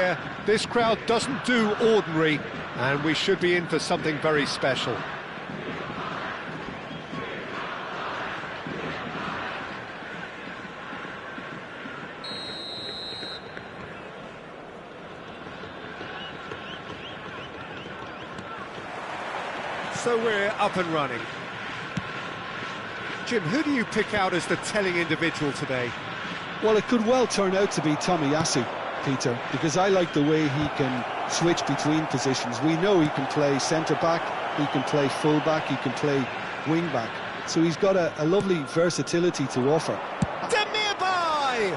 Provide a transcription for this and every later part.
here. This crowd doesn't do ordinary, and we should be in for something very special. So we're up and running. Jim, who do you pick out as the telling individual today? Well, it could well turn out to be Tomiyasu, Peter, because I like the way he can switch between positions. We know he can play centre-back, he can play full-back, he can play wing-back. So he's got a lovely versatility to offer. Demirbay!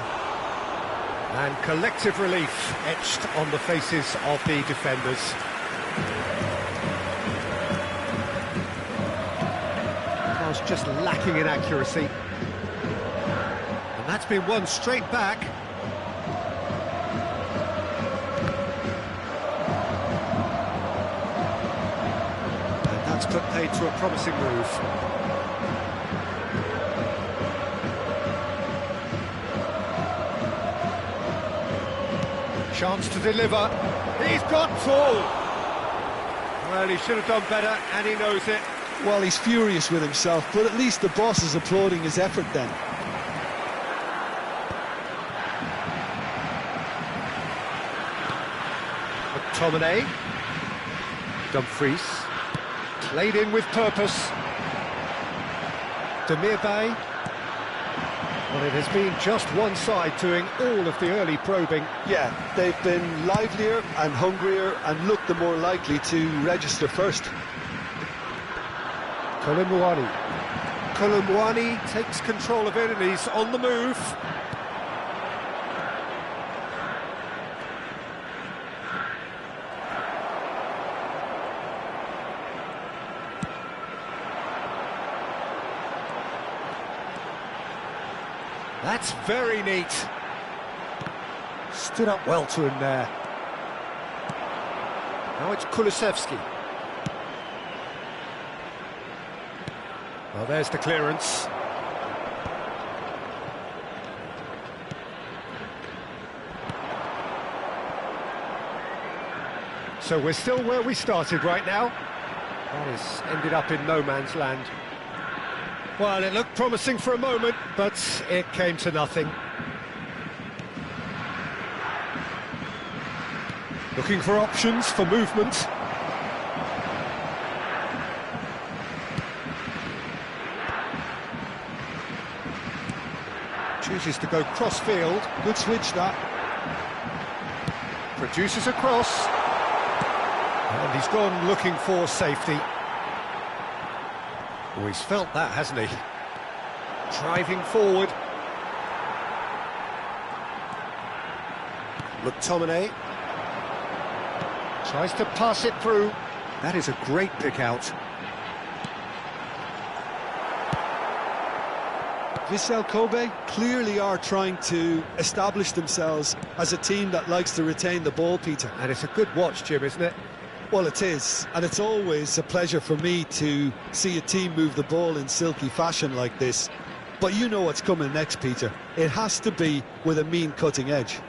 And collective relief etched on the faces of the defenders. Just lacking in accuracy, and that's been won straight back. And that's put paid to a promising move. Chance to deliver. He's got full. Well, he should have done better, and he knows it. Well, he's furious with himself, but at least the boss is applauding his effort then. McTominay. Dumfries. Played in with purpose. Demirbay. Well, it has been just one side doing all of the early probing. Yeah, they've been livelier and hungrier and looked the more likely to register first. Kolomwani takes control of it and he's on the move. That's very neat. Stood up well to him there. Now it's Kulusevski. Well, there's the clearance. So we're still where we started right now. That has ended up in no man's land. Well, it looked promising for a moment, but it came to nothing. Looking for options for movement. Chooses to go cross-field. Good switch, that. Produces a cross. And he's gone looking for safety. Oh, he's felt that, hasn't he? Driving forward. McTominay. Tries to pass it through. That is a great pick out. Vissel Kobe clearly are trying to establish themselves as a team that likes to retain the ball, Peter. And it's a good watch, Jim, isn't it? Well, it is, and it's always a pleasure for me to see a team move the ball in silky fashion like this. But you know what's coming next, Peter. It has to be with a mean cutting edge.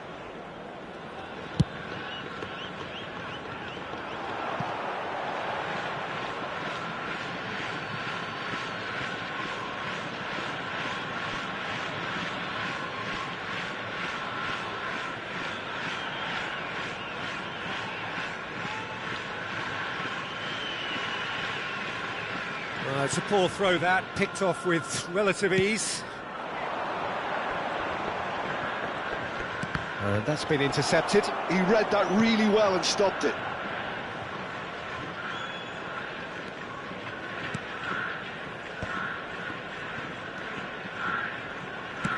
It's a poor throw that, picked off with relative ease. And that's been intercepted. He read that really well and stopped it.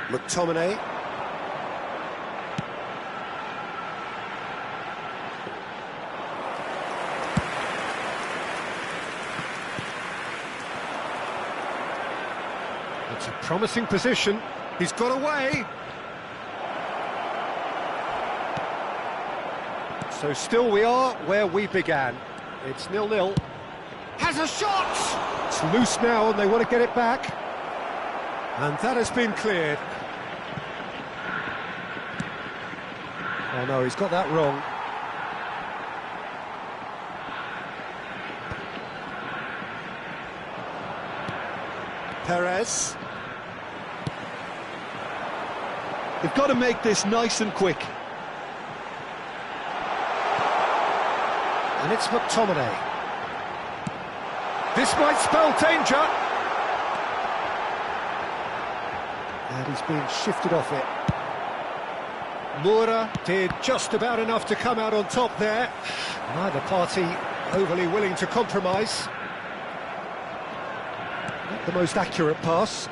McTominay. It's a promising position. He's got away. So still we are where we began. It's 0-0. Has a shot! It's loose now and they want to get it back. And that has been cleared. Oh no, he's got that wrong. Perez. They've got to make this nice and quick. And it's McTominay. This might spell danger. And he's being shifted off it. Moura did just about enough to come out on top there. Neither party overly willing to compromise. Not the most accurate pass.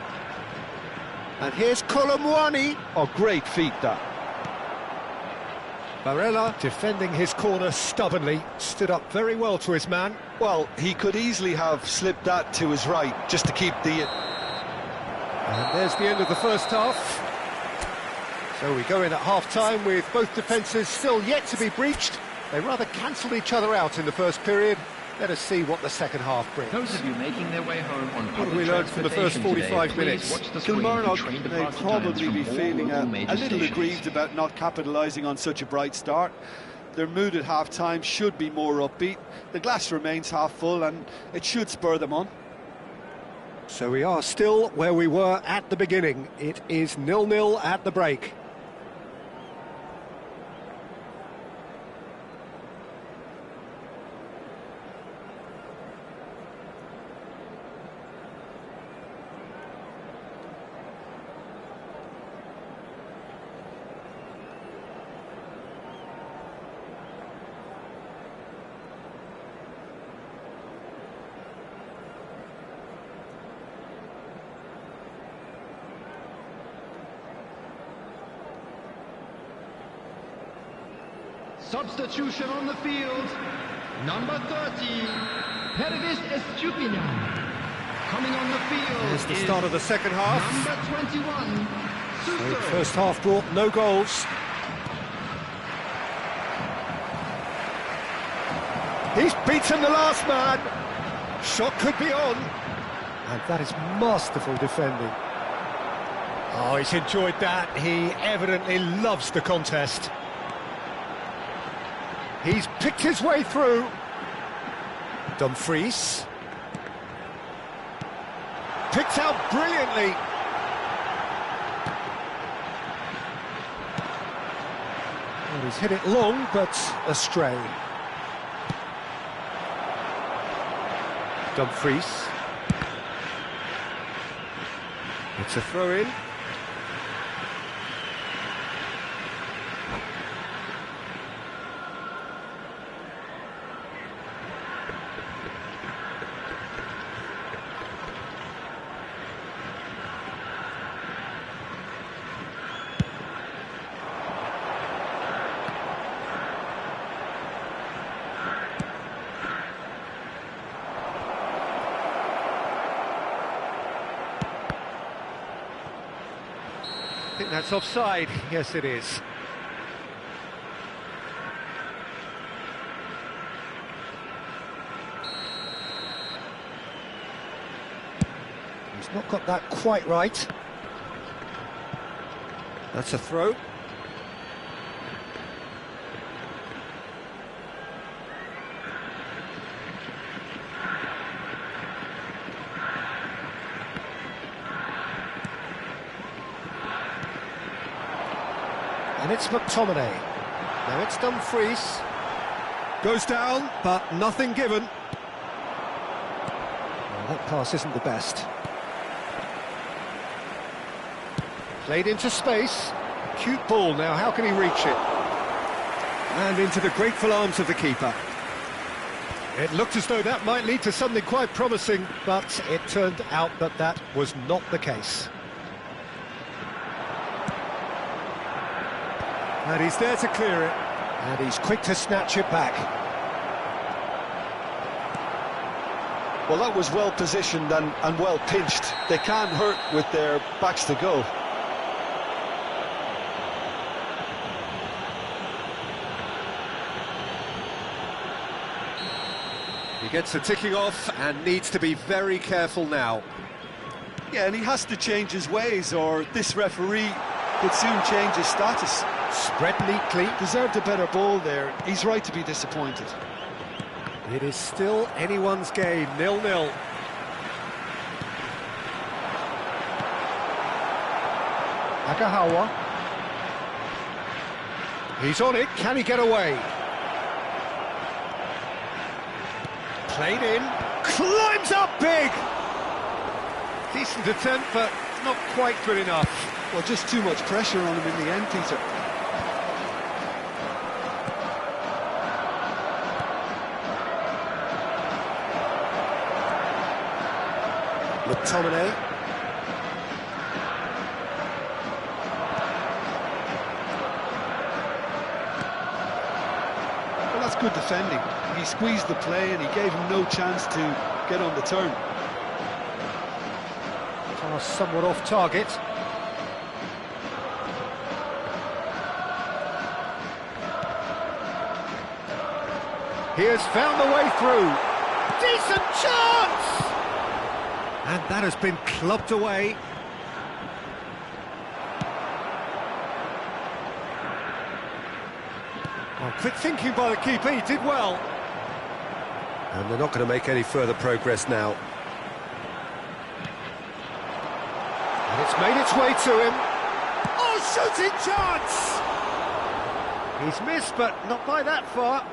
And here's Colomwani. Oh, great feat, that. Barella, defending his corner stubbornly, stood up very well to his man. Well, he could easily have slipped that to his right, just to keep the... And there's the end of the first half. So we go in at half-time with both defences still yet to be breached. They rather cancelled each other out in the first period. Let us see what the second half brings. Those of you making their way home on What have we learned from the first 45 minutes? Kilmarnock may probably be feeling a little aggrieved about not capitalising on such a bright start. Their mood at half-time should be more upbeat. The glass remains half full and it should spur them on. So we are still where we were at the beginning. It is 0-0 at the break. Substitution on the field. Number 30, Pervis Estupiñán. Coming on the field. Here's the start of the second half. Number 21, So Suso. the first half brought no goals. He's beaten the last man. Shot could be on. And that is masterful defending. Oh, he's enjoyed that. He evidently loves the contest. He's picked his way through. Dumfries. Picked out brilliantly. Well, he's hit it long, but astray. Dumfries. It's a throw-in. I think that's offside. Yes, it is. He's not got that quite right. That's a throw. And it's McTominay. Now it's Dumfries. Goes down, but nothing given. Well, that pass isn't the best. Played into space. Cute ball now, how can he reach it? And into the grateful arms of the keeper. It looked as though that might lead to something quite promising, but it turned out that that was not the case. And he's there to clear it. And he's quick to snatch it back. Well, that was well positioned and well pinched. They can't hurt with their backs to goal. He gets the ticking off and needs to be very careful now. Yeah, and he has to change his ways, or this referee could soon change his status. Spread neatly. Deserved a better ball there. He's right to be disappointed. It is still anyone's game, 0-0. Agahawa. He's on it, can he get away? Played in, climbs up big! Decent attempt, but not quite good enough. Well, just too much pressure on him in the end, Peter. McTominay. Well, that's good defending. He squeezed the play and he gave him no chance to get on the turn. Pass somewhat off target. He has found the way through. Decent chance! And that has been clubbed away. Oh, quick thinking by the keeper, he did well. And they're not going to make any further progress now. And it's made its way to him. Oh, shooting chance! He's missed, but not by that far.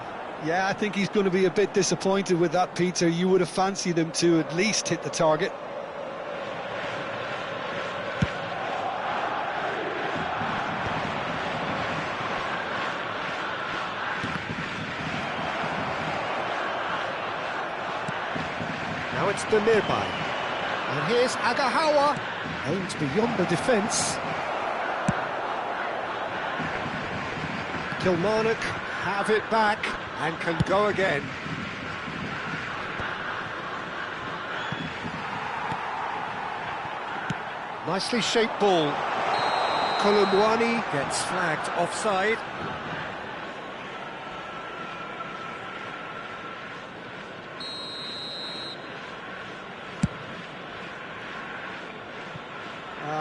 Yeah, I think he's going to be a bit disappointed with that, Peter. You would have fancied him to at least hit the target. Now it's the nearby. And here's Agahawa. Aims beyond the defence. Kilmarnock have it back and can go again. Nicely shaped ball. Kolumwani gets flagged offside.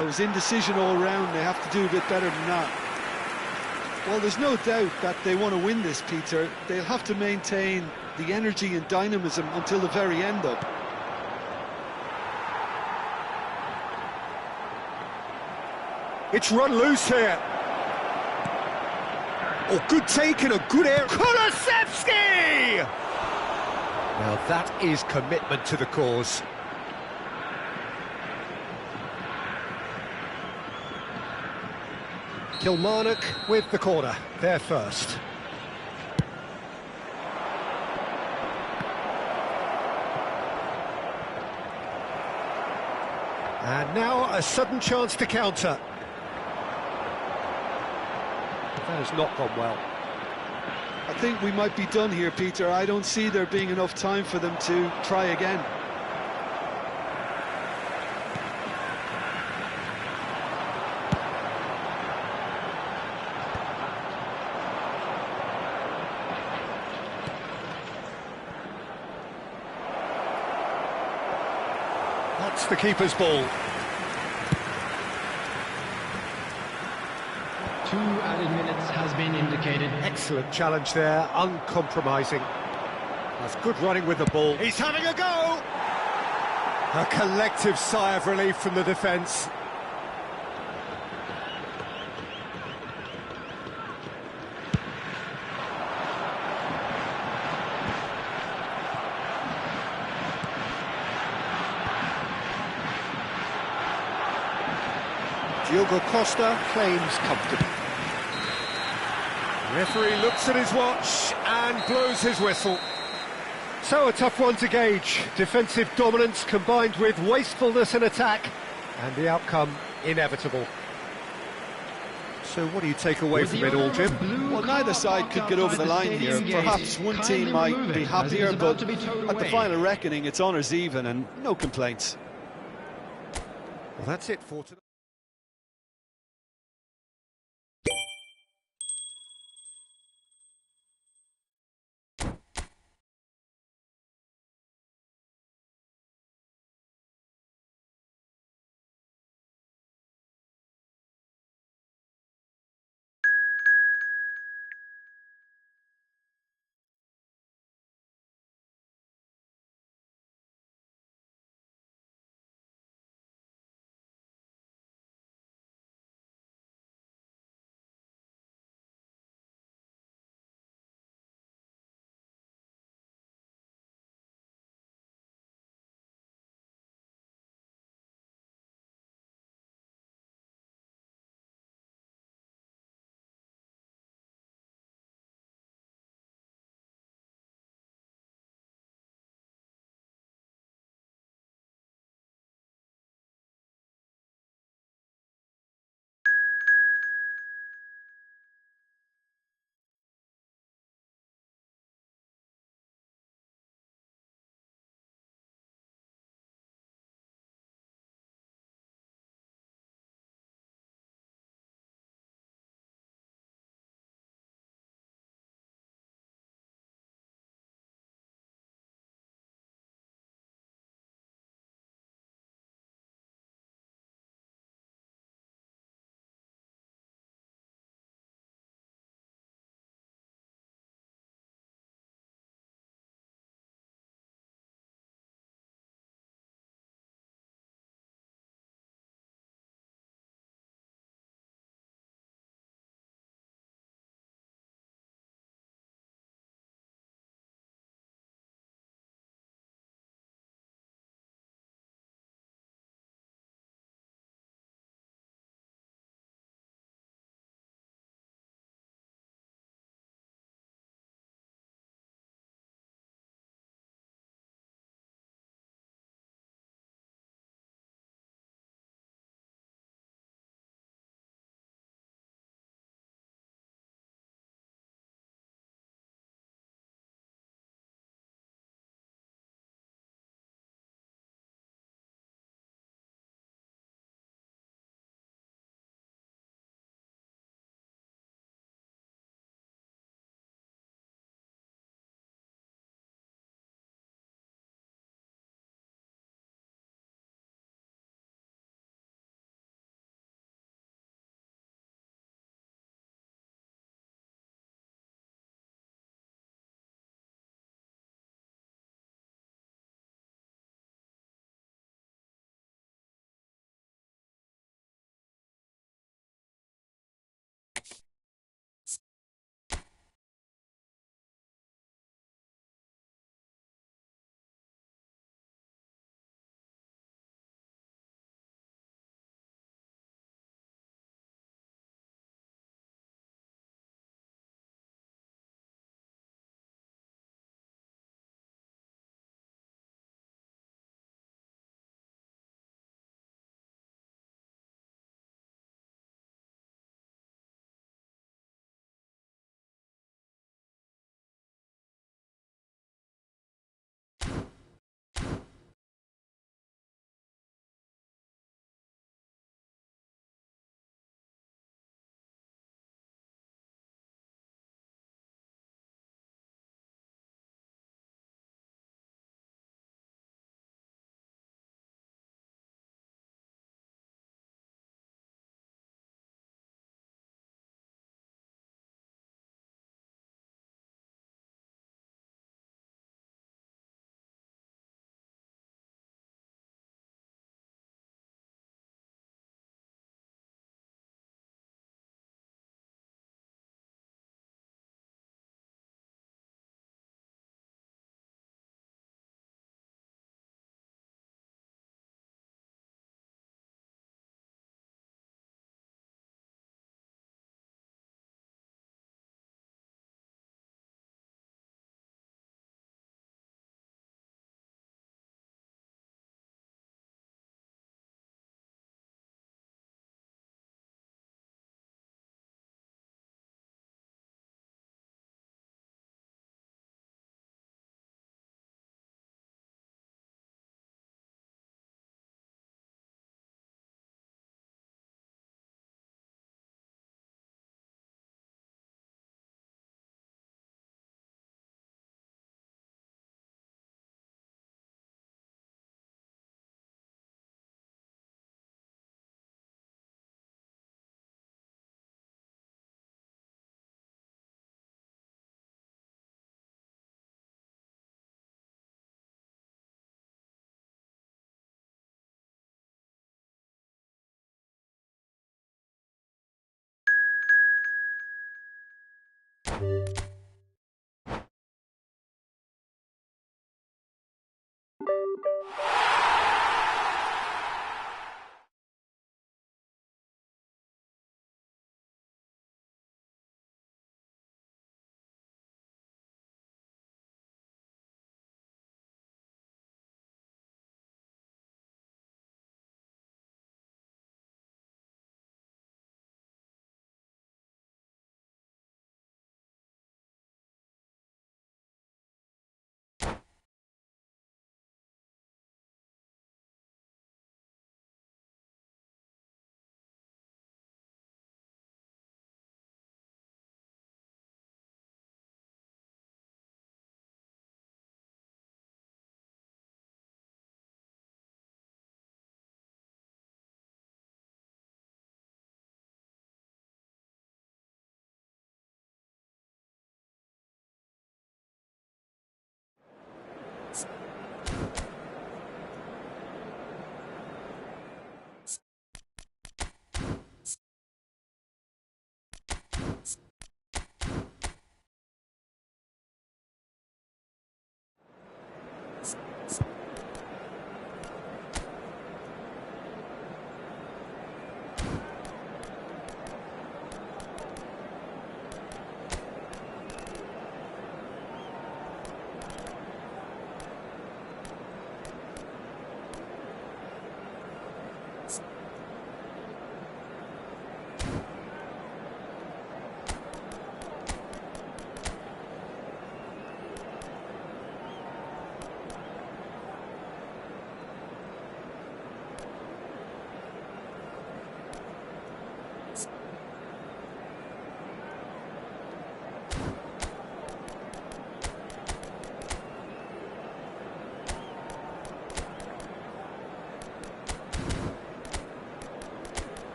It was indecision all round. They have to do a bit better than that. Well, there's no doubt that they want to win this, Peter. They'll have to maintain the energy and dynamism until the very end, though. It's run loose here. Oh, good take and a good air. Kulusevski! Now that is commitment to the cause. Kilmarnock with the corner, there first. And now a sudden chance to counter. That has not gone well. I think we might be done here, Peter. I don't see there being enough time for them to try again. That's the keeper's ball. 2 added minutes has been indicated. Excellent challenge there, uncompromising. That's good running with the ball. He's having a go! A collective sigh of relief from the defence. Diogo Costa claims comfortably. Referee looks at his watch and blows his whistle. So a tough one to gauge. Defensive dominance combined with wastefulness in attack, and the outcome inevitable. So what do you take away from it all, Jim? Well, neither side could get over the line here. Perhaps one team might be happier, but at the final reckoning, it's honours even and no complaints. Well, that's it for tonight.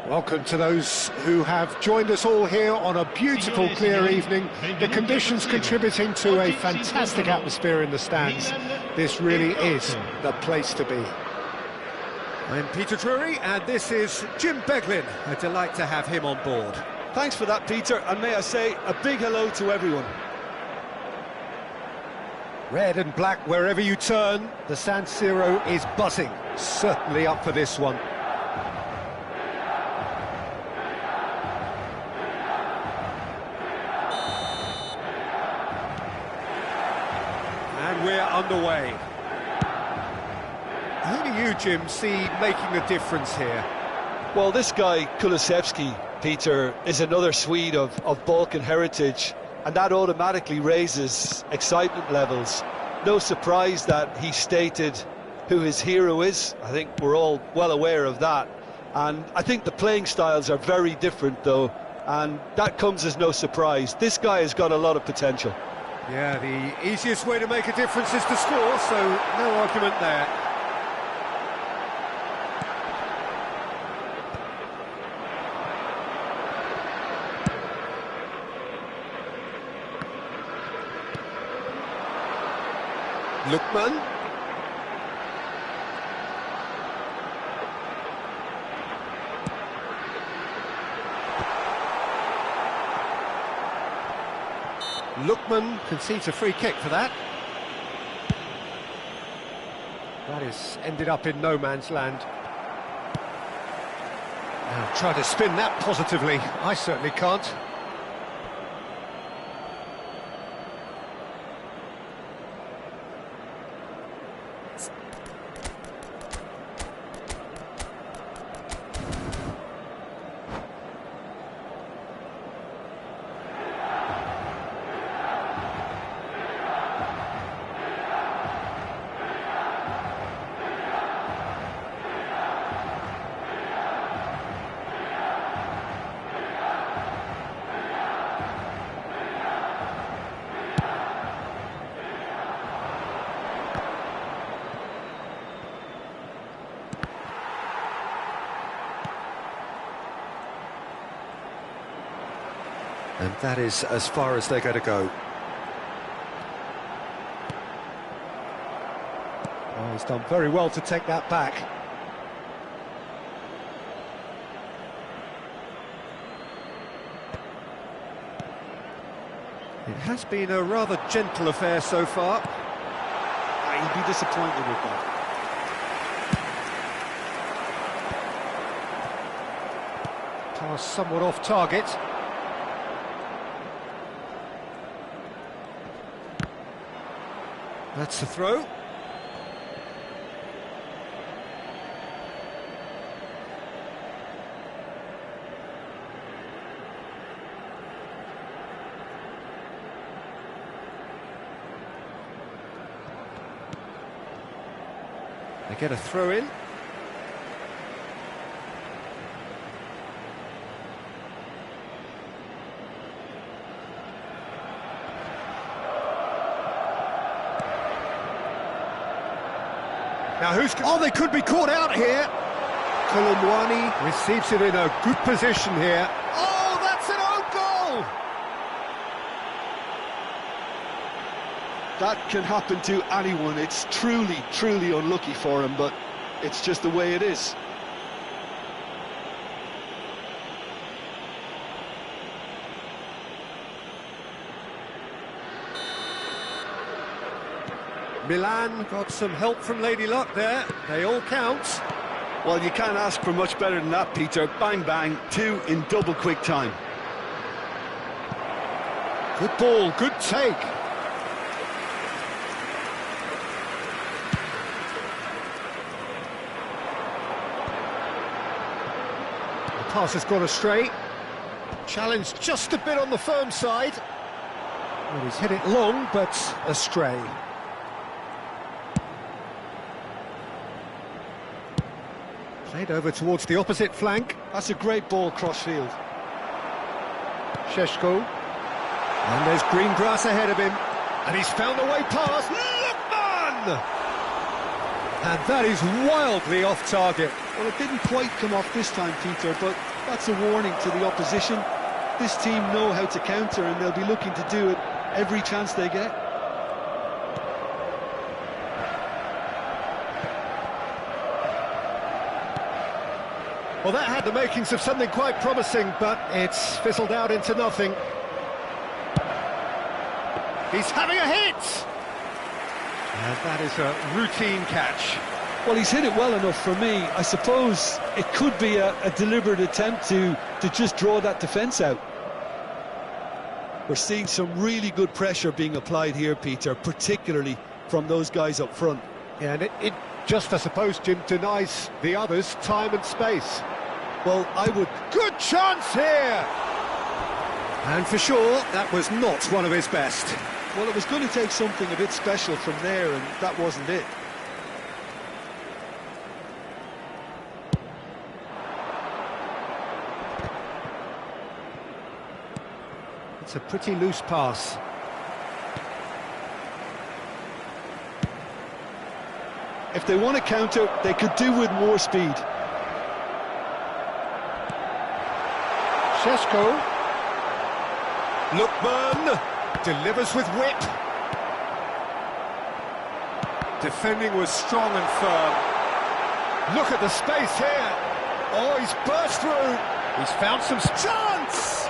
Welcome to those who have joined us all here on a beautiful, clear evening. The conditions contributing to a fantastic atmosphere in the stands. This really is the place to be. I'm Peter Drury, and this is Jim Beglin. A delight to have him on board. Thanks for that, Peter, and may I say a big hello to everyone. Red and black wherever you turn, the San Siro is buzzing. Certainly up for this one. And we're underway. Who do you, Jim, see making the difference here? Well, this guy, Kulusevski, Peter, is another Swede of Balkan heritage, and that automatically raises excitement levels. No surprise that he stated who his hero is. I think we're all well aware of that. And I think the playing styles are very different, though, and that comes as no surprise. This guy has got a lot of potential. Yeah, the easiest way to make a difference is to score, so no argument there. Lookman. Lookman concedes a free kick for that. That is ended up in no man's land. Now try to spin that positively. I certainly can't. And that is as far as they're going to go. Oh, he's done very well to take that back. It has been a rather gentle affair so far. He'll be disappointed with that. Pass somewhat off target. That's the throw. They get a throw in. Now who's... Oh, they could be caught out here. Kolomwani receives it in a good position here. Oh, that's an own goal! That can happen to anyone. It's truly, truly unlucky for him, but it's just the way it is. Milan got some help from Lady Luck there. They all count. Well, you can't ask for much better than that, Peter. Bang, bang, two in double quick time. Good ball, good take. The pass has gone astray. Challenge just a bit on the firm side. Well, he's hit it long, but astray. Played over towards the opposite flank. That's a great ball cross-field. Sheshko. And there's green grass ahead of him. And he's found a way past. Lookman! And that is wildly off target. Well, it didn't quite come off this time, Peter, but that's a warning to the opposition. This team know how to counter, and they'll be looking to do it every chance they get. Well, that had the makings of something quite promising, but it's fizzled out into nothing. He's having a hit! And that is a routine catch. Well, he's hit it well enough for me. I suppose it could be a deliberate attempt to just draw that defence out. We're seeing some really good pressure being applied here, Peter, particularly from those guys up front. Yeah, and it just, I suppose, Jim, denies the others time and space. Well, I would... Good chance here! And for sure, that was not one of his best. Well, it was going to take something a bit special from there, and that wasn't it. It's a pretty loose pass. If they want to counter, they could do with more speed. Shesko. Lookman delivers with whip. Defending was strong and firm. Look at the space here. Oh, he's burst through. He's found some chance.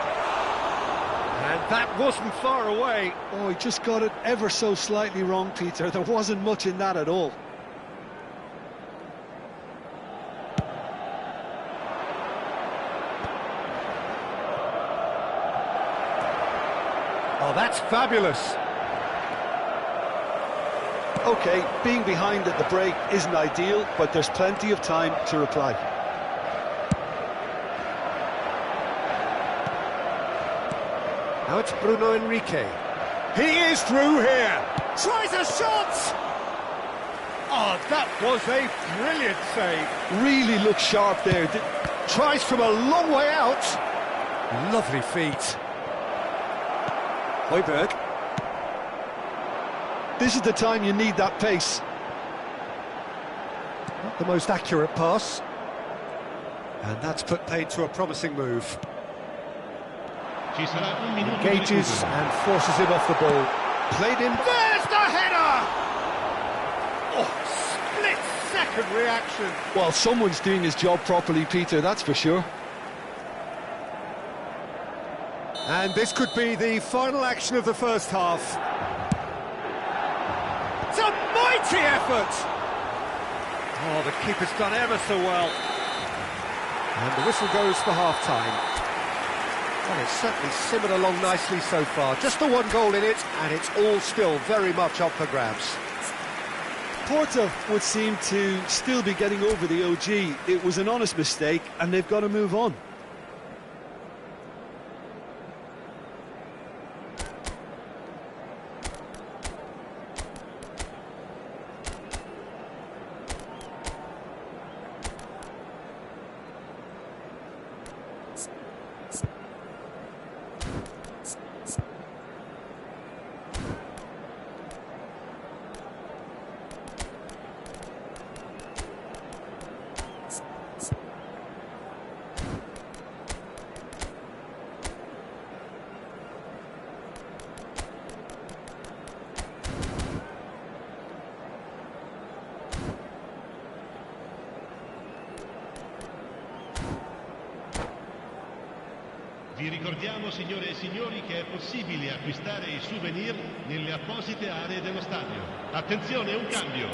And that wasn't far away. Oh, he just got it ever so slightly wrong, Peter. There wasn't much in that at all. Oh, that's fabulous. OK, being behind at the break isn't ideal, but there's plenty of time to reply. Now it's Bruno Enrique. He is through here. Tries a shot. Oh, that was a brilliant save. Really looks sharp there. Tries from a long way out. Lovely feet. Højbjerg. This is the time you need that pace. Not the most accurate pass. And that's put paid to a promising move. Engages and forces him off the ball. Played in. There's the header! Oh, split-second reaction. Well, someone's doing his job properly, Peter, that's for sure. And this could be the final action of the first half. It's a mighty effort! Oh, the keeper's done ever so well. And the whistle goes for half-time. Well, it's certainly simmered along nicely so far. Just the one goal in it, and it's all still very much up for grabs. Porto would seem to still be getting over the OG. It was an honest mistake, and they've got to move on. Vi ricordiamo, signore e signori, che è possibile acquistare i souvenir nelle apposite aree dello stadio. Attenzione, un cambio.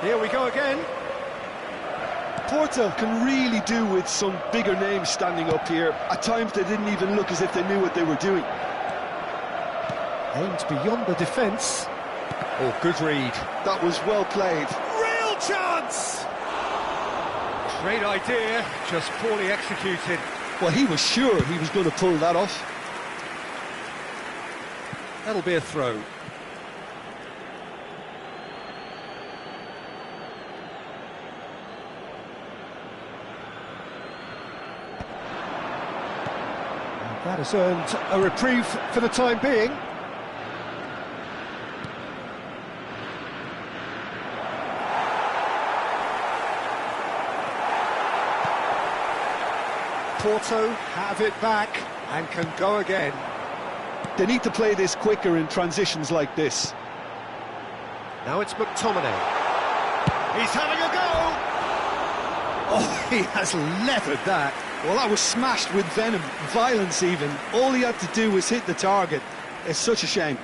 Here we go again. Porto can really do with some bigger names standing up here. At times they didn't even look as if they knew what they were doing. Aimed beyond the defence. Oh, good read. That was well played. Real chance! Great idea, just poorly executed. Well, he was sure he was going to pull that off. That'll be a throw. That has earned a reprieve for the time being. Porto have it back and can go again. They need to play this quicker in transitions like this. Now it's McTominay. He's having a go! Oh, he has leathered that. Well, that was smashed with venom, violence even. All he had to do was hit the target. It's such a shame.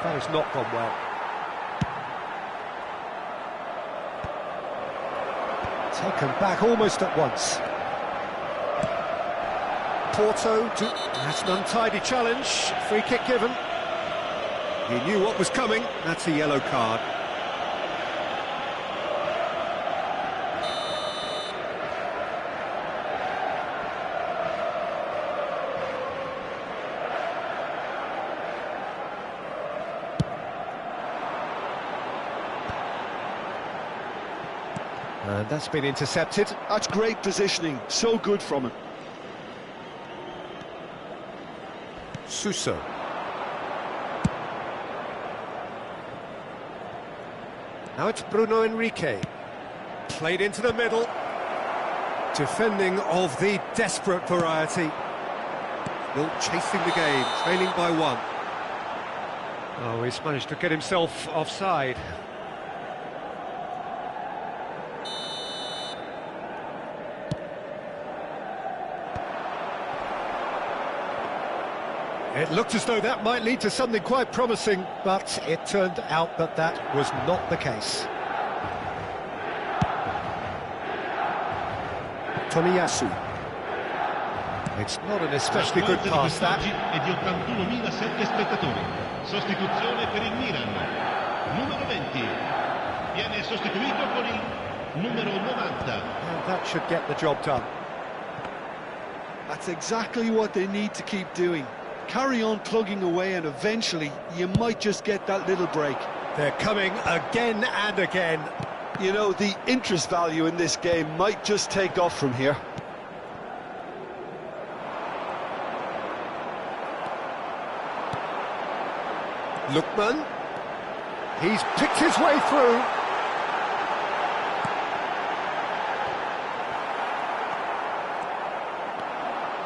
That has not gone well. Taken back almost at once. Porto, that's an untidy challenge. Free kick given. He knew what was coming. That's a yellow card. And that's been intercepted. That's great positioning, so good from him. Suso. Now it's Bruno Enrique. Played into the middle. Defending of the desperate variety. Still chasing the game, trailing by 1. Oh, he's managed to get himself offside. It looked as though that might lead to something quite promising, but it turned out that that was not the case. Tomiyasu. It's not an especially good pass, that. È di 81.007 spettatori. Sostituzione per il Milan. Numero 20. Viene sostituito con il numero 90. And that should get the job done. That's exactly what they need to keep doing. Carry on plugging away and eventually you might just get that little break. They're coming again and again. You know, the interest value in this game might just take off from here. Lookman. He's picked his way through.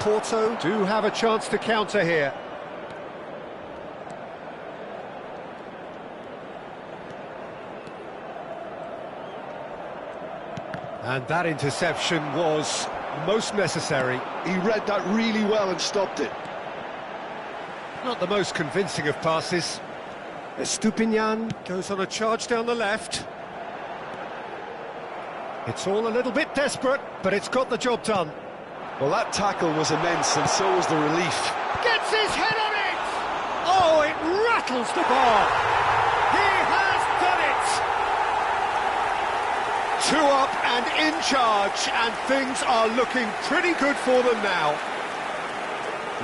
Porto do have a chance to counter here. And that interception was most necessary. He read that really well and stopped it. Not the most convincing of passes. Estupinian goes on a charge down the left. It's all a little bit desperate, but it's got the job done. Well, that tackle was immense, and so was the relief. Gets his head on it! Oh, it rattles the bar. He has done it! 2 up and in charge, and things are looking pretty good for them now.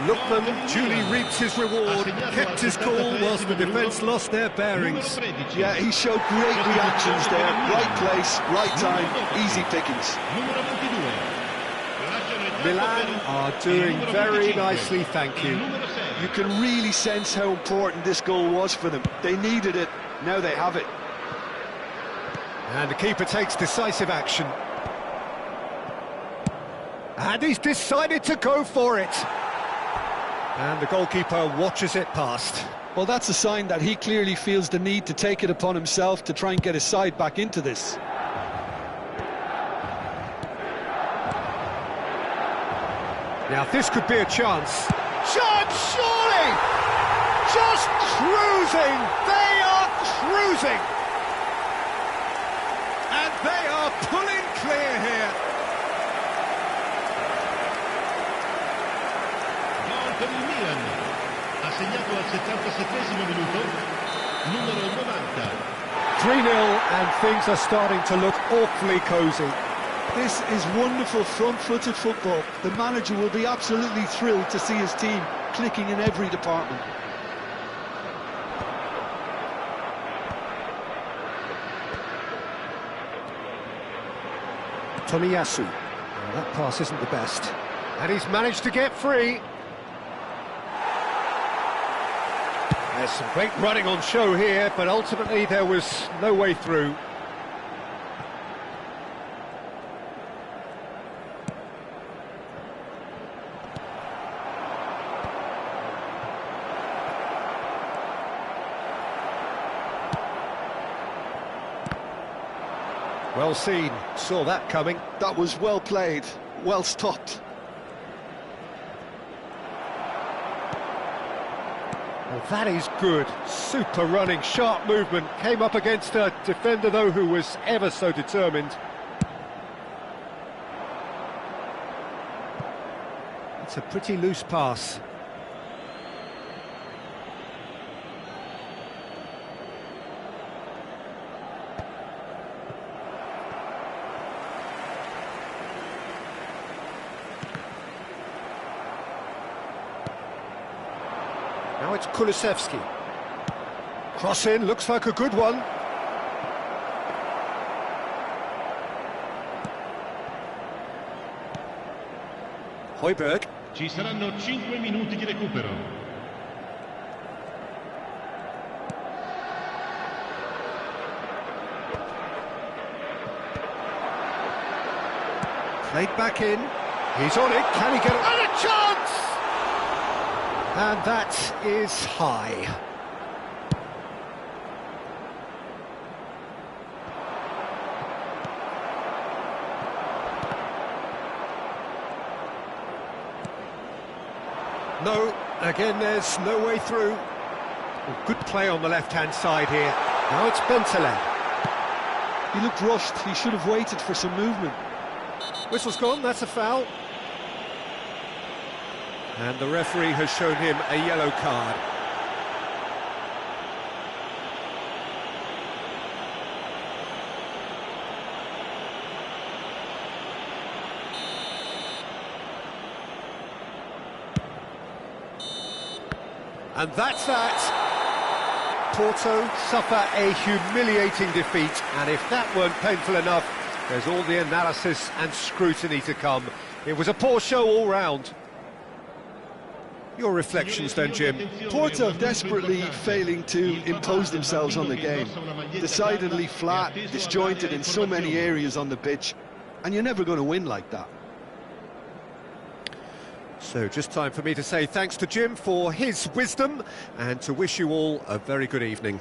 Lookman duly reaps his reward, kept his cool whilst the defence lost their bearings. Yeah, he showed great reactions there. Right place, right time, easy pickings. Milan are doing very nicely, thank you. You can really sense how important this goal was for them. They needed it, now they have it. And the keeper takes decisive action. And he's decided to go for it. And the goalkeeper watches it past. Well, that's a sign that he clearly feels the need to take it upon himself to try and get his side back into this. Now this could be a chance. Chance, surely! Just cruising! They are cruising! And they are pulling clear here. Gol per il Milan. Ha segnato al 77esimo minuto. Numero 90. 3-0 and things are starting to look awfully cosy. This is wonderful front-footed football. The manager will be absolutely thrilled to see his team clicking in every department. Tomiyasu. Well, that pass isn't the best. And he's managed to get free. There's some great running on show here, but ultimately there was no way through. Well seen, saw that coming. That was well played, well stopped. Well, that is good. Super running, sharp movement. Came up against a defender, though, who was ever so determined. It's a pretty loose pass. Now it's Kulusevski. Cross in, looks like a good one. Højbjerg. Ci saranno 5 minuti di recupero. Played back in. He's on it. Can he get it? And a chance! And that is high. No, again there's no way through. Well, good play on the left-hand side here. Now it's Bentaleb. He looked rushed. He should have waited for some movement. Whistle's gone, that's a foul. And the referee has shown him a yellow card. And that's that. Porto suffer a humiliating defeat, and if that weren't painful enough, there's all the analysis and scrutiny to come. It was a poor show all round. Your reflections then, Jim? Porto desperately failing to impose themselves on the game. Decidedly flat, disjointed in so many areas on the pitch, and you're never going to win like that. So just time for me to say thanks to Jim for his wisdom and to wish you all a very good evening.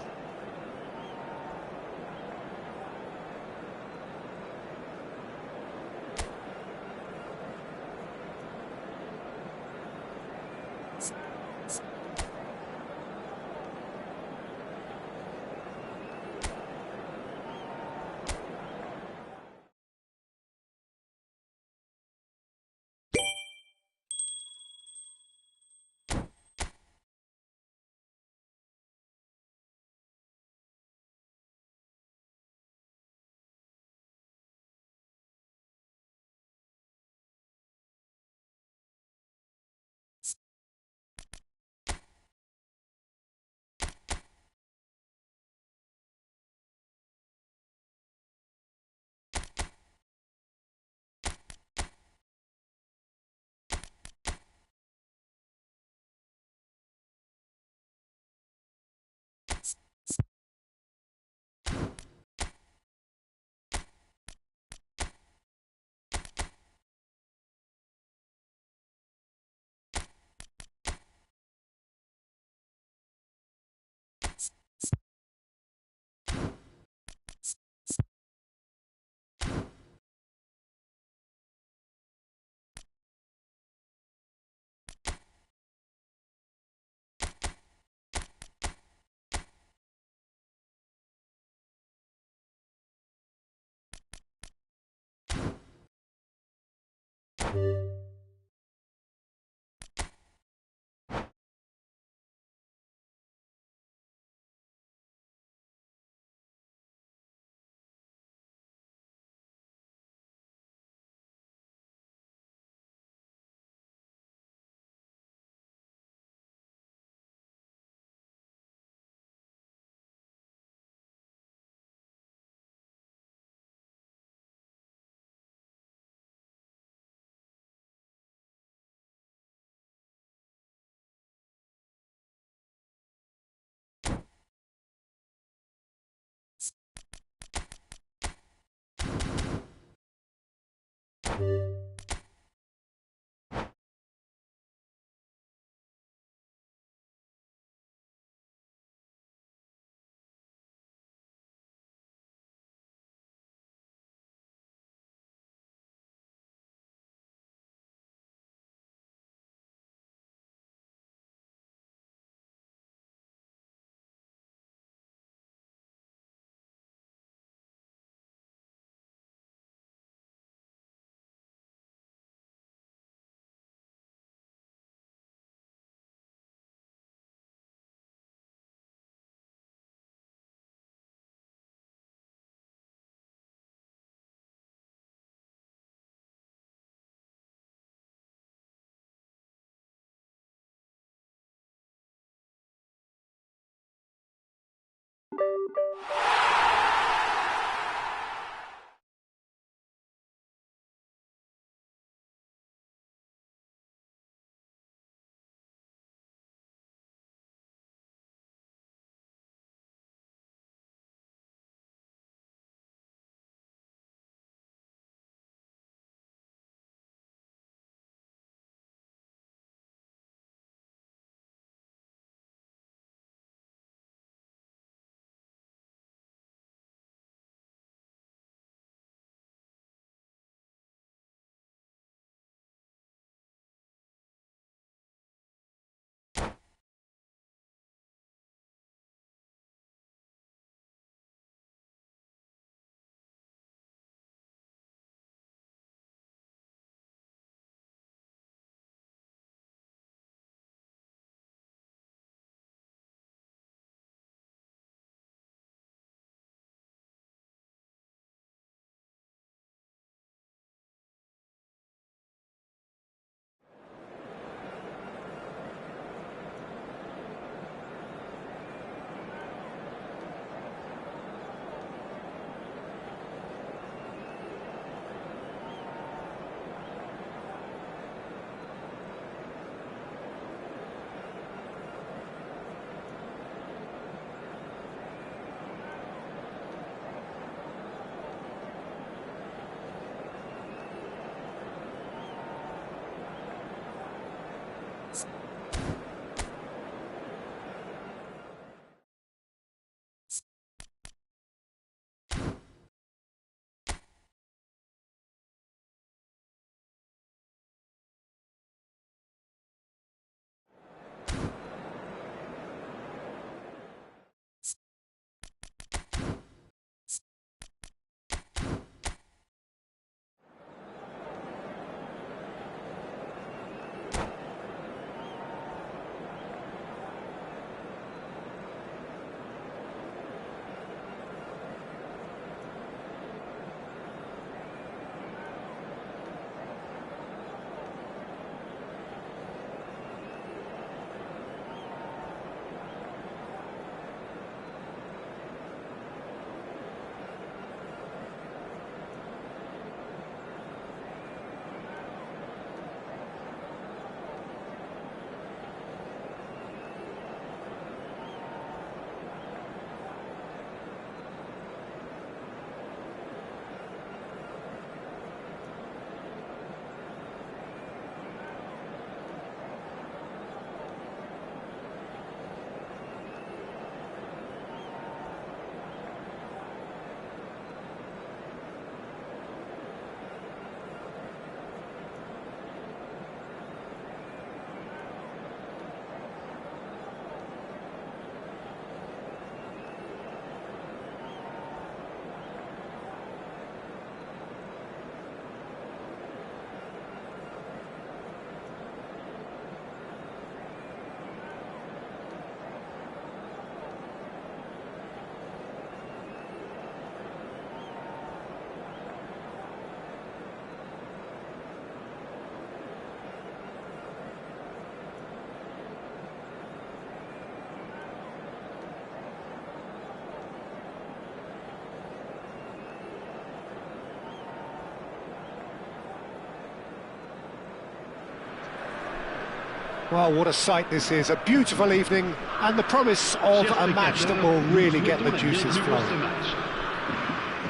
Well, what a sight this is, a beautiful evening, and the promise of a match that will really get the juices flowing.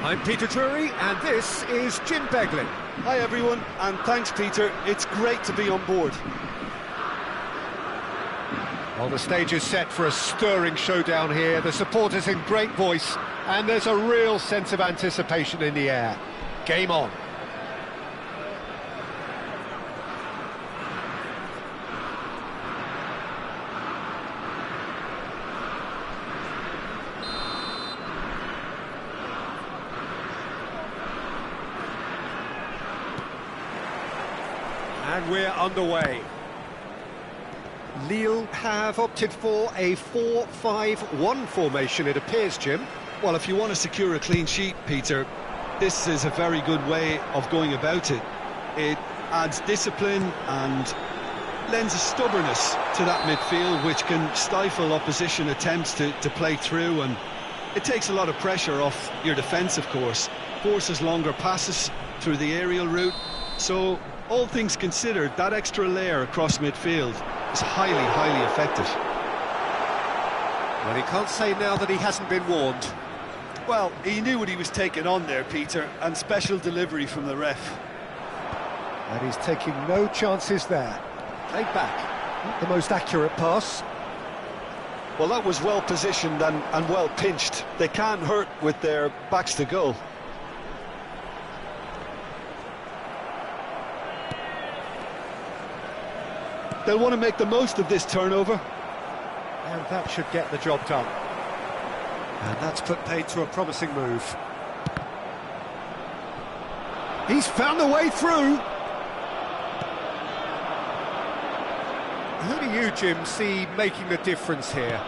I'm Peter Drury, and this is Jim Beglin. Hi everyone, and thanks Peter, it's great to be on board. Well, the stage is set for a stirring showdown here, the supporters in great voice, and there's a real sense of anticipation in the air. Game on. And we're underway. Lille have opted for a 4-5-1 formation, it appears, Jim. Well, if you want to secure a clean sheet, Peter, this is a very good way of going about it. It adds discipline and lends a stubbornness to that midfield, which can stifle opposition attempts to play through, and it takes a lot of pressure off your defence, of course. Forces longer passes through the aerial route, so all things considered, that extra layer across midfield is highly, highly effective. Well, he can't say now that he hasn't been warned. Well, he knew what he was taking on there, Peter, and special delivery from the ref. And he's taking no chances there. Played back. Not the most accurate pass. Well, that was well positioned and well pinched. They can't hurt with their backs to goal. They'll want to make the most of this turnover. And that should get the job done. And that's put paid to a promising move. He's found the way through. Who do you, Jim, see making the difference here?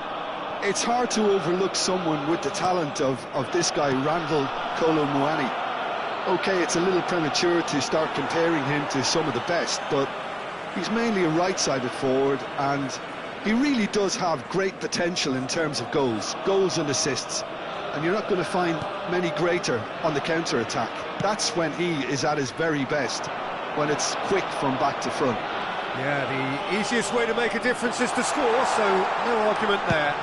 It's hard to overlook someone with the talent of this guy, Randall Kolo Muani. OK, it's a little premature to start comparing him to some of the best, but he's mainly a right-sided forward, and he really does have great potential in terms of goals and assists, and you're not going to find many greater on the counter-attack. That's when he is at his very best, when it's quick from back to front. Yeah, the easiest way to make a difference is to score, so no argument there.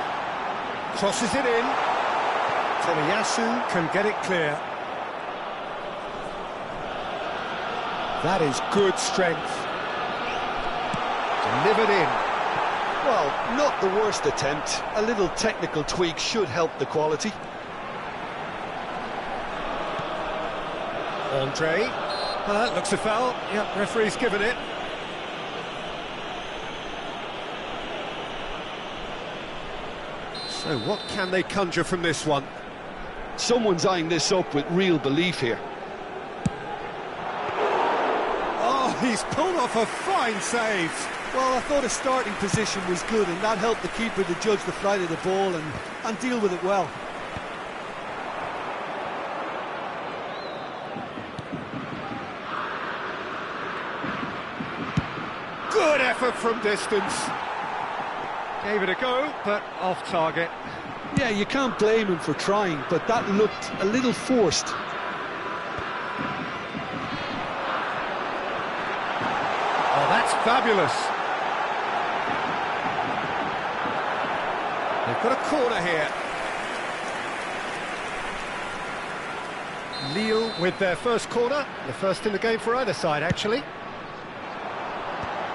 Crosses it in. Tomiyasu can get it clear. That is good strength. Delivered in. Well, not the worst attempt. A little technical tweak should help the quality. Andre. Looks a foul. Yep, referee's given it. So what can they conjure from this one? Someone's eyeing this up with real belief here. Oh, he's pulled off a fine save. Well, I thought his starting position was good, and that helped the keeper to judge the flight of the ball and deal with it well. Good effort from distance. Gave it a go, but off target. Yeah, you can't blame him for trying, but that looked a little forced. Oh, that's fabulous. They've got a corner here. Lille with their first corner, the first in the game for either side, actually.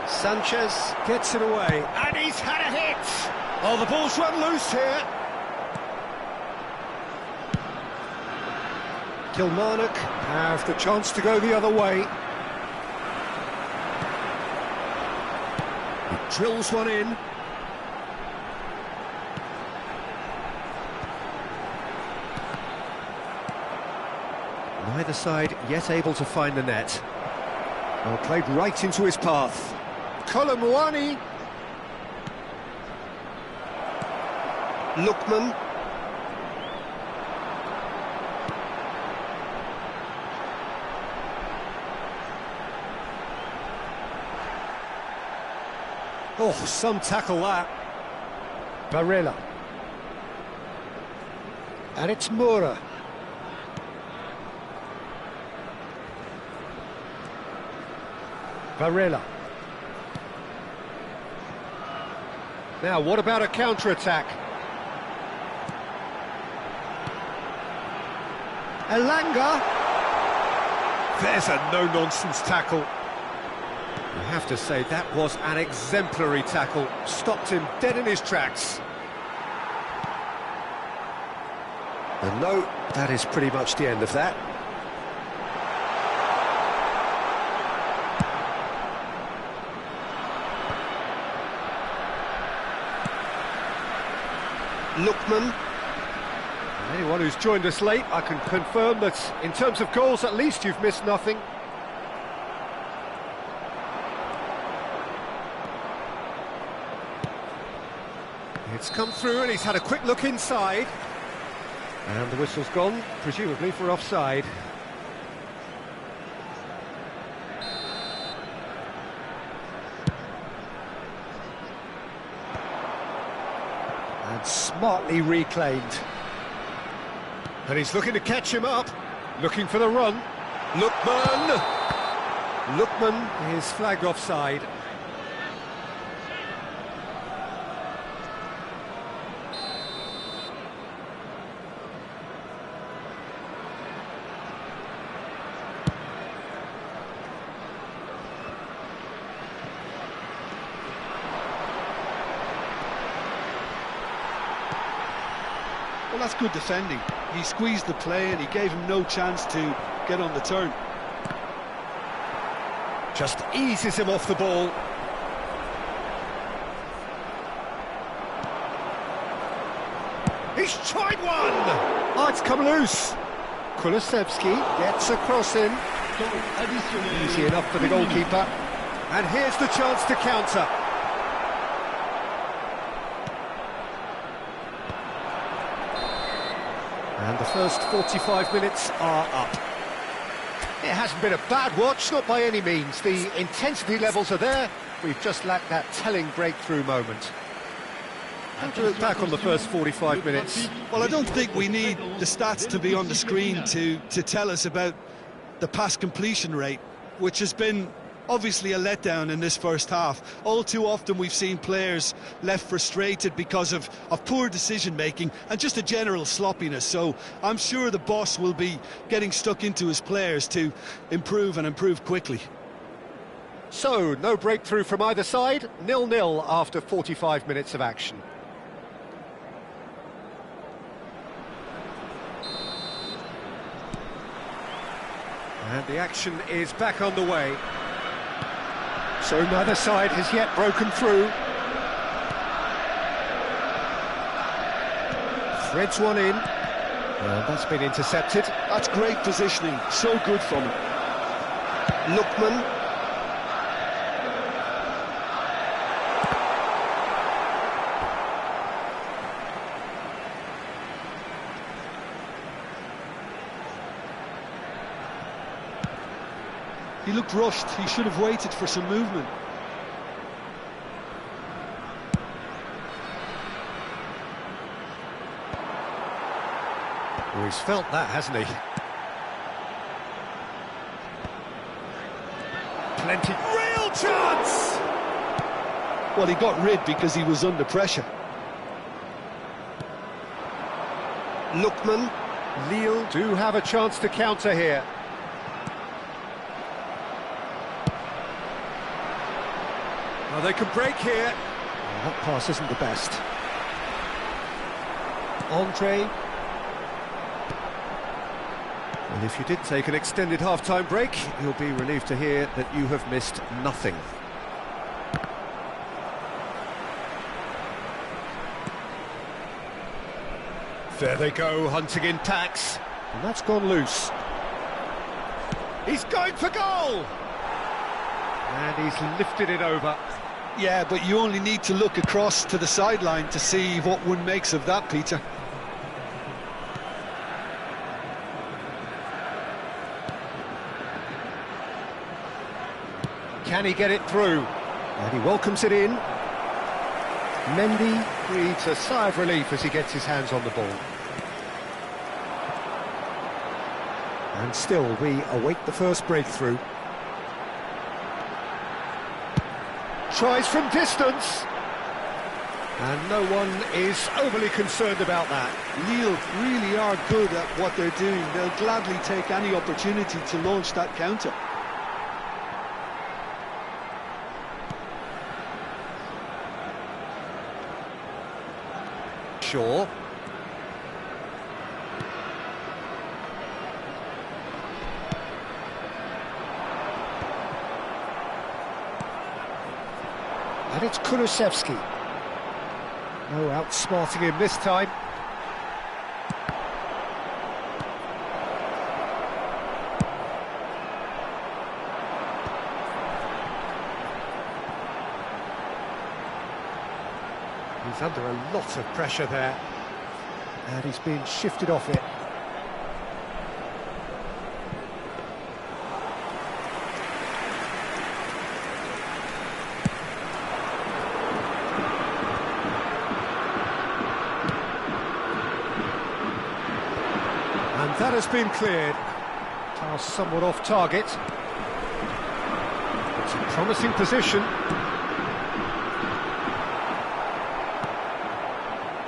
Sanchez gets it away, and he's had a hit! Oh, the ball's run loose here. Kilmarnock have the chance to go the other way. He drills one in. Neither side yet able to find the net. Well, played right into his path. Kolo Muani. Lookman. Oh, some tackle that. Barella. And it's Moura. Barella. Now, what about a counter-attack? Elanga! There's a no-nonsense tackle. You have to say, that was an exemplary tackle. Stopped him dead in his tracks. And no, that is pretty much the end of that. Lookman. Anyone who's joined us late, I can confirm that in terms of goals, at least you've missed nothing. It's come through and he's had a quick look inside. And the whistle's gone, presumably for offside. And smartly reclaimed. And he's looking to catch him up, looking for the run. Lookman! Lookman is flagged offside. Well, that's good defending. He squeezed the play and he gave him no chance to get on the turn. Just eases him off the ball. He's tried one! Oh, it's come loose. Kulusevski gets across him. Easy enough for the goalkeeper. And here's the chance to counter. And the first 45 minutes are up. It hasn't been a bad watch, not by any means. The intensity levels are there. We've just lacked that telling breakthrough moment. How to look back on the first 45 minutes? Well, I don't think we need the stats to be on the screen to tell us about the pass completion rate, which has been obviously a letdown in this first half. All too often we've seen players left frustrated because of poor decision-making and just a general sloppiness. So I'm sure the boss will be getting stuck into his players to improve and improve quickly. So, no breakthrough from either side, 0-0 after 45 minutes of action. And the action is back underway. So neither side has yet broken through. Threads one in. Well, that's been intercepted. That's great positioning, so good from him. Lookman. He looked rushed. He should have waited for some movement. Well, he's felt that, hasn't he? Plenty. Real chance! Well, he got rid because he was under pressure. Lookman. Lille do have a chance to counter here. Well, they can break here. Well, that pass isn't the best. Andre. Well, if you did take an extended half-time break, you'll be relieved to hear that you have missed nothing. There they go, hunting in tacks. And that's gone loose. He's going for goal! And he's lifted it over. Yeah, but you only need to look across to the sideline to see what one makes of that, Peter. Can he get it through? And he welcomes it in. Mendy breathes a sigh of relief as he gets his hands on the ball. And still, we await the first breakthrough. Tries from distance. And no one is overly concerned about that. Lille really are good at what they're doing. They'll gladly take any opportunity to launch that counter. Shaw. And it's Kulusevski. No outsmarting him this time. He's under a lot of pressure there. And he's being shifted off it. And that has been cleared. Pass somewhat off target. It's a promising position.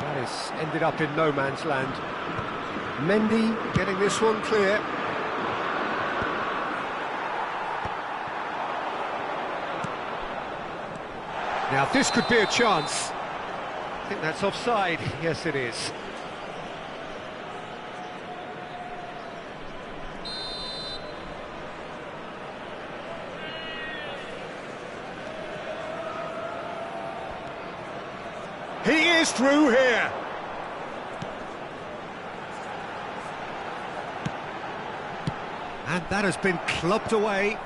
That is ended up in no man's land. Mendy getting this one clear. Now this could be a chance. I think that's offside. Yes, it is. He is through here. And that has been clubbed away.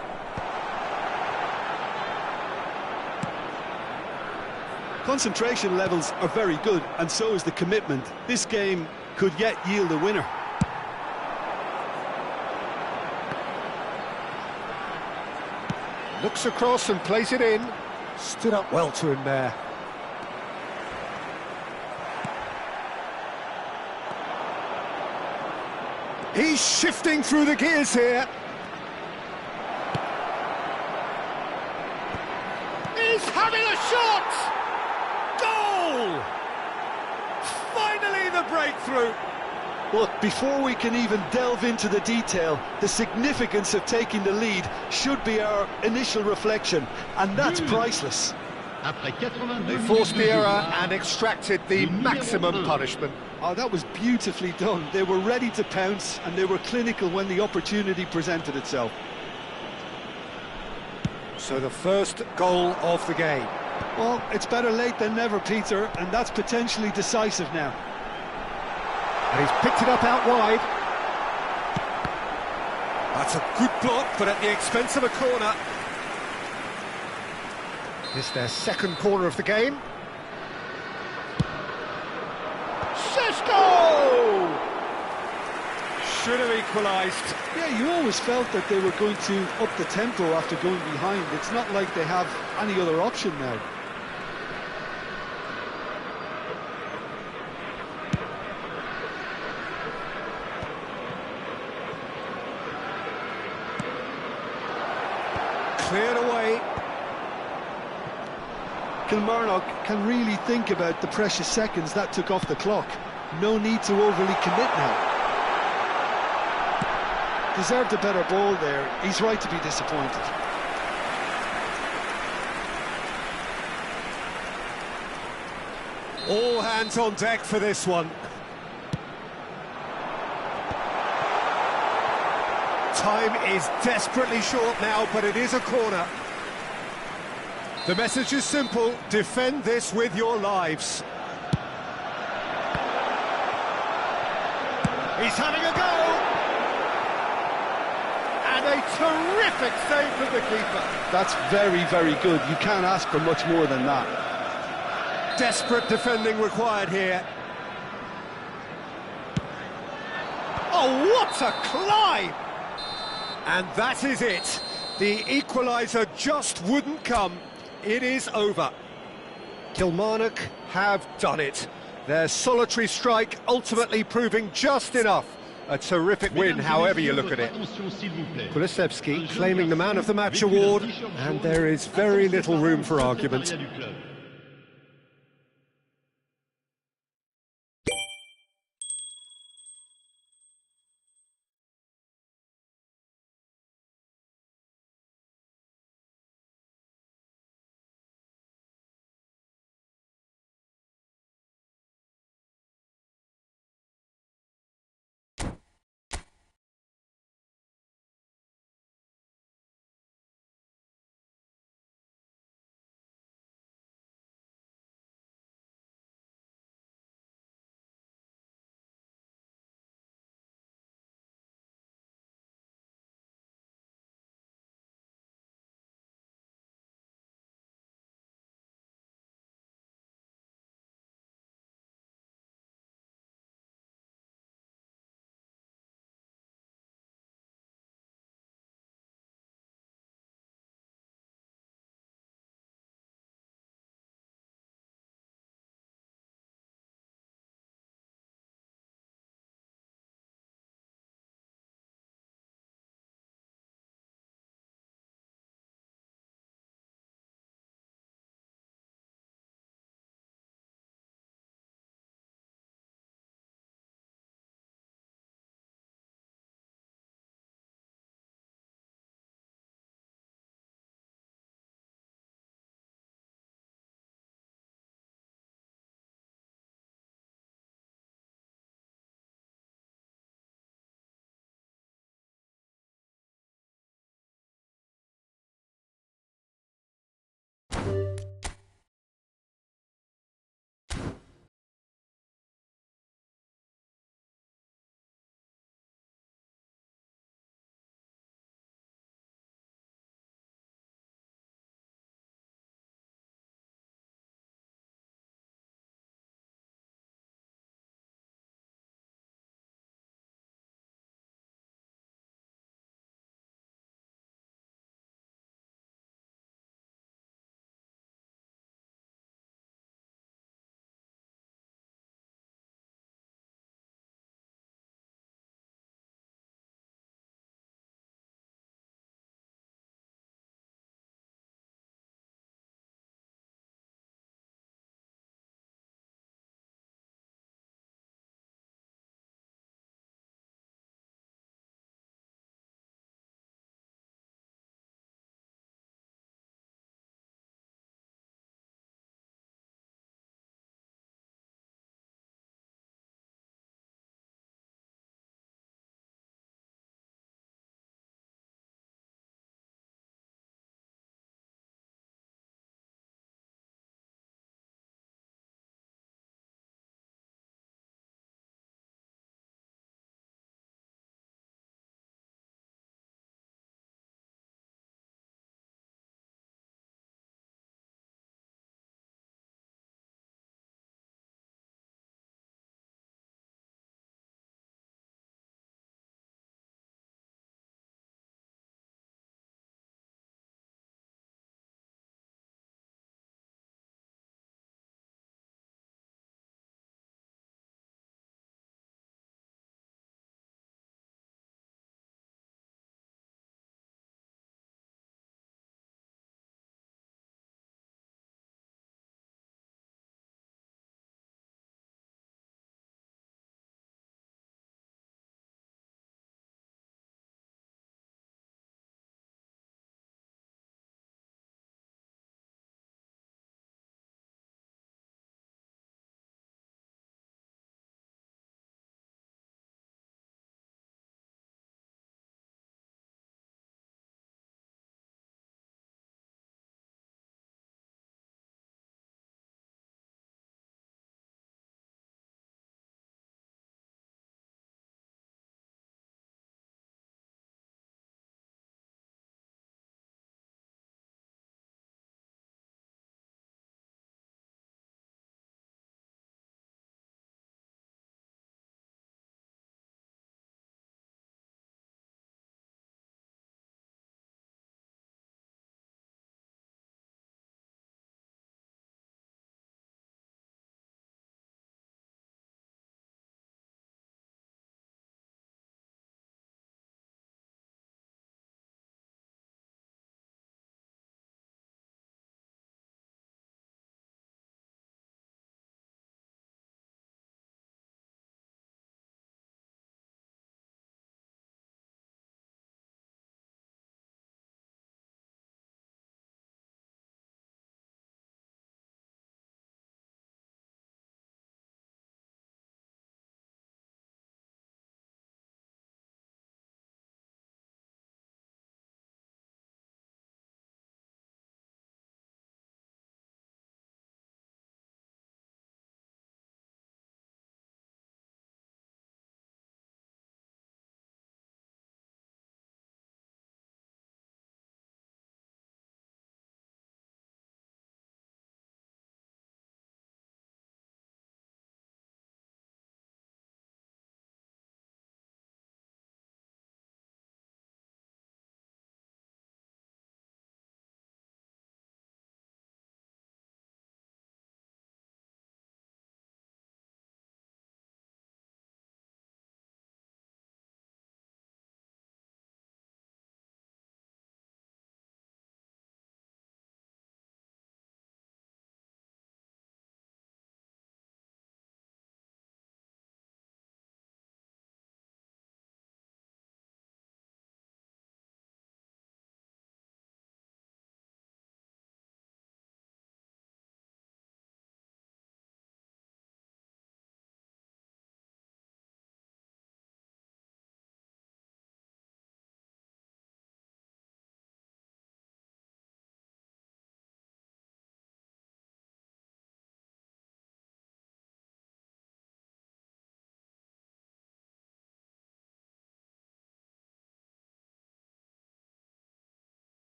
Concentration levels are very good, and so is the commitment. This game could yet yield a winner. Looks across and plays it in. Stood up well to him there. He's shifting through the gears here. He's having a shot! Goal! Finally the breakthrough. Well, before we can even delve into the detail, the significance of taking the lead should be our initial reflection, and that's priceless. They forced the error and extracted the maximum punishment. Oh, that was beautifully done. They were ready to pounce, and they were clinical when the opportunity presented itself. So the first goal of the game. Well, it's better late than never, Peter, and that's potentially decisive now. And he's picked it up out wide. That's a good block, but at the expense of a corner. It's their second corner of the game. Sesko! Should have equalised. Yeah, you always felt that they were going to up the tempo after going behind. It's not like they have any other option now. Cleared away. Kilmarnock can really think about the precious seconds that took off the clock. No need to overly commit now. Deserved a better ball there. He's right to be disappointed. All hands on deck for this one. Time is desperately short now, but it is a corner. The message is simple: defend this with your lives. He's having a go! And a terrific save from the keeper. That's very, very good. You can't ask for much more than that. Desperate defending required here. Oh, what a climb! And that is it. The equaliser just wouldn't come. It is over. Kilmarnock have done it. Their solitary strike ultimately proving just enough. A terrific win, however you look at it. Kulusevski claiming the Man of the Match award, and there is very little room for argument.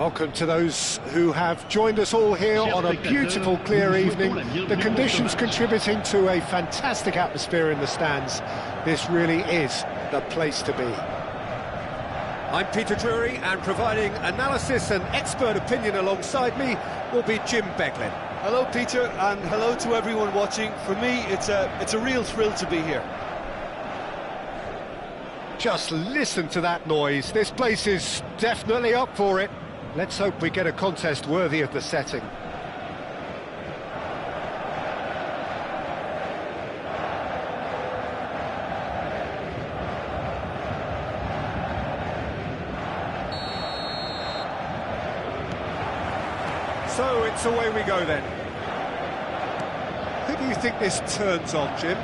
Welcome to those who have joined us all here on a beautiful, clear evening. The conditions contributing to a fantastic atmosphere in the stands. This really is the place to be. I'm Peter Drury, and providing analysis and expert opinion alongside me will be Jim Beglin. Hello, Peter, and hello to everyone watching. For me, it's a real thrill to be here. Just listen to that noise. This place is definitely up for it. Let's hope we get a contest worthy of the setting. So it's away we go then. Who do you think this turns on, Jim?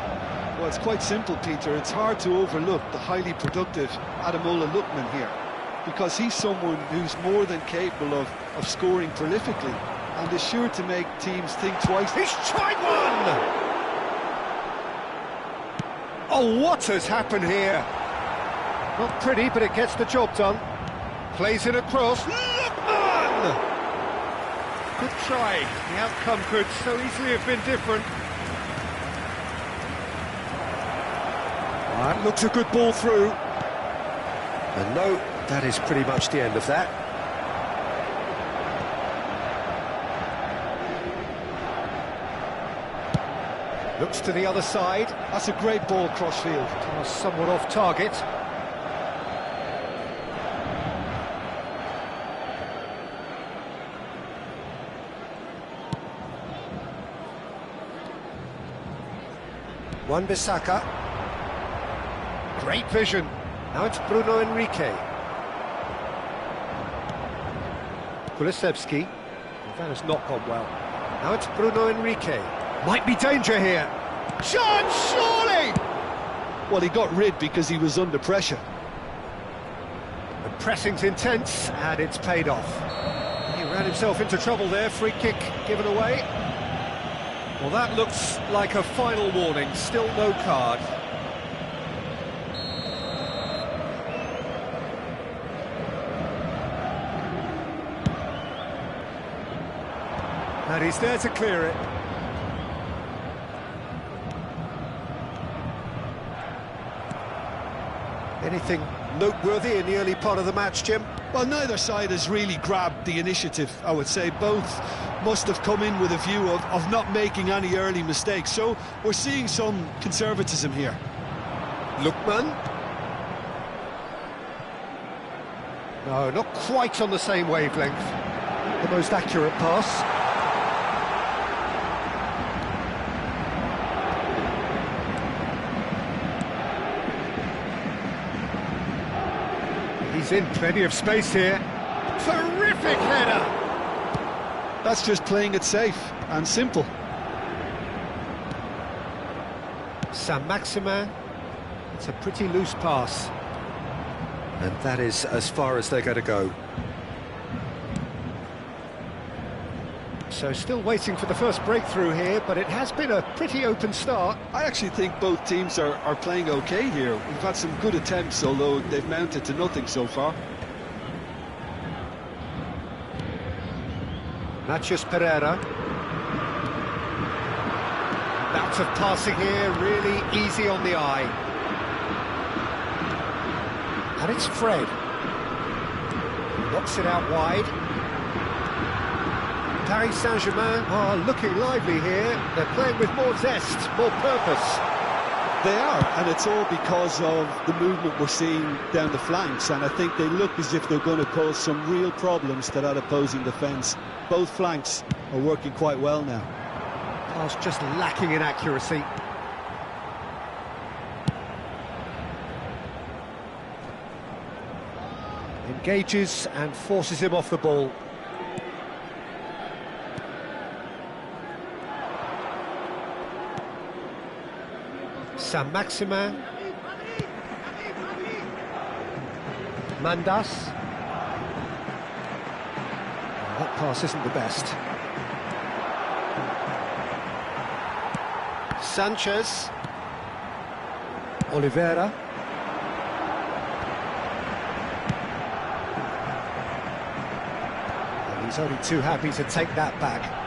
Well, it's quite simple, Peter. It's hard to overlook the highly productive Ademola Lookman here, because he's someone who's more than capable of scoring prolifically and is sure to make teams think twice. He's tried one! Oh, what has happened here? Not pretty, but it gets the job done. Plays it across. Lookman! Good try. The outcome could so easily have been different. That looks a good ball through. And no, that is pretty much the end of that. Looks to the other side. That's a great ball cross-field. Somewhat off target. Wan-Bissaka. Great vision. Now it's Bruno Henrique. Kulusevski. That has not gone well. Now it's Bruno Henrique. Might be danger here. Chance, surely! Well, he got rid because he was under pressure. The pressing's intense, and it's paid off. He ran himself into trouble there. Free kick given away. Well, that looks like a final warning. Still no card. And he's there to clear it. Anything noteworthy in the early part of the match, Jim? Well, neither side has really grabbed the initiative, I would say. Both must have come in with a view of not making any early mistakes. So we're seeing some conservatism here. Lookman. No, not quite on the same wavelength. The most accurate pass. He's in plenty of space here. Terrific header! That's just playing it safe and simple. Saint-Maximin. It's a pretty loose pass. And that is as far as they're going to go. So still waiting for the first breakthrough here, but it has been a pretty open start. I actually think both teams are playing okay here. We've had some good attempts, although they've mounted to nothing so far. Matias Pereira. Bout of passing here, really easy on the eye. And it's Fred. Knocks it out wide. Paris Saint-Germain are looking lively here. They're playing with more zest, more purpose. They are, and it's all because of the movement we're seeing down the flanks, and I think they look as if they're going to cause some real problems to that opposing defence. Both flanks are working quite well now. Pass just lacking in accuracy. Engages and forces him off the ball. Saint-Maximin. Mandas. That pass isn't the best. Sanchez. Oliveira. And he's only too happy to take that back.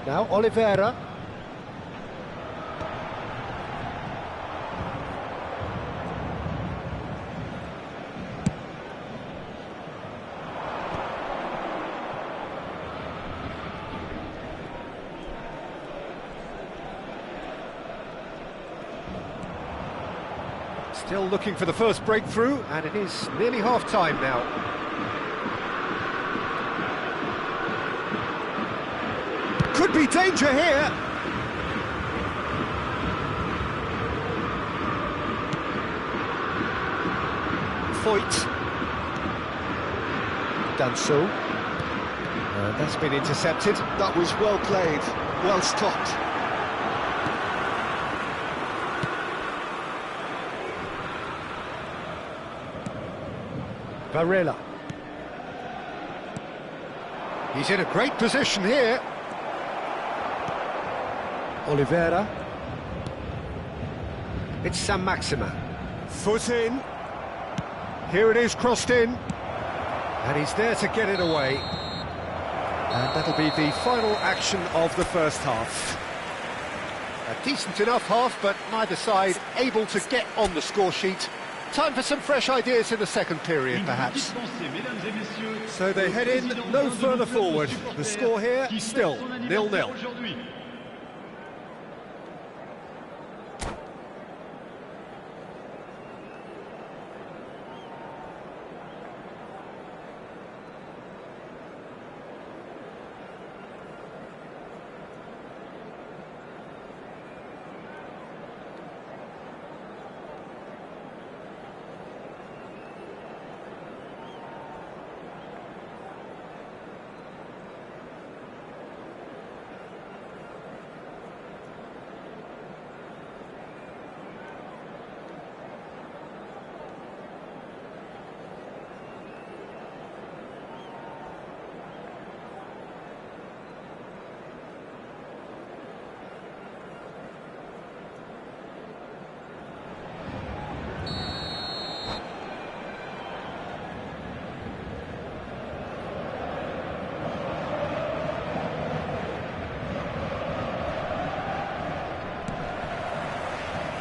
Now Oliveira. Still looking for the first breakthrough, and it is nearly half-time now. Could be danger here. Foyt. Done so. That's been intercepted. That was well played, well stopped. Varela. He's in a great position here. Oliveira. It's San Maxima. Foot in. Here it is, crossed in. And he's there to get it away. And that'll be the final action of the first half. A decent enough half, but neither side able to get on the score sheet. Time for some fresh ideas in the second period, perhaps. So they head in no further forward. The score here, still 0-0.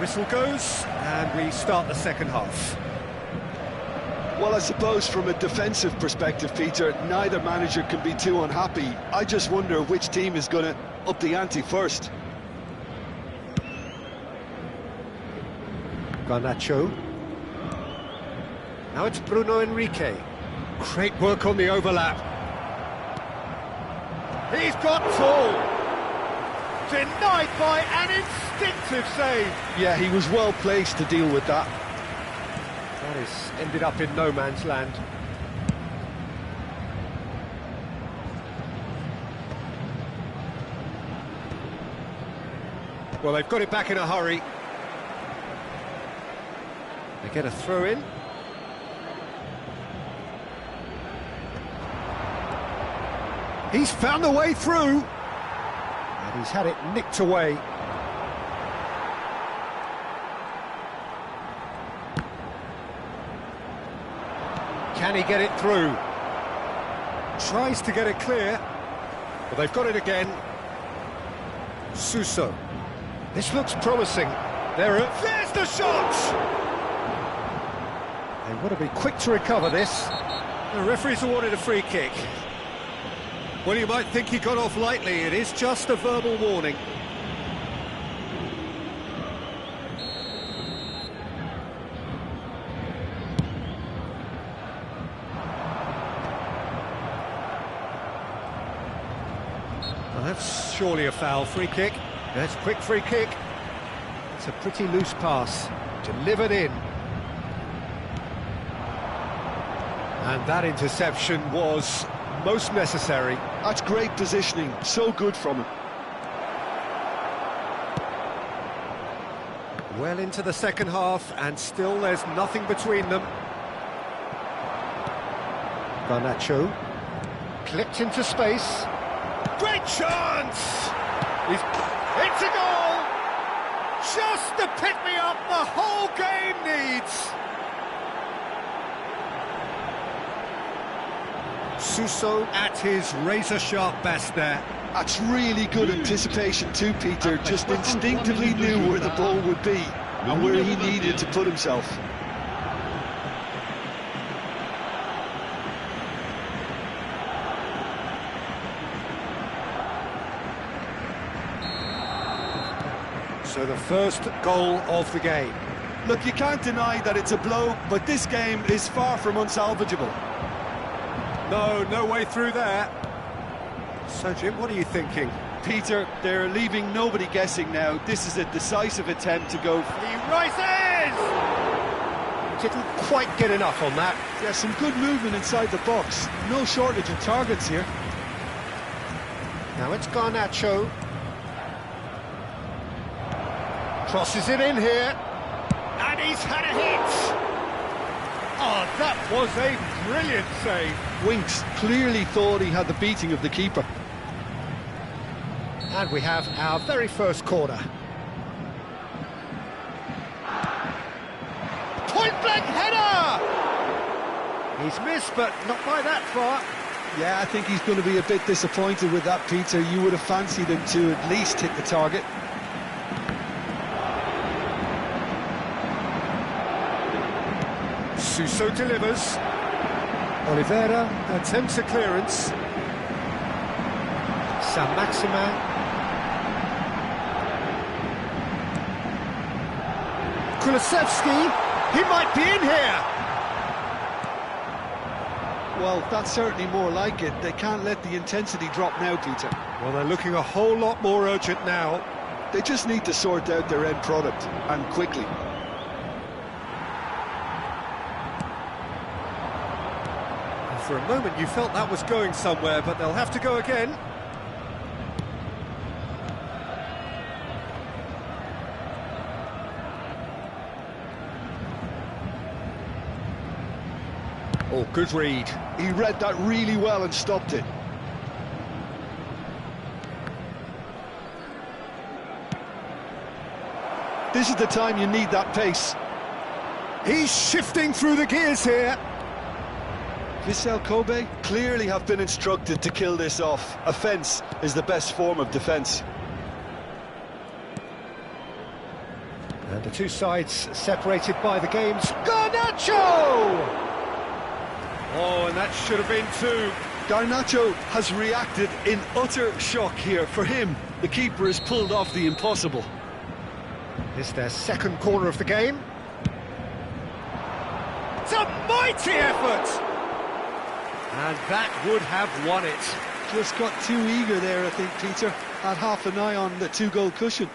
Whistle goes, and we start the second half. Well, I suppose from a defensive perspective, Peter, neither manager can be too unhappy. I just wonder which team is going to up the ante first. Garnacho. Now it's Bruno Enrique. Great work on the overlap. He's got tall. Denied by an instinctive save. Yeah, he was well placed to deal with that. That is ended up in no man's land. Well, they've got it back in a hurry. They get a throw in. He's found a way through. And he's had it nicked away. Can he get it through? Tries to get it clear. But they've got it again. Suso. This looks promising. There's the shot! They want to be quick to recover this. The referee's awarded a free kick. Well, you might think he got off lightly. It is just a verbal warning. Well, that's surely a foul. Free kick. That's a quick free kick. It's a pretty loose pass. Delivered in. And that interception was most necessary. That's great positioning, so good from him. Well into the second half, and still there's nothing between them. Garnacho. Clipped into space. Great chance! It's a goal! Just to pick me up the whole game needs! Suso at his razor-sharp best there. That's really good anticipation too, Peter. Just instinctively knew where the ball would be and where he needed to put himself. So the first goal of the game. Look, you can't deny that it's a blow, but this game is far from unsalvageable. No, no way through there. So, Jim, what are you thinking? Peter, they're leaving nobody guessing now. This is a decisive attempt to go... He rises! Didn't quite get enough on that. Yeah, some good movement inside the box. No shortage of targets here. Now it's Garnacho. Crosses it in here. And he's had a hit! Oh, that was a brilliant save. Winks clearly thought he had the beating of the keeper. And we have our very first corner. Point-blank header! He's missed, but not by that far. Yeah, I think he's going to be a bit disappointed with that, Peter. You would have fancied him to at least hit the target. Suso delivers. Oliveira attempts a clearance. Saint-Maximin. Kulusevski, he might be in here! Well, that's certainly more like it. They can't let the intensity drop now, Peter. Well, they're looking a whole lot more urgent now. They just need to sort out their end product, and quickly. For a moment you felt that was going somewhere, but they'll have to go again. Oh, good read. He read that really well and stopped it. This is the time you need that pace. He's shifting through the gears here. Vissel Kobe clearly have been instructed to kill this off. Offence is the best form of defence. And the two sides separated by the games. Garnacho! Oh, and that should have been two. Garnacho has reacted in utter shock here. For him, the keeper has pulled off the impossible. It's their second corner of the game. It's a mighty effort! And that would have won it. Just got too eager there, I think, Peter. Had half an eye on the two-goal cushion.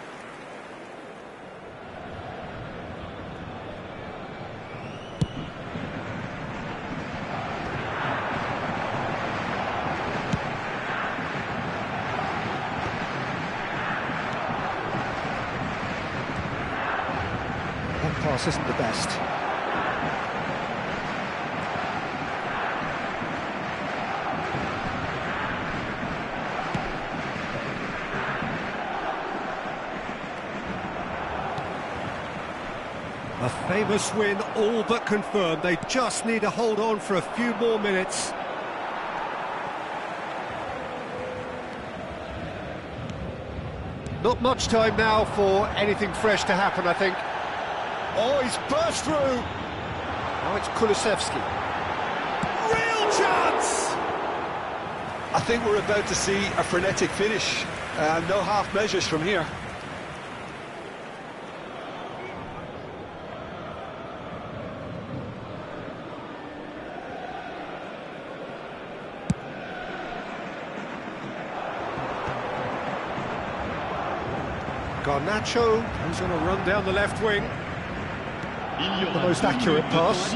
That pass isn't the best. A famous win, all but confirmed. They just need to hold on for a few more minutes. Not much time now for anything fresh to happen, I think. Oh, he's burst through. Now it's Kulusevski. Real chance! I think we're about to see a frenetic finish. No half measures from here. Garnacho, who's going to run down the left wing. The most accurate pass.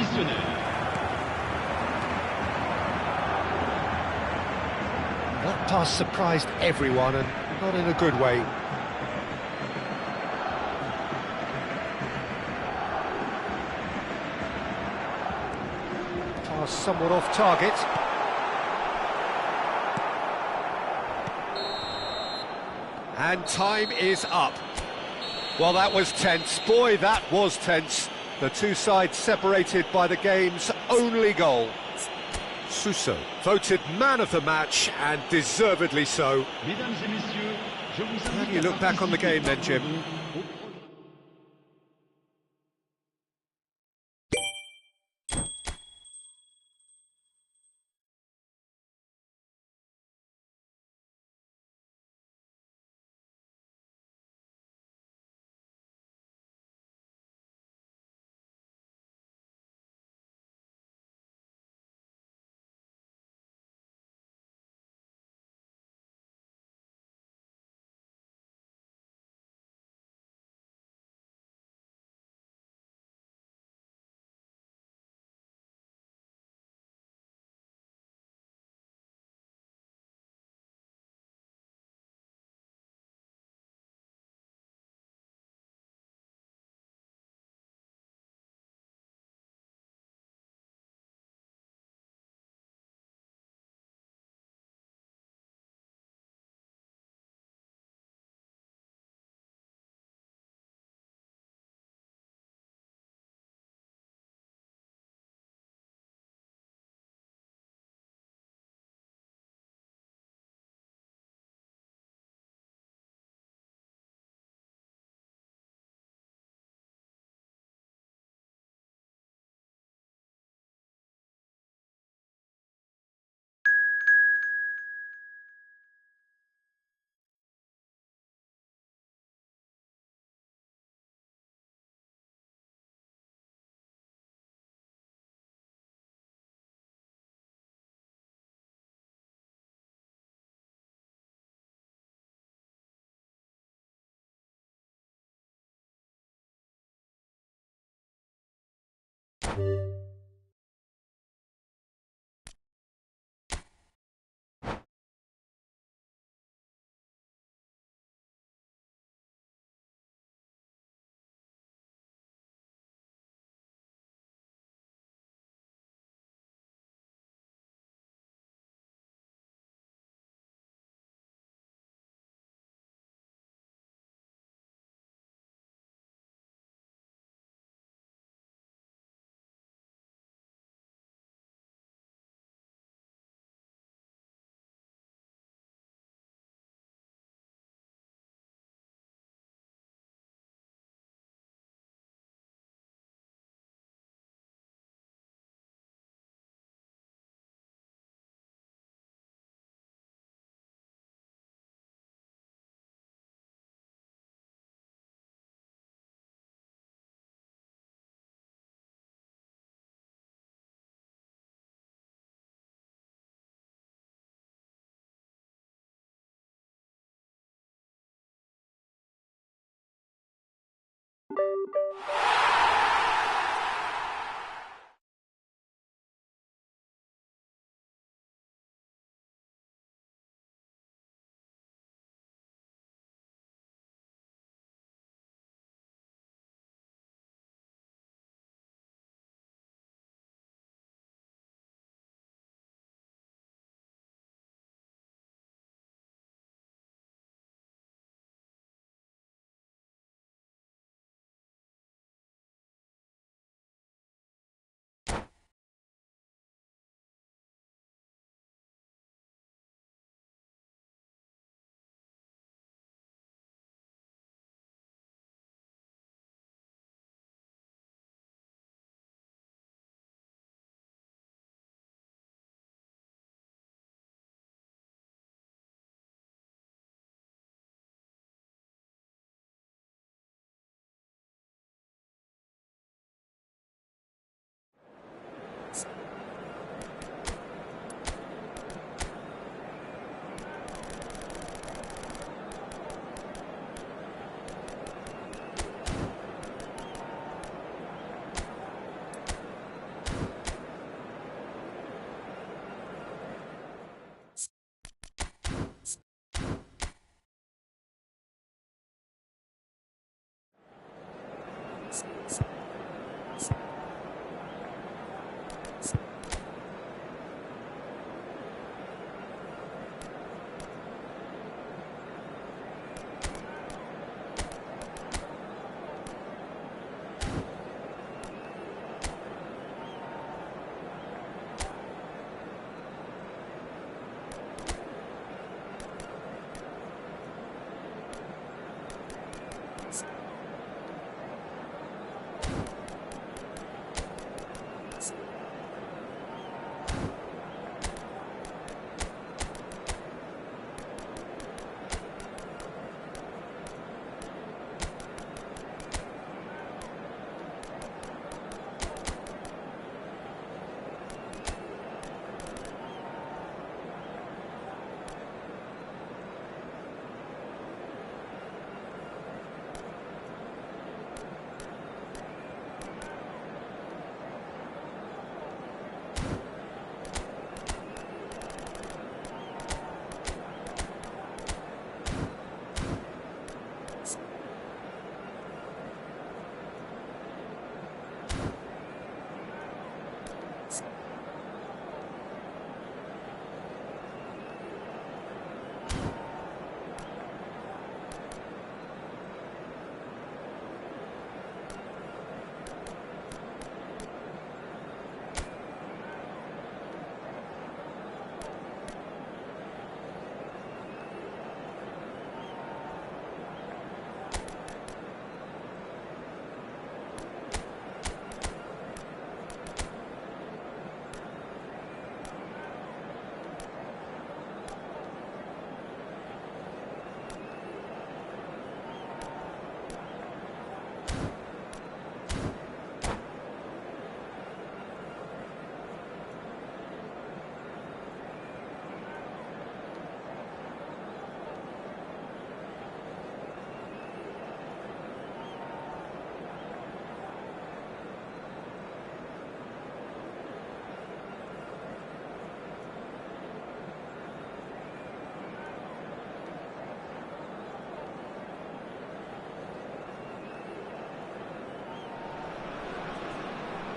That pass surprised everyone, and not in a good way. Pass somewhat off target. And time is up. Well, that was tense. Boy, that was tense. The two sides separated by the game's only goal. Suso, voted man of the match, and deservedly so. How do you look back on the game then, Jim?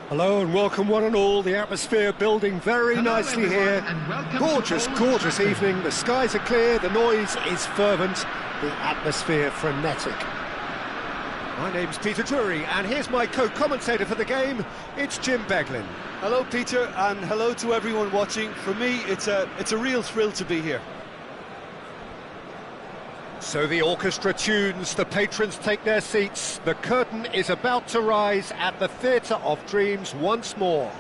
Hello and welcome one and all. The atmosphere building very Hello nicely everyone, here. and welcome Gorgeous, to Old gorgeous Trafford. evening. The skies are clear, the noise is fervent, the atmosphere frenetic. My name's Peter Drury, and here's my co-commentator for the game. It's Jim Beglin. Hello, Peter, and hello to everyone watching. For me, it's a real thrill to be here. So the orchestra tunes, the patrons take their seats. The curtain is about to rise at the Theatre of Dreams once more.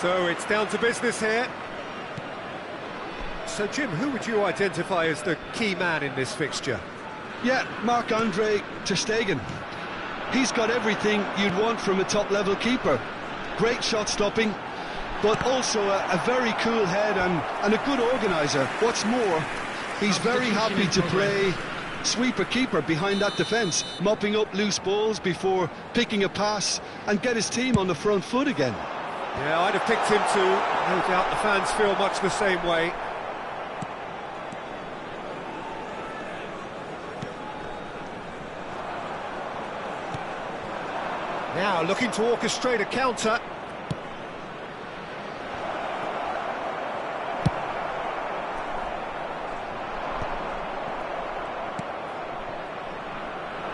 So it's down to business here. So Jim, who would you identify as the key man in this fixture? Yeah, Marc-Andre ter Stegen. He's got everything you'd want from a top-level keeper. Great shot stopping, but also a very cool head and a good organiser. What's more, he's very happy to play sweeper keeper behind that defence, mopping up loose balls before picking a pass and get his team on the front foot again. Yeah, I'd have picked him too. No doubt the fans feel much the same way. Now looking to orchestrate a counter.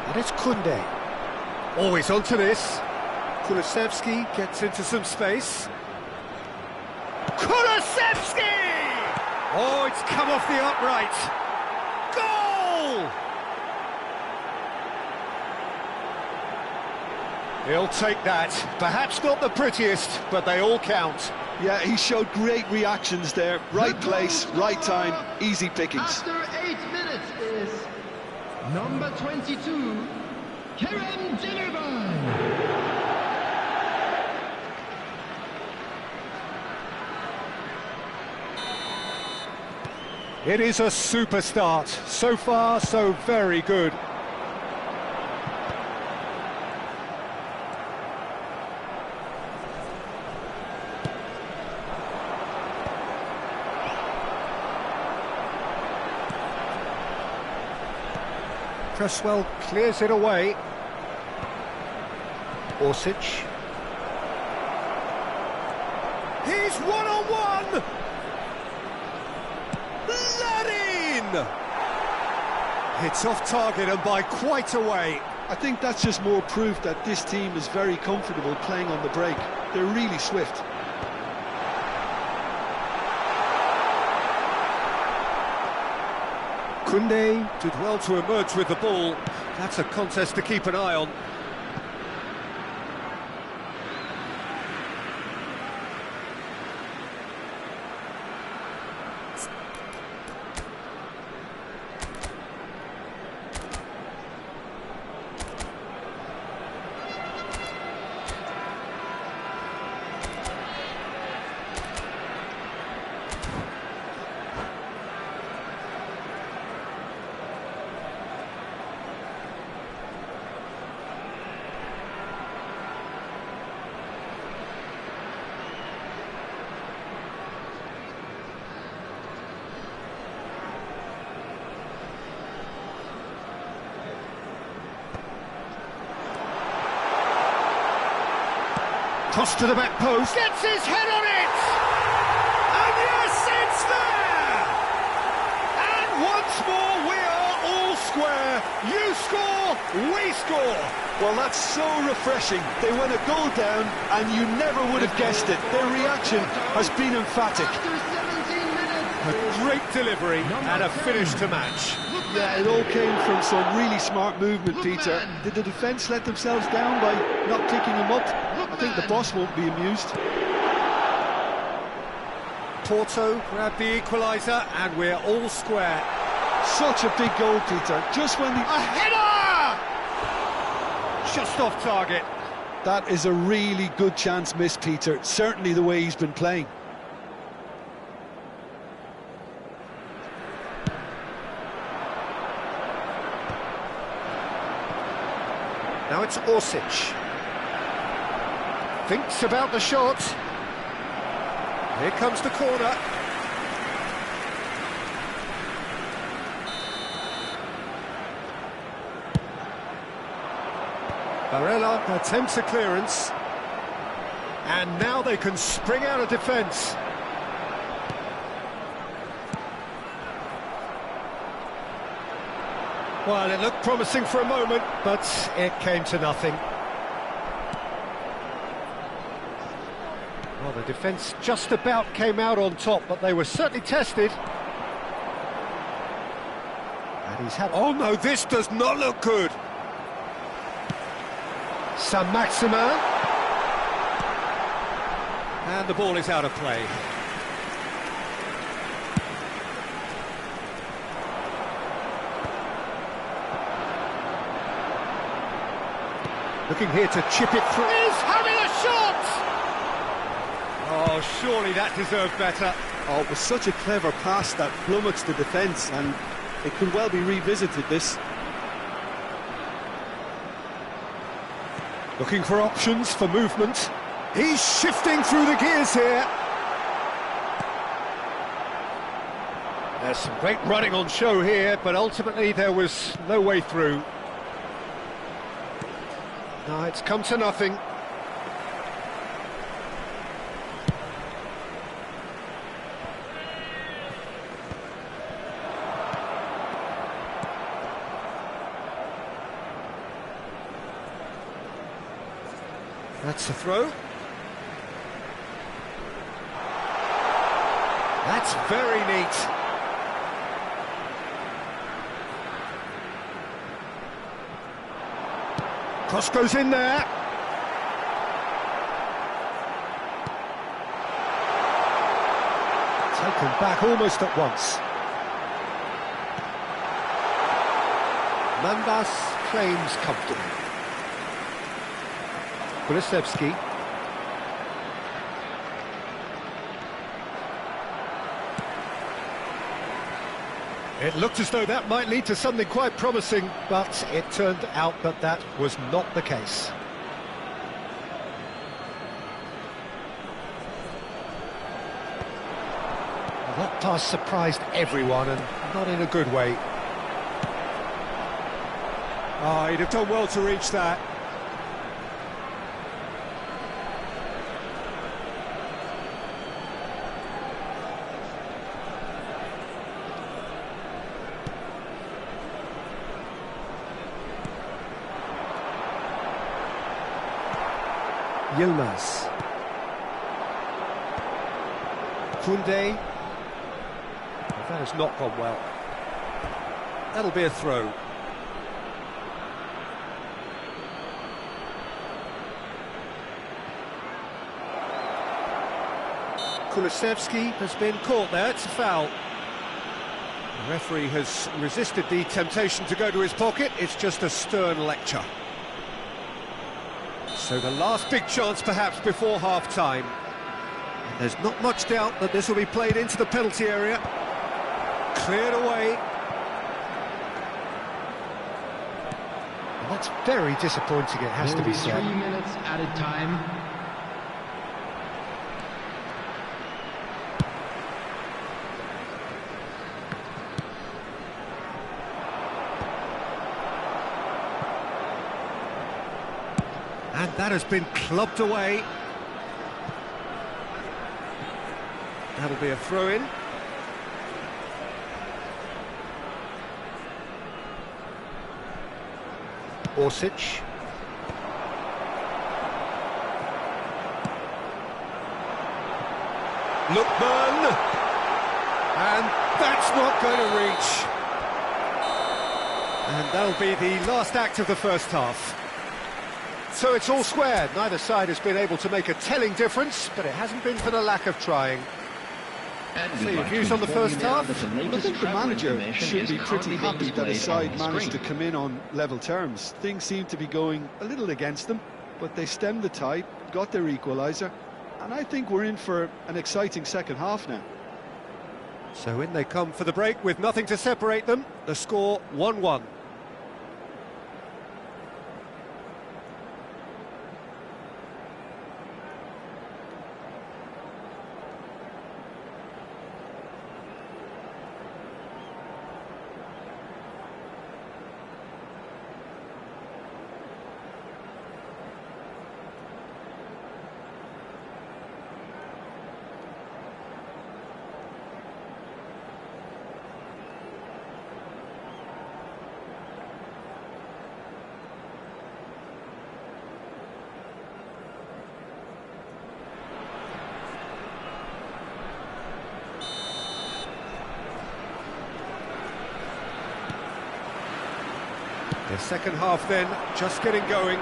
And it's Koundé. Always onto this. Kulusevski gets into some space. Kulusevski! Oh, it's come off the upright. Goal! He'll take that. Perhaps not the prettiest, but they all count. Yeah, he showed great reactions there. Right place, right time, easy pickings. After 8 minutes is number 22, Kerem Demirbay. It is a super start. So far, so very good. Cresswell clears it away. Orsic. He's one-on-one! Larin! It's off target and by quite a way. I think that's just more proof that this team is very comfortable playing on the break. They're really swift. Koundé did well to emerge with the ball. That's a contest to keep an eye on. Cross to the back post. Gets his head on it! And yes, it's there! And once more we are all square. You score, we score. Well, that's so refreshing. They went a goal down and you never would have guessed it. Their reaction has been emphatic. After 17 minutes. A great delivery and a finish to match. Yeah, it all came from some really smart movement, Peter. Did the defence let themselves down by not picking him up? I think the boss won't be amused. Porto grabbed the equaliser and we're all square. Such a big goal, Peter. Just when the... A header! Just off target. That is a really good chance missed, Peter. Certainly the way he's been playing. Now it's Orsic. Thinks about the shot. Here comes the corner. Barella attempts a clearance. And now they can spring out of defence. Well, it looked promising for a moment, but it came to nothing. Well, the defence just about came out on top, but they were certainly tested. And he's had... Oh no, this does not look good! Saint-Maximin. And the ball is out of play. Looking here to chip it through. He's having a shot! Oh, surely that deserved better. Oh, it was such a clever pass that flummoxed the defence, and it could well be revisited, this. Looking for options for movement. He's shifting through the gears here. There's some great running on show here, but ultimately there was no way through. No, it's come to nothing. That's a throw. That's very neat. Cross goes in there. Taken back almost at once. Mandas claims comfortably. Kulusevski. It looked as though that might lead to something quite promising, but it turned out that that was not the case. Well, that pass surprised everyone, and not in a good way. Oh, he'd have done well to reach that. Yilmaz. Koundé. That has not gone well. That'll be a throw. Kulusevski has been caught there, it's a foul. The referee has resisted the temptation to go to his pocket, it's just a stern lecture. So the last big chance perhaps before half-time. And there's not much doubt that this will be played into the penalty area. Cleared away. And that's very disappointing, it has to be said. 3 minutes added time. And that has been clubbed away. That'll be a throw-in. Orsic. Lookman. And that's not going to reach. And that'll be the last act of the first half. So it's all squared. Neither side has been able to make a telling difference, but it hasn't been for the lack of trying. So your views on the first half? Well, I think the manager should be pretty happy that his side managed to come in on level terms. Things seem to be going a little against them, but they stemmed the tide, got their equaliser, and I think we're in for an exciting second half now. So in they come for the break with nothing to separate them. The score 1-1. The second half then, just getting going.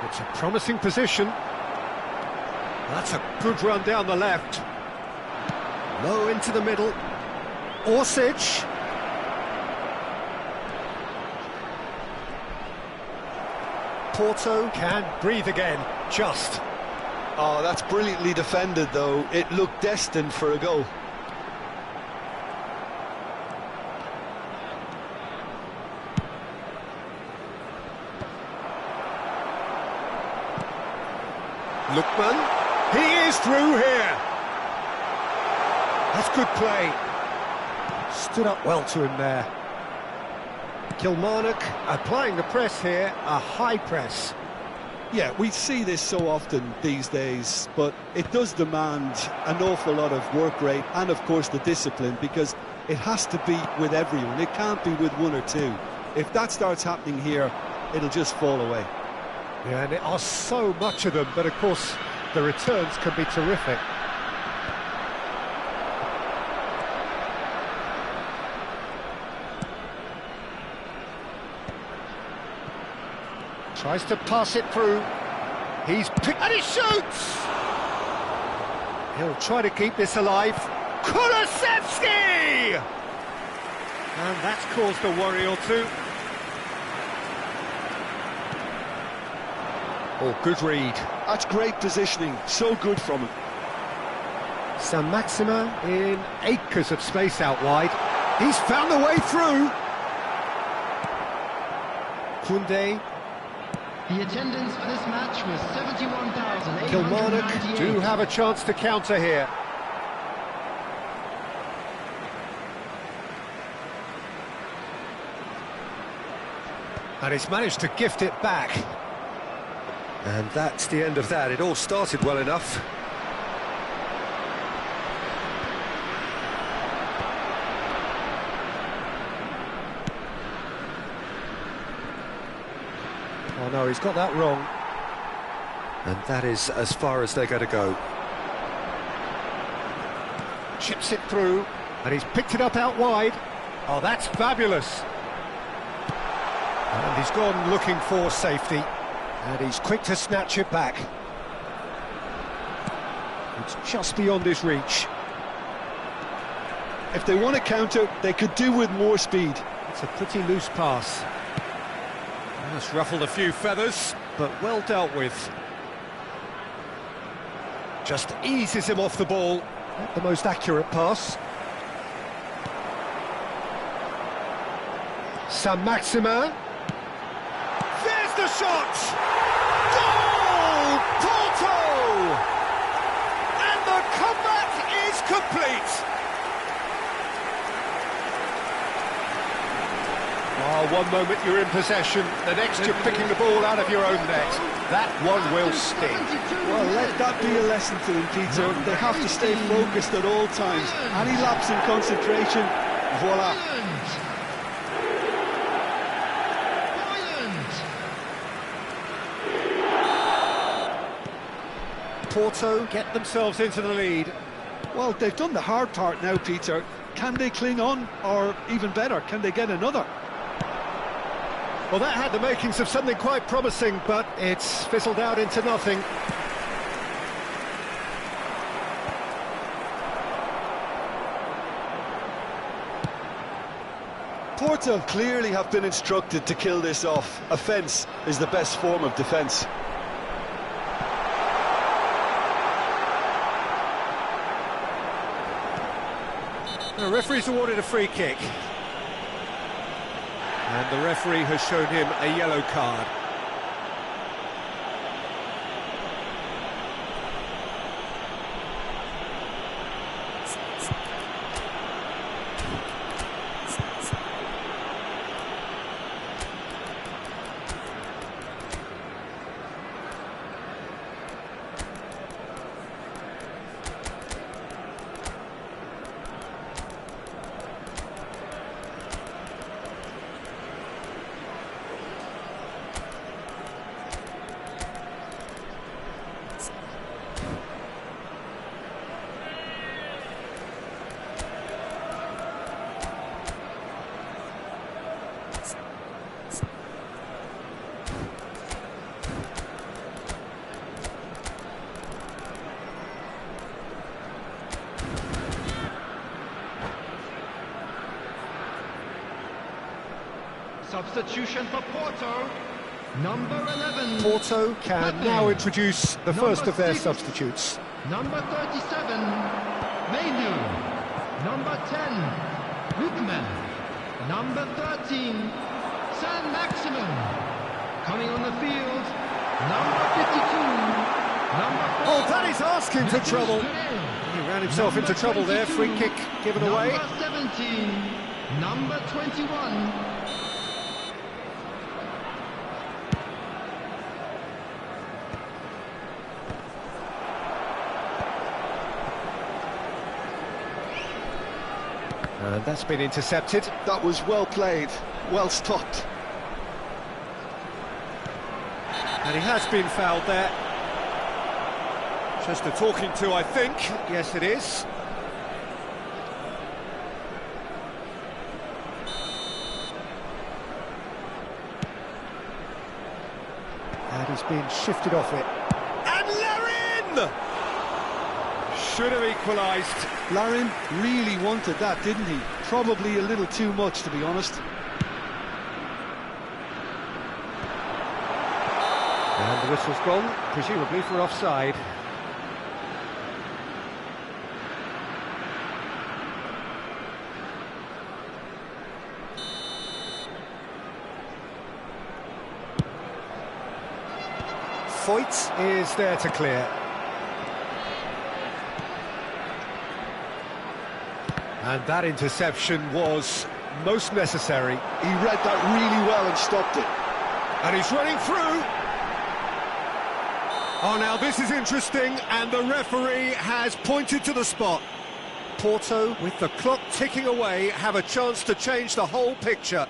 It's a promising position. That's a good run down the left. Low into the middle. Orsic. Porto can breathe again, just. Oh, that's brilliantly defended, though. It looked destined for a goal. Lookman, he is through here. That's good play. Stood up well to him there. Kilmarnock applying the press here, a high press. Yeah, we see this so often these days, but it does demand an awful lot of work rate and, of course, the discipline, because it has to be with everyone. It can't be with one or two. If that starts happening here, it'll just fall away. Yeah, and there are so much of them, but of course the returns can be terrific. Tries to pass it through. He's picked and he shoots! He'll try to keep this alive. Kulusevski! And that's caused a worry or two. Oh, good read. That's great positioning, so good from him. Saint-Maximin in acres of space out wide. He's found a way through. Koundé. The attendance for this match was 71,898. Kilmarnock do have a chance to counter here. And he's managed to gift it back. And that's the end of that. It all started well enough. Oh no, he's got that wrong. And that is as far as they're going to go. Chips it through, and he's picked it up out wide. Oh, that's fabulous. And he's gone looking for safety. And he's quick to snatch it back. It's just beyond his reach. If they want to counter, they could do with more speed. It's a pretty loose pass. That's ruffled a few feathers, but well dealt with. Just eases him off the ball. Not the most accurate pass. Saint-Maximin. There's the shot! Goal! Porto! And the comeback is complete! Oh, One moment you're in possession, the next you're picking the ball out of your own net. That one will sting. Well, let that be a lesson to them, Peter. They have to stay focused at all times. Any lapse in concentration, voila. Porto get themselves into the lead. Well, they've done the hard part now, Peter. Can they cling on, or even better, can they get another? Well, that had the makings of something quite promising, but it's fizzled out into nothing. Porto clearly have been instructed to kill this off. Offence is the best form of defence. The referee's awarded a free kick. And the referee has shown him a yellow card. Substitution for Porto, number 11. Porto can Pepe. now introduce the first Number of their 6. substitutes. Number 37, Menu. Number 10, Lookman. Number 13, San Maximin. Coming on the field, number 52, number 4. Oh, that is asking for trouble. He ran himself into trouble there. Free kick given away. Number 17, number 21. And that's been intercepted. That was well played, well stopped. And he has been fouled there. Just a talking to, I think. Yes, it is. And he's been shifted off it. And Larin! Should have equalised. Larin really wanted that, didn't he? Probably a little too much, to be honest. And the whistle's gone, presumably for offside. Foyt is there to clear. And that interception was most necessary. He read that really well and stopped it. And he's running through. Oh, now this is interesting, and the referee has pointed to the spot. Porto, with the clock ticking away, have a chance to change the whole picture.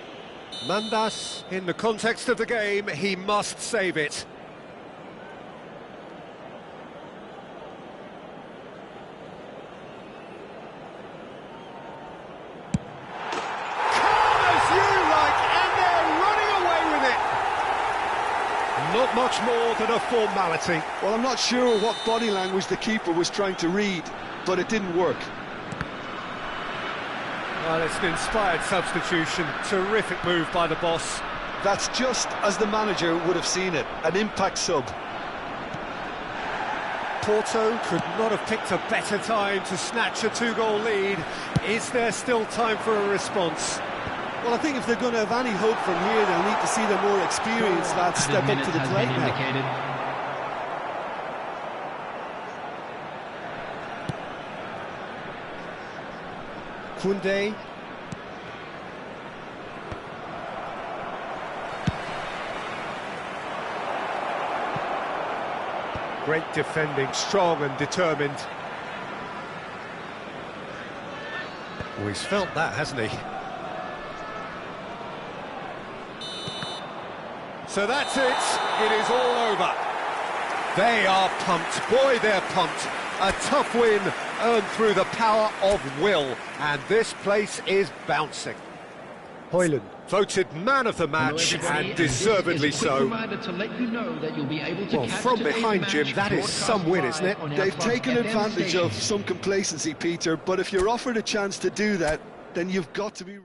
Mandas, in the context of the game, he must save it. Not much more than a formality. Well, I'm not sure what body language the keeper was trying to read, but it didn't work. Well, it's an inspired substitution. Terrific move by the boss. That's just as the manager would have seen it, an impact sub. Porto could not have picked a better time to snatch a two-goal lead. Is there still time for a response? Well, I think if they're going to have any hope from here, they'll need to see the more experienced lads step up to the plate now. Koundé. Great defending, strong and determined. Oh, he's felt that, hasn't he? So that's it. It is all over. They are pumped. Boy, they're pumped. A tough win earned through the power of will. And this place is bouncing. Højlund voted man of the match, and deservedly so. Well, from behind, Jim, that is some win, isn't it? They've taken advantage of some complacency, Peter, but if you're offered a chance to do that, then you've got to be...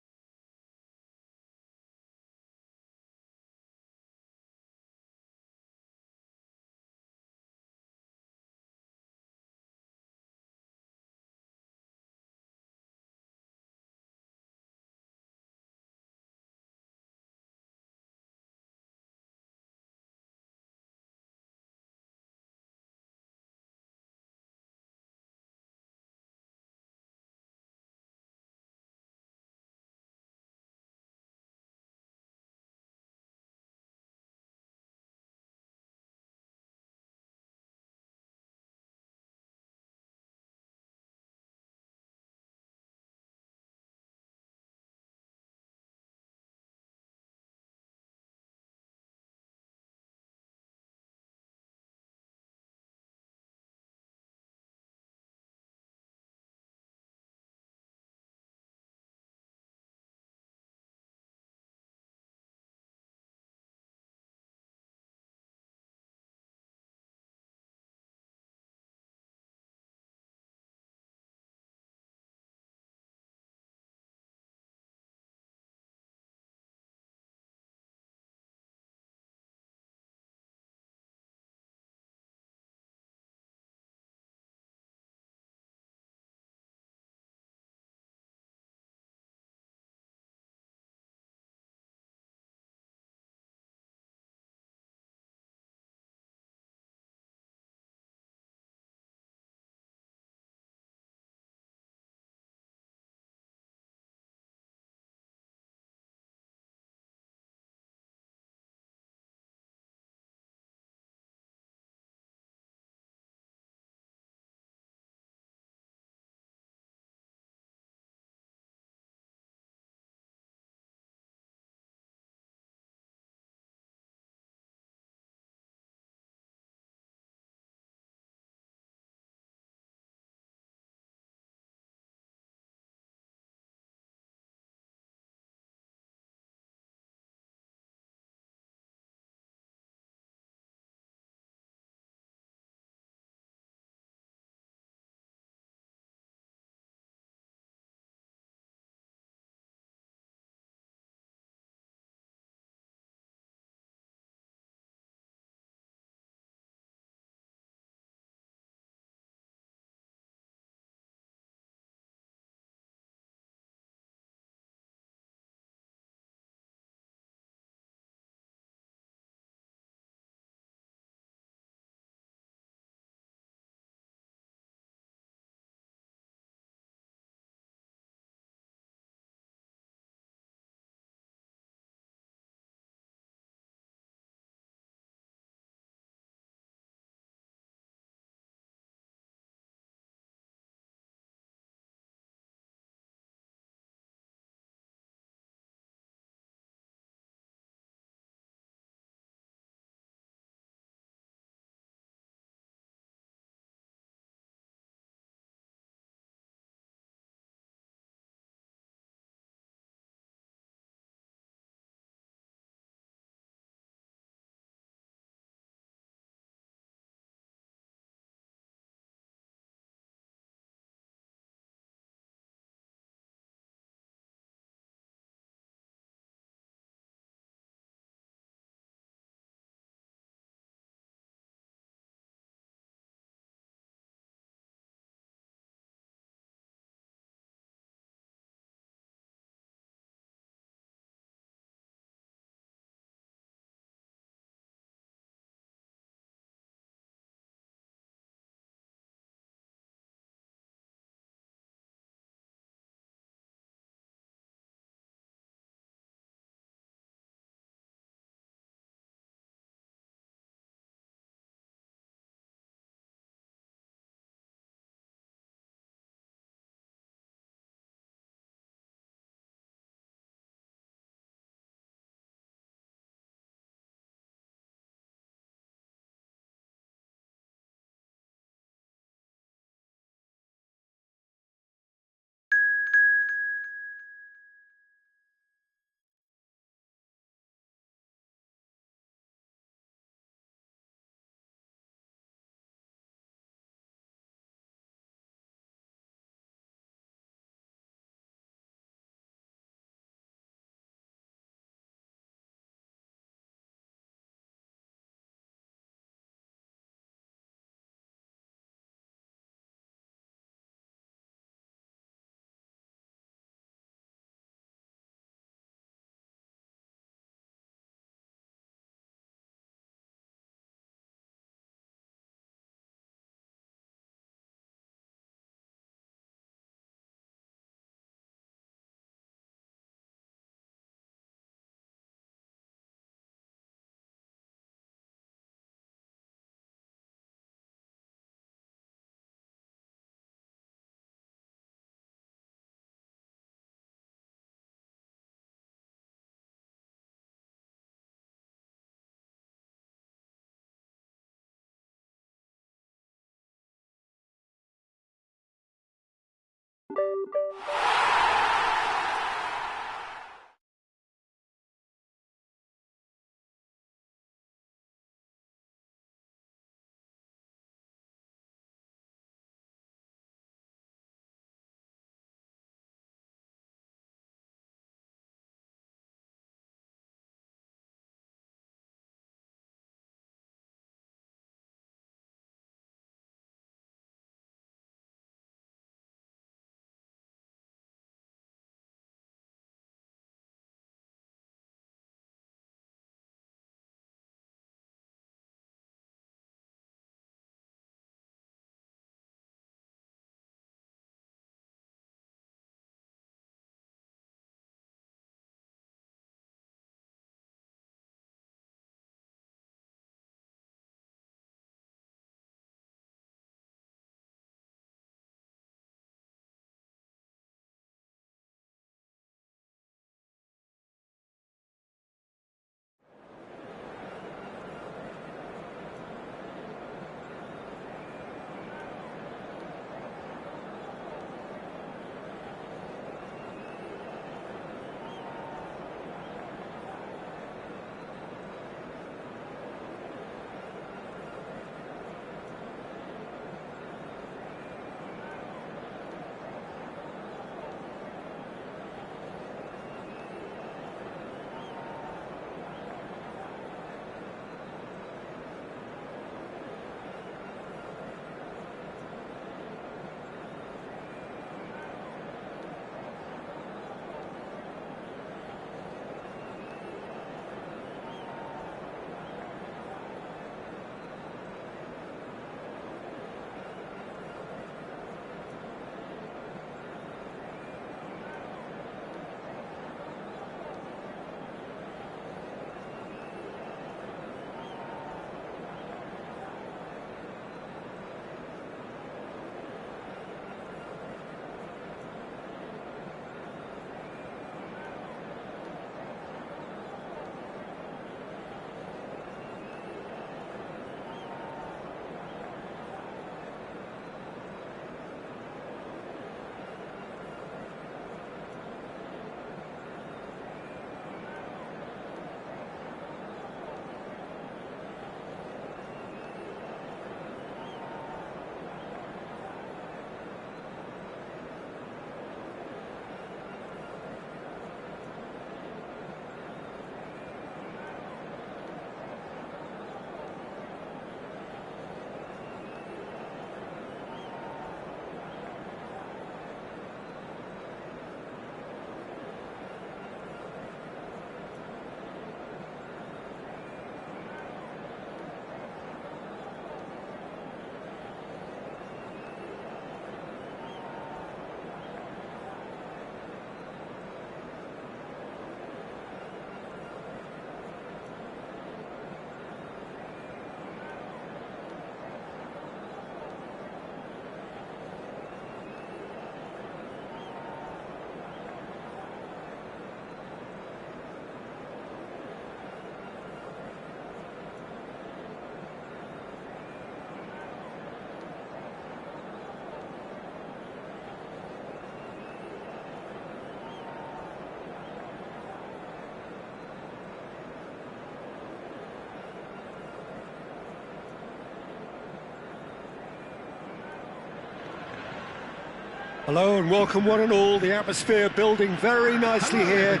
Hello and welcome one and all, the atmosphere building very nicely here.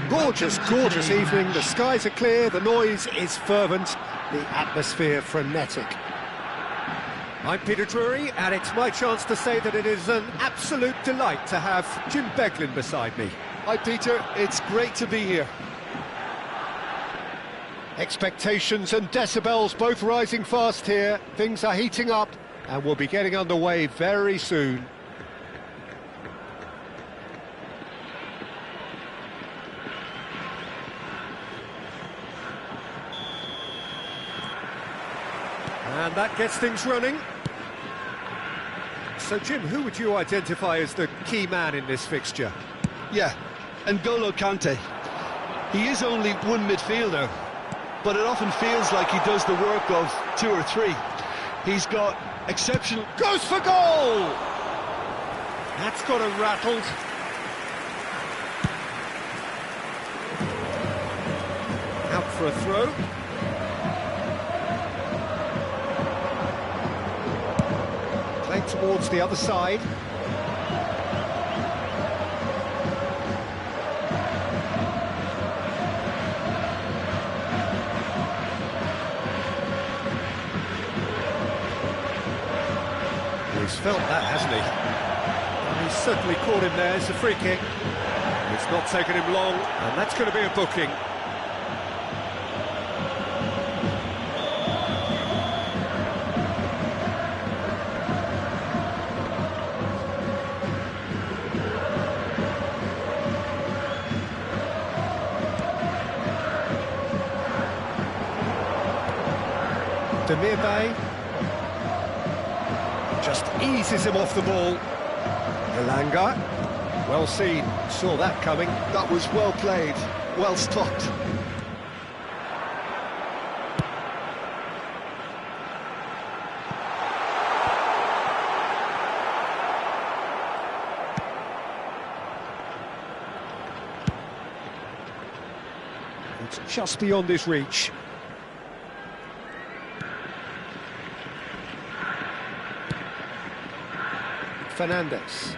Gorgeous, gorgeous evening, the skies are clear, the noise is fervent, the atmosphere frenetic. I'm Peter Drury, and it's my chance to say that it is an absolute delight to have Jim Beglin beside me. Hi Peter, it's great to be here. Expectations and decibels both rising fast here, things are heating up, and we'll be getting underway very soon. And that gets things running. So, Jim, who would you identify as the key man in this fixture? Yeah, N'Golo Kante. He is only one midfielder, but it often feels like he does the work of two or three. He's got exceptional... Goes for goal! That's got her rattled. Out for a throw. Played towards the other side. He's felt that, hasn't he? Well, he's certainly caught him there. It's a free kick. It's not taken him long, and that's going to be a booking. Demirbay just eases him off the ball. Elanga, well seen, saw that coming. That was well played, well stopped. It's just beyond his reach. Fernandes.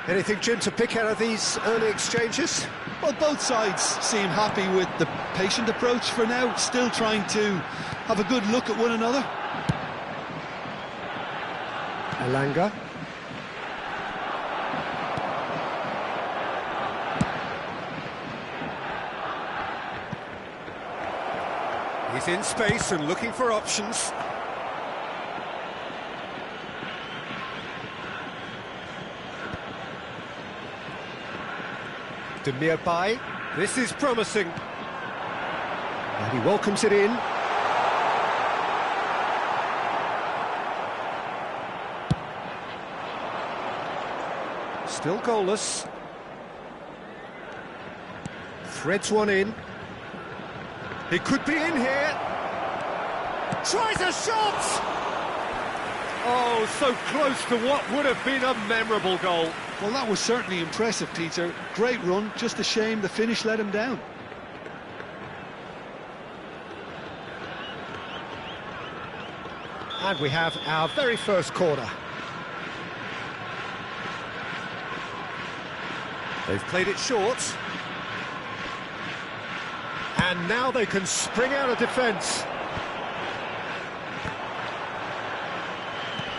Anything, Jim, to pick out of these early exchanges? Well, both sides seem happy with the patient approach for now, still trying to have a good look at one another. Elanga. He's in space and looking for options. Demirbay, this is promising. And he welcomes it in. Still goalless. Threads one in. He could be in here. Tries a shot! Oh, so close to what would have been a memorable goal. Well, that was certainly impressive, Peter. Great run, just a shame the finish let him down. And we have our very first corner. They've played it short. And now they can spring out of defence.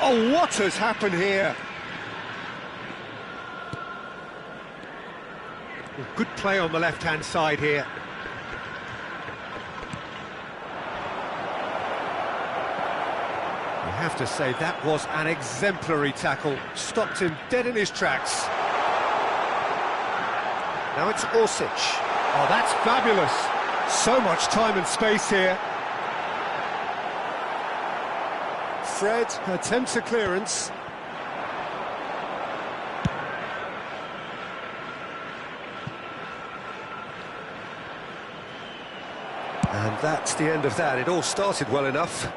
Oh, what has happened here? Good play on the left-hand side here. You have to say that was an exemplary tackle. Stopped him dead in his tracks. Now it's Orsic. Oh, that's fabulous. So much time and space here. Fred attempts a clearance. And that's the end of that. It all started well enough.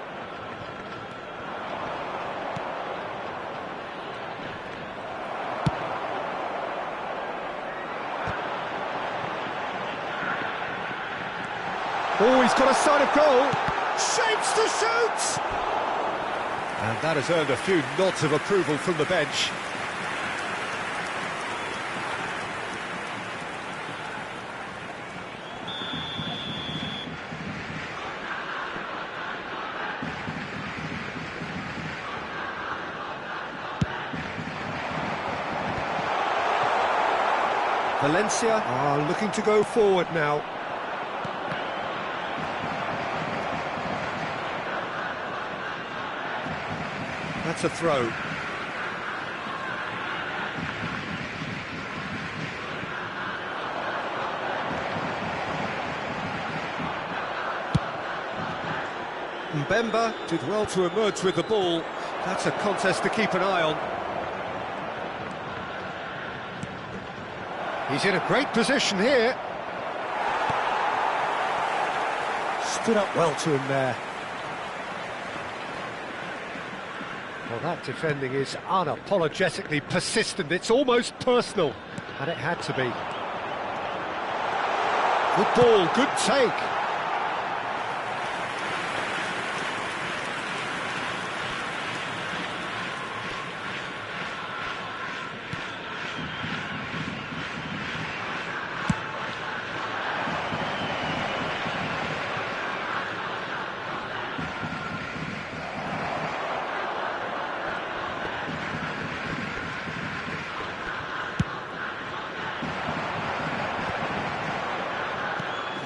Oh, he's got a sight of goal. Shapes to shoot! And that has earned a few nods of approval from the bench. Valencia are looking to go forward now. That's a throw. Mbemba did well to emerge with the ball. That's a contest to keep an eye on. He's in a great position here. Stood up well to him there. Well, that defending is unapologetically persistent. It's almost personal, and it had to be. Good ball, good take.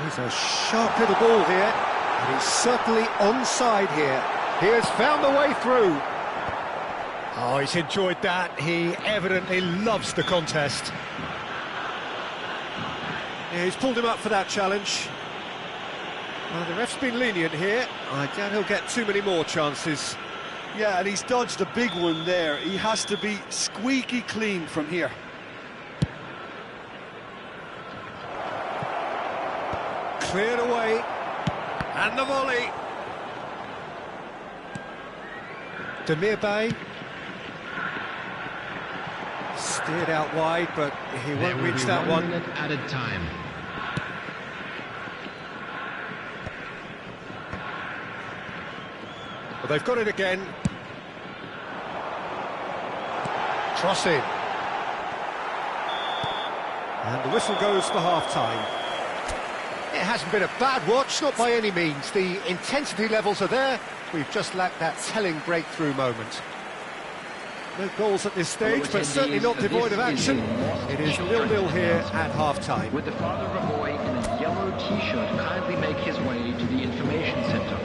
He's a sharp little ball here, and he's certainly onside here. He has found the way through. Oh, he's enjoyed that. He evidently loves the contest. Yeah, he's pulled him up for that challenge. Well, the ref's been lenient here. I doubt he'll get too many more chances. Yeah, and he's dodged a big one there. He has to be squeaky clean from here. Cleared away, and the volley. Demirbay steered out wide, but he won't reach that one. 1 minute added time. Well, they've got it again. Crossing. And the whistle goes for half-time. It hasn't been a bad watch, not by any means. The intensity levels are there. We've just lacked that telling breakthrough moment. No goals at this stage, but certainly not devoid of action. It is 0-0 here at half-time. Would the father of a boy in a yellow t-shirt kindly make his way to the information center?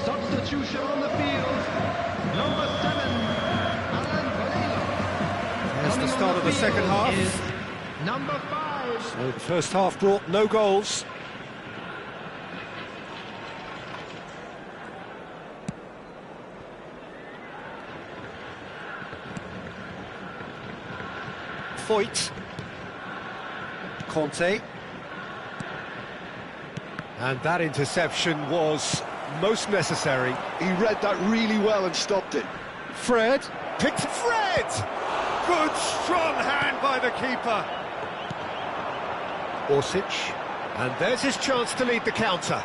Substitution on the field. Number 7, Alan Valero. There's the Coming start on of the second field half. is number 5. So the first half brought no goals. Foyt. Conte. And that interception was most necessary. He read that really well and stopped it. Fred. Picked Fred! Good strong hand by the keeper. Orsic. And there's his chance to lead the counter.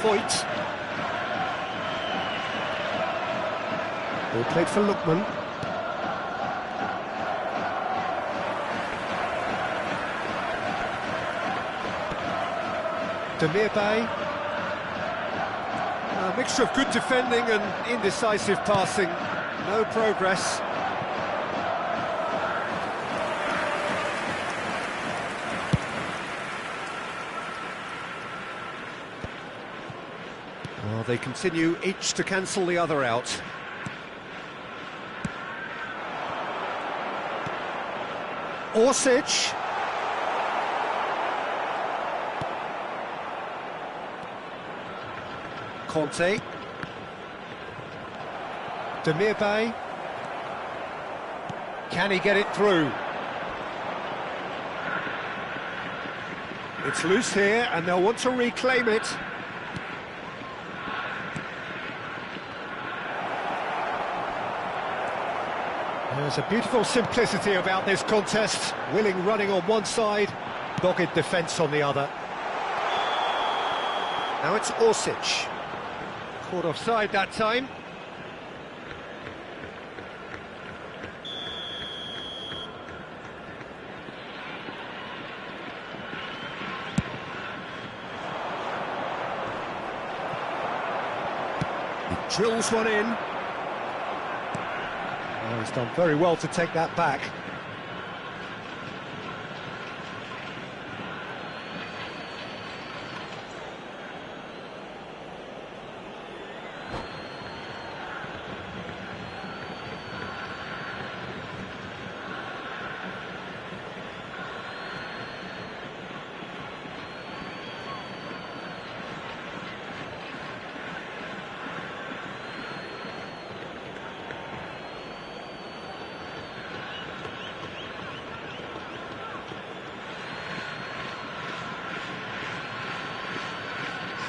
Foyt. Ball played for Lookman. Demirbay. A mixture of good defending and indecisive passing. No progress. Well, they continue each to cancel the other out. Orsic. Conte. Demirbay. Can he get it through? It's loose here, and they'll want to reclaim it. There's a beautiful simplicity about this contest. Willing running on one side, dogged defence on the other. Now it's Orsic. Caught offside that time. Drills one in. Oh, he's done very well to take that back.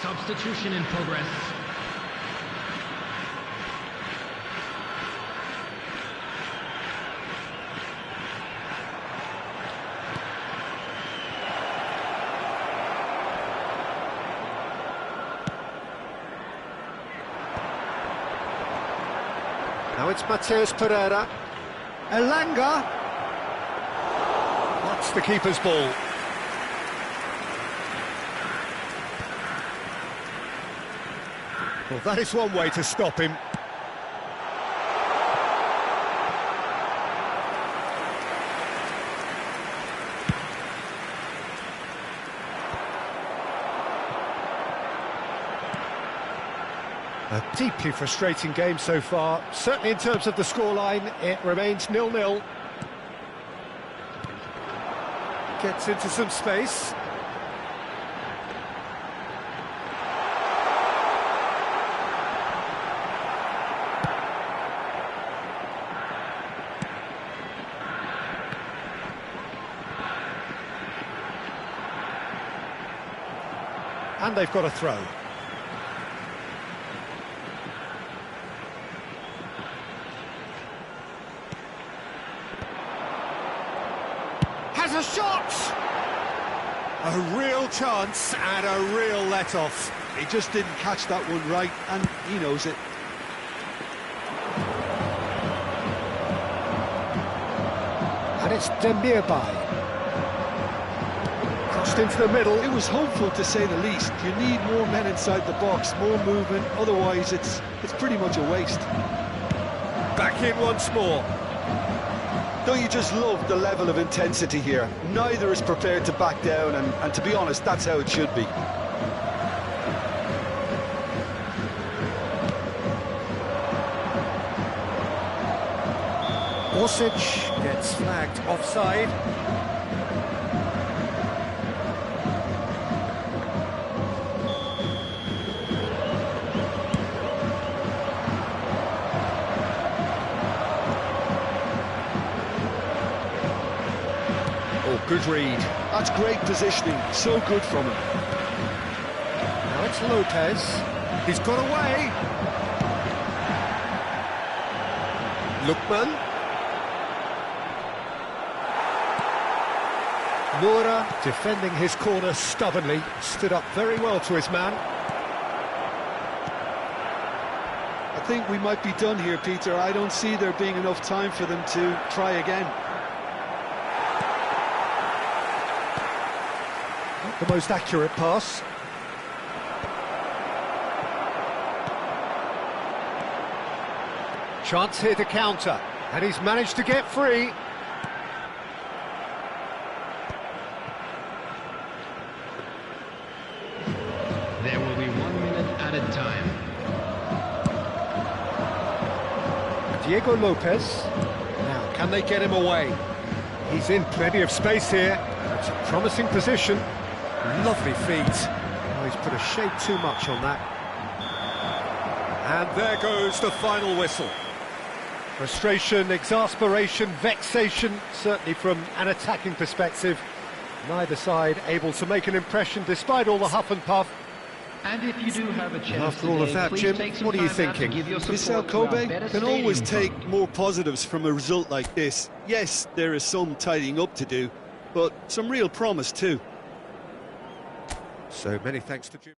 Substitution in progress. Now it's Mateus Pereira. Elanga. That's the keeper's ball. Well, that is one way to stop him. A deeply frustrating game so far. Certainly in terms of the scoreline, it remains 0-0. Gets into some space. And they've got a throw. Has a shot! A real chance and a real let-off. He just didn't catch that one right, and he knows it. And it's Demirbay. Crossed into the middle. It was hopeful, to say the least. You need more men inside the box, more movement, otherwise it's pretty much a waste. Back in once more. Don't you just love the level of intensity here? Neither is prepared to back down, and to be honest, that's how it should be. Orsic gets flagged offside. Oh, good read. That's great positioning, so good from him. Now it's Lopez. He's got away. Lookman. Moura, defending his corner stubbornly, stood up very well to his man. I think we might be done here, Peter. I don't see there being enough time for them to try again. Not the most accurate pass. Chance here to counter, and he's managed to get free. There will be 1 minute added time. Diego Lopez. Now, can they get him away? He's in plenty of space here. It's a promising position. Lovely feet. Oh, he's put a shade too much on that. And there goes the final whistle. Frustration, exasperation, vexation, certainly from an attacking perspective. Neither side able to make an impression despite all the huff and puff. And if you do have a chance After all of that, please Jim, take some what are you time out to thinking? give your Vissel support to our Kobe better can always stadium take fund. more positives from a result like this. Yes, there is some tidying up to do, but some real promise too. So many thanks to Jim.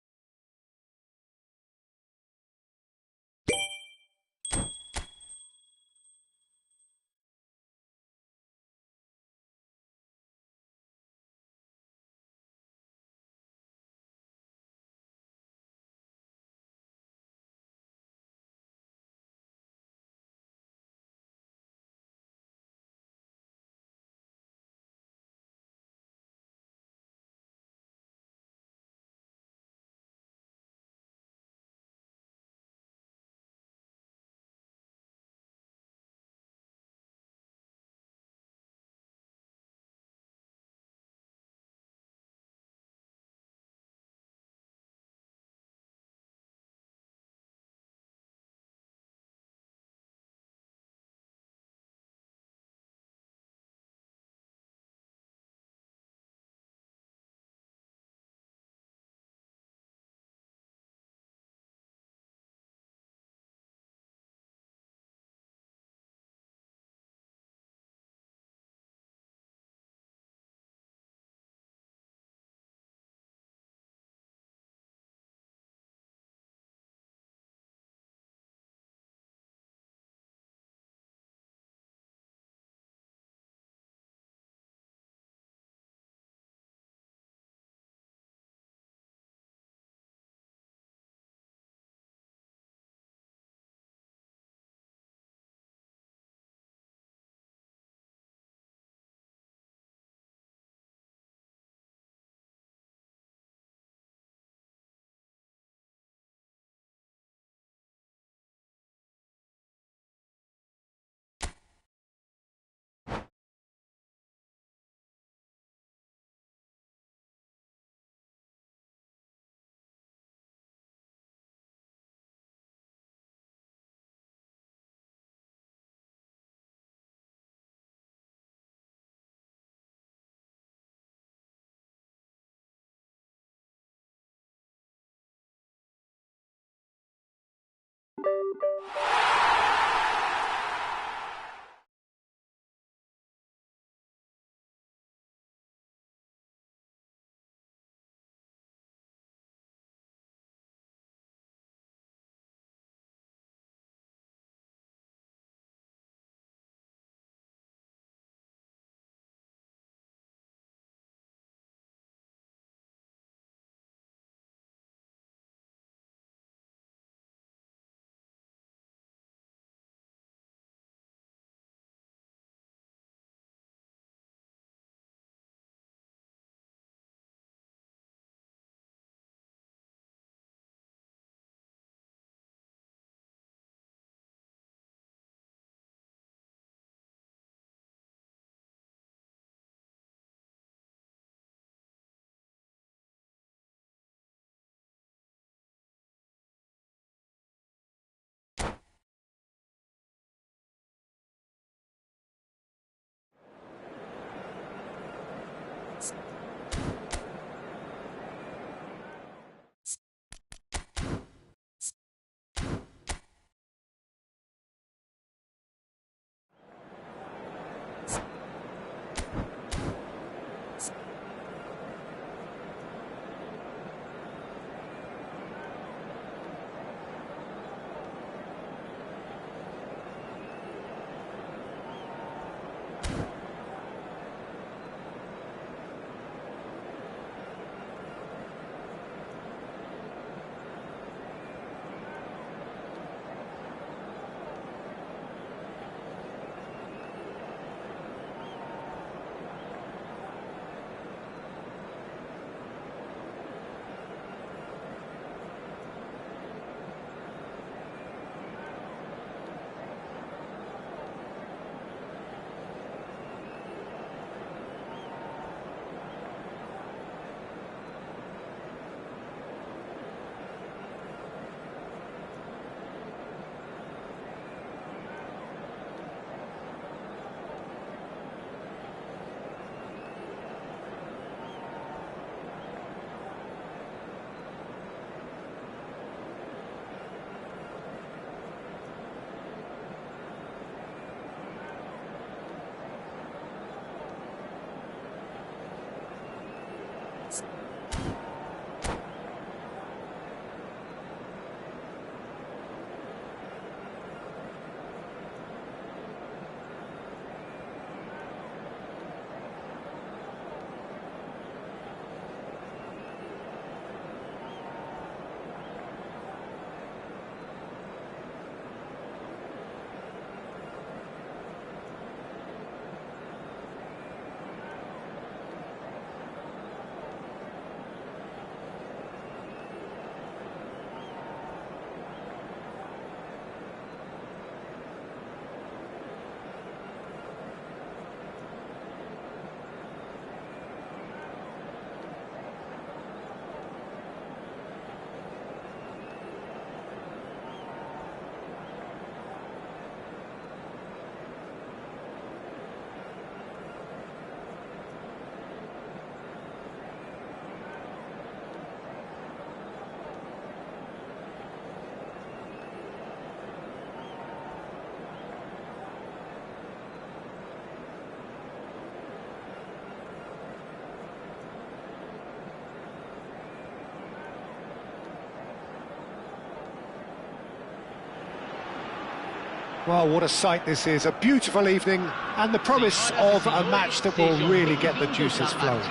Well, what a sight this is, a beautiful evening, and the promise of a match that will really get the juices flowing.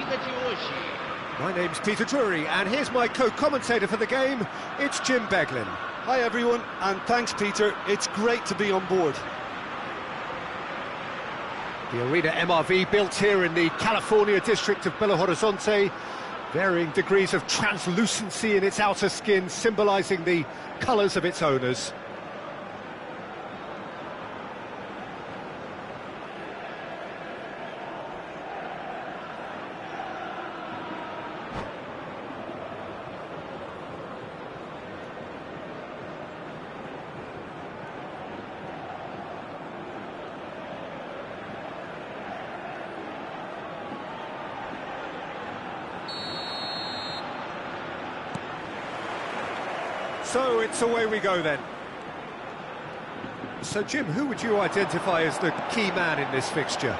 My name's Peter Drury, and here's my co-commentator for the game, it's Jim Beglin. Hi everyone, and thanks Peter, it's great to be on board. The Arena MRV, built here in the California district of Belo Horizonte, varying degrees of translucency in its outer skin, symbolising the colours of its owners. So it's away we go then. So, Jim, who would you identify as the key man in this fixture?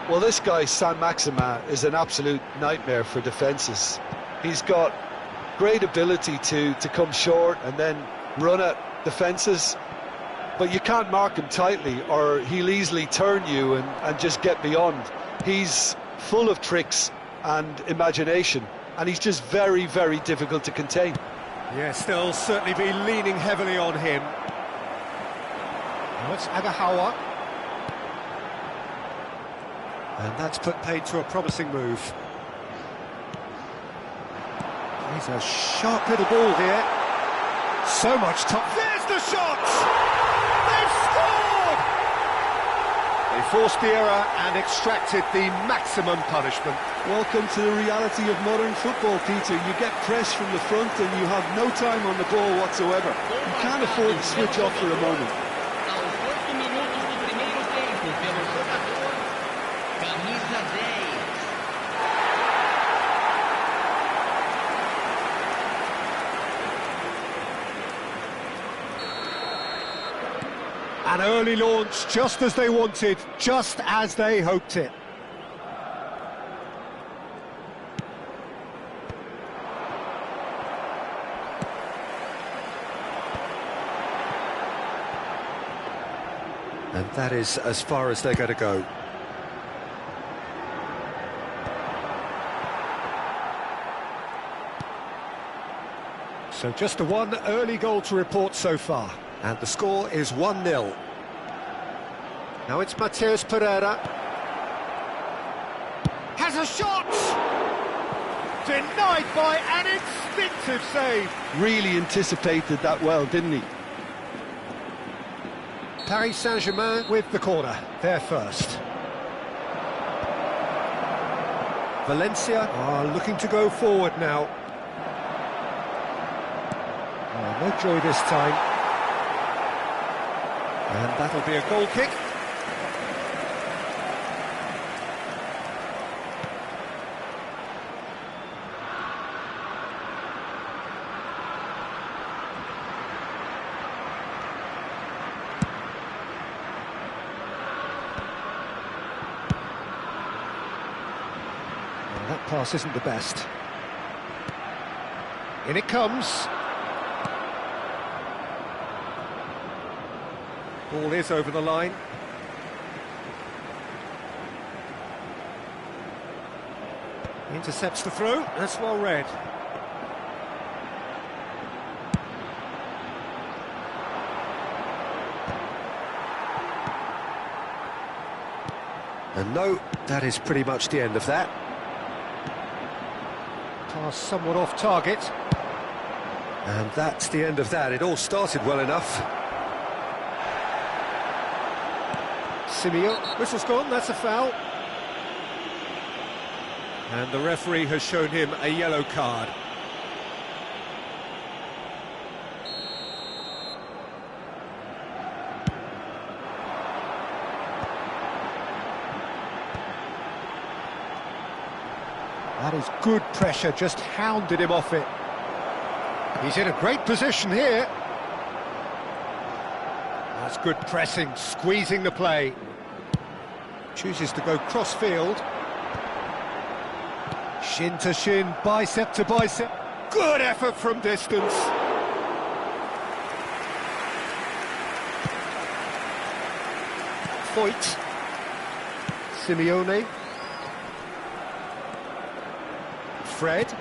Well, this guy, San Maxima, is an absolute nightmare for defences. He's got great ability to come short and then run at defences, but you can't mark him tightly or he'll easily turn you and just get beyond. He's full of tricks and imagination, and he's just very, very difficult to contain. Yes, they'll certainly be leaning heavily on him. Now it's Agahawa. And that's put paid to a promising move. He's a sharp little ball here. So much top. There's the shot! They've scored! They forced the error and extracted the maximum punishment. Welcome to the reality of modern football, Peter. You get pressed from the front and you have no time on the ball whatsoever. You can't afford to switch off for a moment. Aos 8 minutos do primeiro tempo, pelo jogador, camisa 10. An early launch, just as they wanted, just as they hoped it. And that is as far as they're going to go. So just the one early goal to report so far. And the score is 1-0. Now it's Mateus Pereira. Has a shot! Denied by an instinctive save. Really anticipated that well, didn't he? Paris Saint-Germain with the corner, there first. Valencia are looking to go forward now. Oh, no joy this time. And that'll be a goal kick. Well, that pass isn't the best. In it comes. Ball is over the line. Intercepts the throw, that's well read. And no, that is pretty much the end of that. Pass somewhat off target. And that's the end of that. It all started well enough. Simeone, whistle's gone, that's a foul. And the referee has shown him a yellow card. That is good pressure, just hounded him off it. He's in a great position here. That's good pressing, squeezing the play. Chooses to go cross-field. Shin to shin, bicep to bicep. Good effort from distance. Foyt. Simeone. Fred.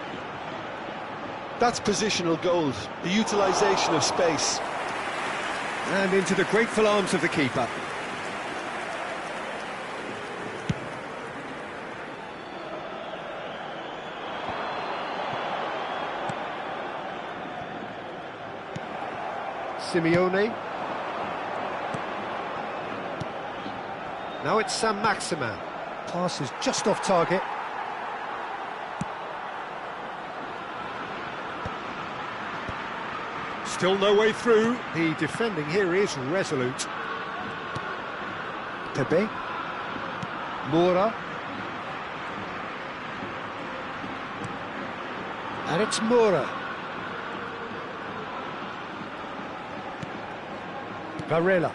That's positional gold, the utilisation of space. And into the grateful arms of the keeper. Simeone. Now it's San Maxima. Pass is just off target. Still no way through. The defending here is resolute. Pepe. Moura. And it's Moura. Varela.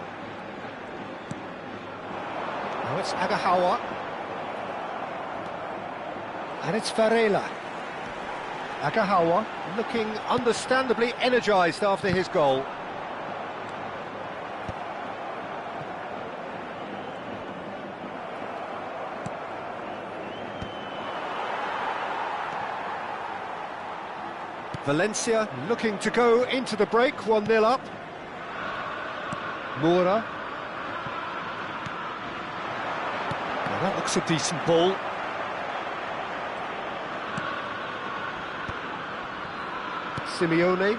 Now it's Agahawa. And it's Varela. Agahawa looking understandably energised after his goal. Valencia looking to go into the break, 1-0 up. Moura. Now that looks a decent ball. Simeone.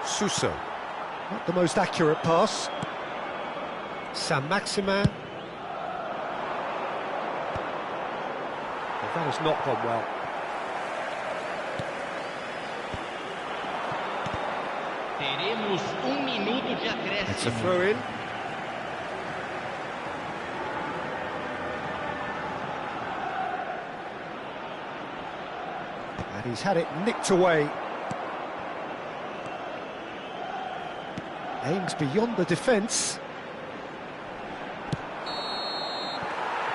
Suso. Not the most accurate pass. Saint-Maximin. That has not gone well. Teremos minuto de acréscimo. It's a throw-in. And he's had it nicked away. Aims beyond the defence.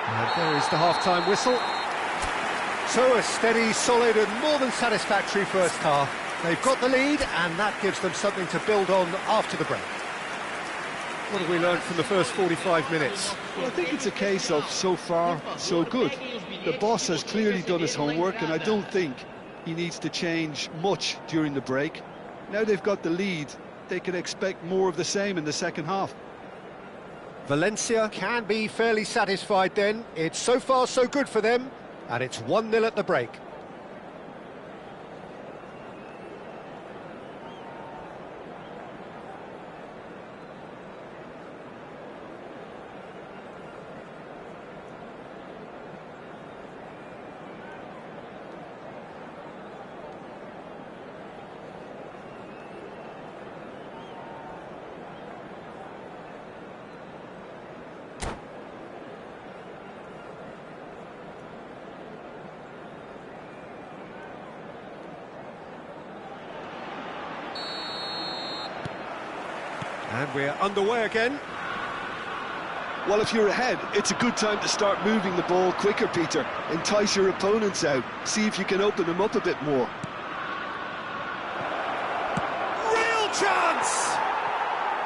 And there is the half-time whistle. So a steady, solid and more than satisfactory first half. They've got the lead and that gives them something to build on after the break. What have we learned from the first 45 minutes? Well, I think it's a case of so far, so good. The boss has clearly done his homework and I don't think he needs to change much during the break. Now they've got the lead, they can expect more of the same in the second half. Valencia can be fairly satisfied then. It's so far so good for them. And it's 1-0 at the break. And we're underway again. Well, if you're ahead, it's a good time to start moving the ball quicker, Peter. Entice your opponents out. See if you can open them up a bit more. Real chance!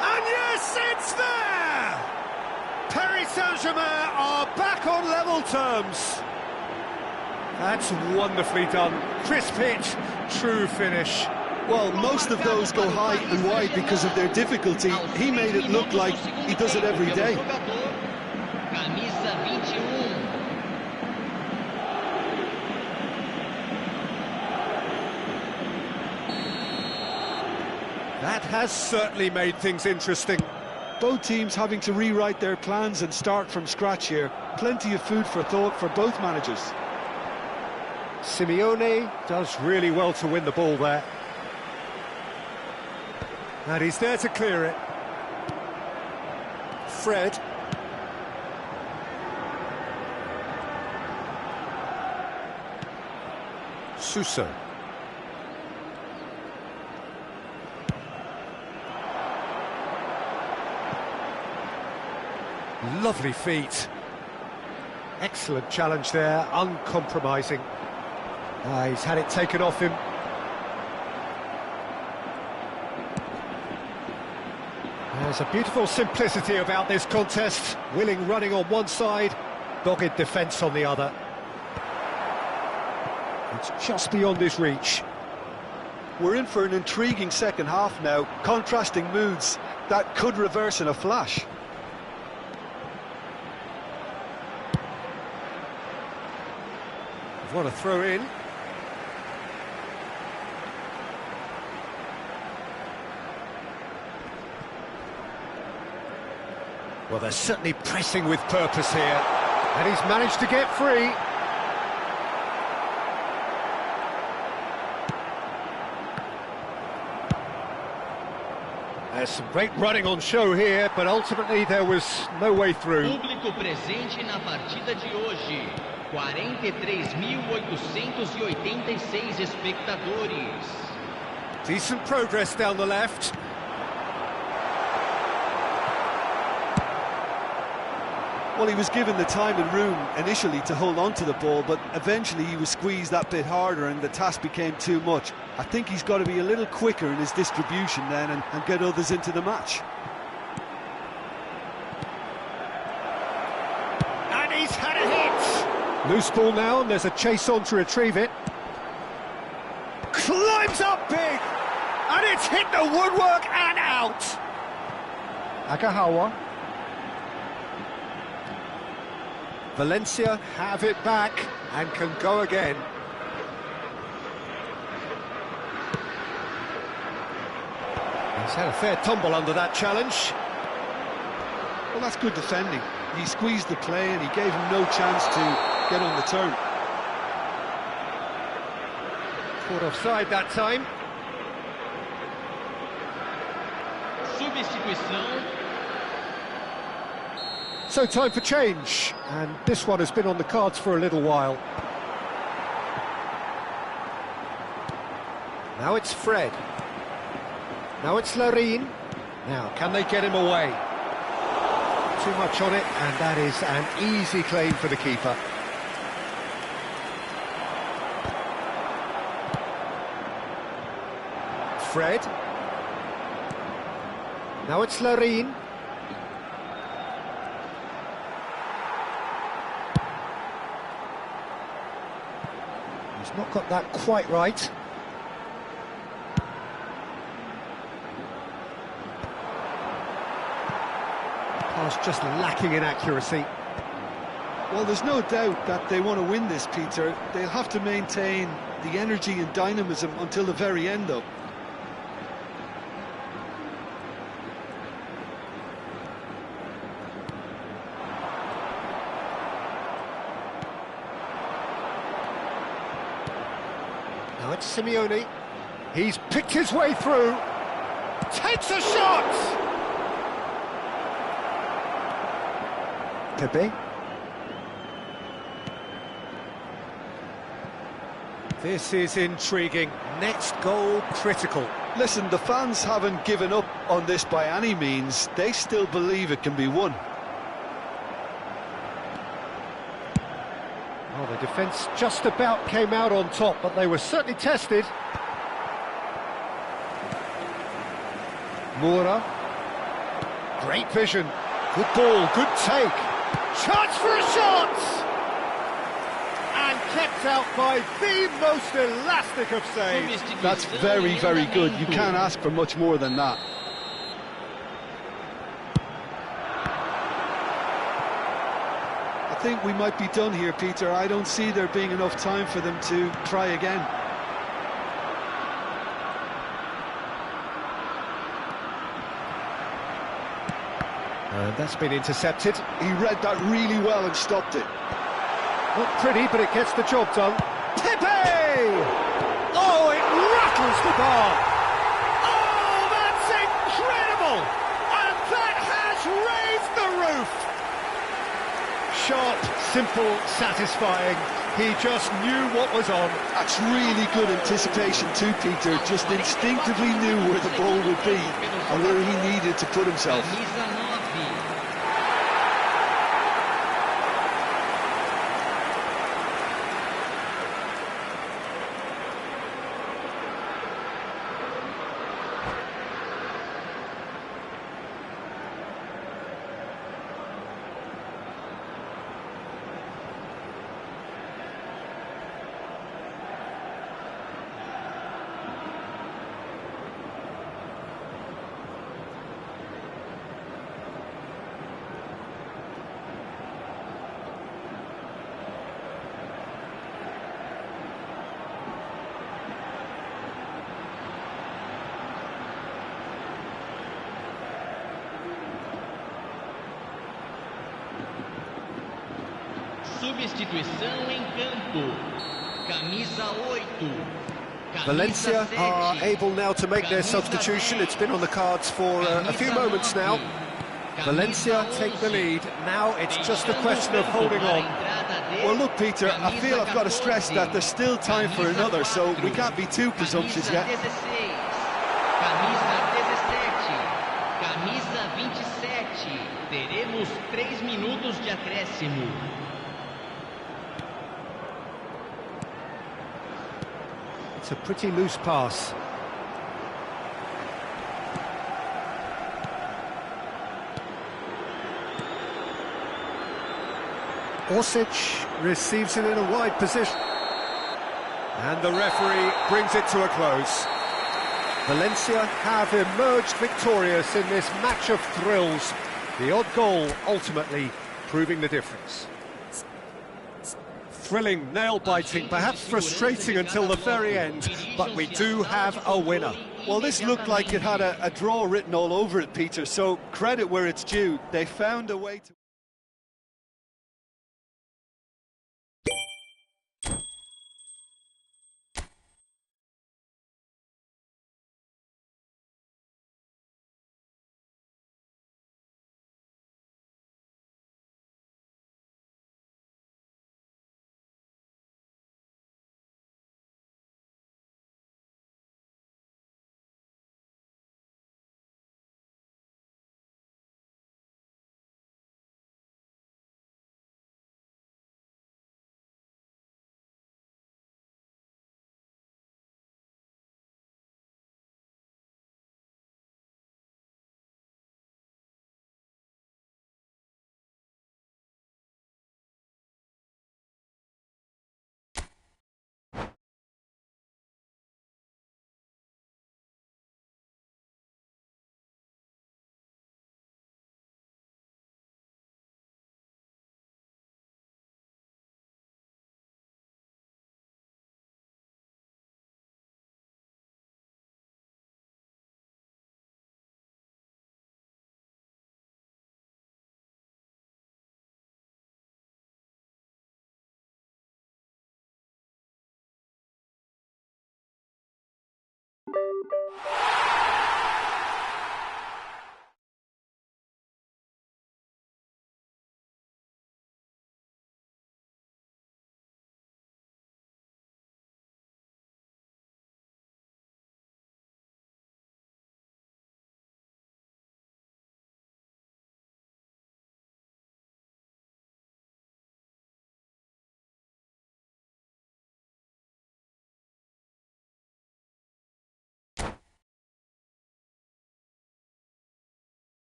And yes, it's there! Paris Saint-Germain are back on level terms. That's wonderfully done. Crisp hit, true finish. Well, most of those go high and wide because of their difficulty. He made it look like he does it every day. Camisa 21. That has certainly made things interesting. Both teams having to rewrite their plans and start from scratch here. Plenty of food for thought for both managers. Simeone does really well to win the ball there. And he's there to clear it. Fred. Suso. Lovely feet. Excellent challenge there, uncompromising. He's had it taken off him. There's a beautiful simplicity about this contest. Willing running on one side, dogged defence on the other. It's just beyond his reach. We're in for an intriguing second half now. Contrasting moods that could reverse in a flash. What a throw in. Well, they're certainly pressing with purpose here. And he's managed to get free. There's some great running on show here, but ultimately there was no way through. Público presente na partida de hoje. 43.886 espectadores. Decent progress down the left. Well, he was given the time and room initially to hold on to the ball, but eventually he was squeezed that bit harder and the task became too much. I think he's got to be a little quicker in his distribution then and get others into the match. And he's had a hit! Loose ball now, and there's a chase on to retrieve it. Climbs up big! And it's hit the woodwork and out! Agahawa. Valencia have it back and can go again. He's had a fair tumble under that challenge. Well, that's good defending. He squeezed the play and he gave him no chance to get on the turn. Caught offside that time. Substituição. So time for change, and this one has been on the cards for a little while. Now it's Fred. Now it's Larin. Now, can they get him away? Too much on it, and that is an easy claim for the keeper. Fred. Now it's Larin. He's not got that quite right. Pass just lacking in accuracy. Well, there's no doubt that they want to win this, Peter. They'll have to maintain the energy and dynamism until the very end, though. Now it's Simeone. He's picked his way through. Takes a shot! Pepe. This is intriguing. Next goal critical. Listen, the fans haven't given up on this by any means. They still believe it can be won. Oh, the defence just about came out on top, but they were certainly tested. Moura. Great vision. Good ball, good take. Chance for a shot! And kept out by the most elastic of saves. That's very, very good. You can't ask for much more than that. I think we might be done here, Peter. I don't see there being enough time for them to try again. That's been intercepted. He read that really well and stopped it. Not pretty, but it gets the job done. Pepe! Oh, it rattles the bar. Oh, that's incredible! And that has raised the roof. Sharp, simple, satisfying. He just knew what was on. That's really good anticipation too, Peter. Just instinctively knew where the ball would be and where he needed to put himself. Substituição em campo. Camisa 8. Valencia are able now to make their substitution. It's been on the cards for a few moments now. Valencia take the lead. Now it's just a question of holding on. Well, look, Peter, I feel I've got to stress that there's still time for another, so we can't be too presumptuous yet. Camisa 17. Camisa 27. Teremos 3 minutos de acréscimo. It's a pretty loose pass. Orsic receives it in a wide position. And the referee brings it to a close. Valencia have emerged victorious in this match of thrills. The odd goal ultimately proving the difference. Thrilling, nail-biting, perhaps frustrating until the very end, but we do have a winner. Well, this looked like it had a draw written all over it, Peter, so credit where it's due. They found a way to...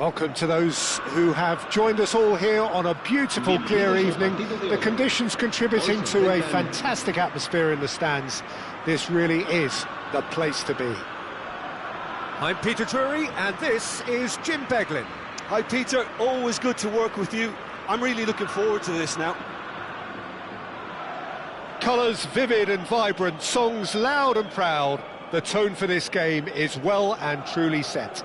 Welcome to those who have joined us all here on a beautiful, clear evening. The conditions contributing to a fantastic atmosphere in the stands. This really is the place to be. I'm Peter Drury, and this is Jim Beglin. Hi Peter, always good to work with you. I'm really looking forward to this now. Colours vivid and vibrant, songs loud and proud. The tone for this game is well and truly set.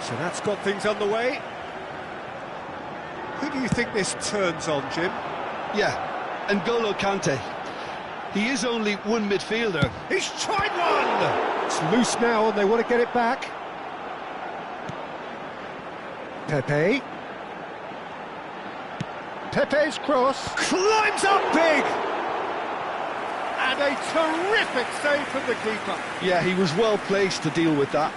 So that's got things underway. Who do you think this turns on, Jim? Yeah, N'Golo Kante. He is only one midfielder. He's tried one! It's loose now and they want to get it back. Pepe. Pepe's cross. Climbs up big! And a terrific save from the keeper. Yeah, he was well placed to deal with that.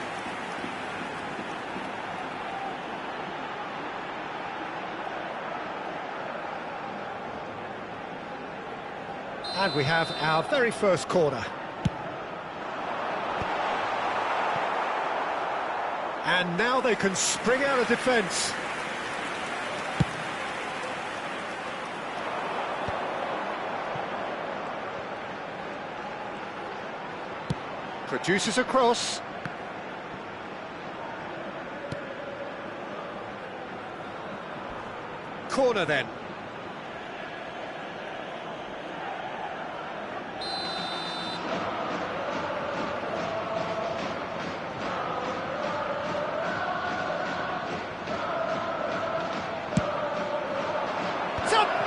And we have our very first corner. And now they can spring out of defence. Produces a cross. Corner then.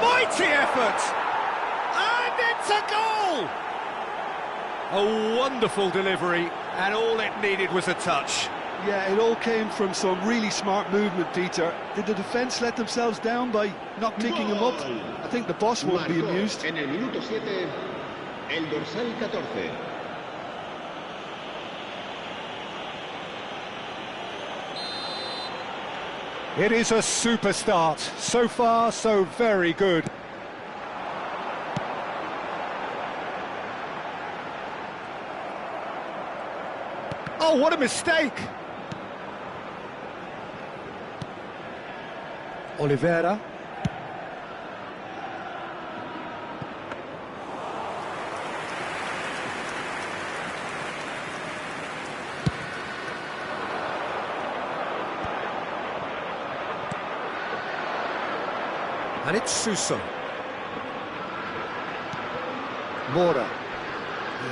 Mighty effort! And it's a goal! A wonderful delivery, and all it needed was a touch. Yeah, it all came from some really smart movement, Peter. Did the defence let themselves down by not picking him up? I think the boss won't be amused. En el minuto 7, el dorsal 14. It is a super start. So far, so very good. Oh, what a mistake! Oliveira. And it's Suso. Mora.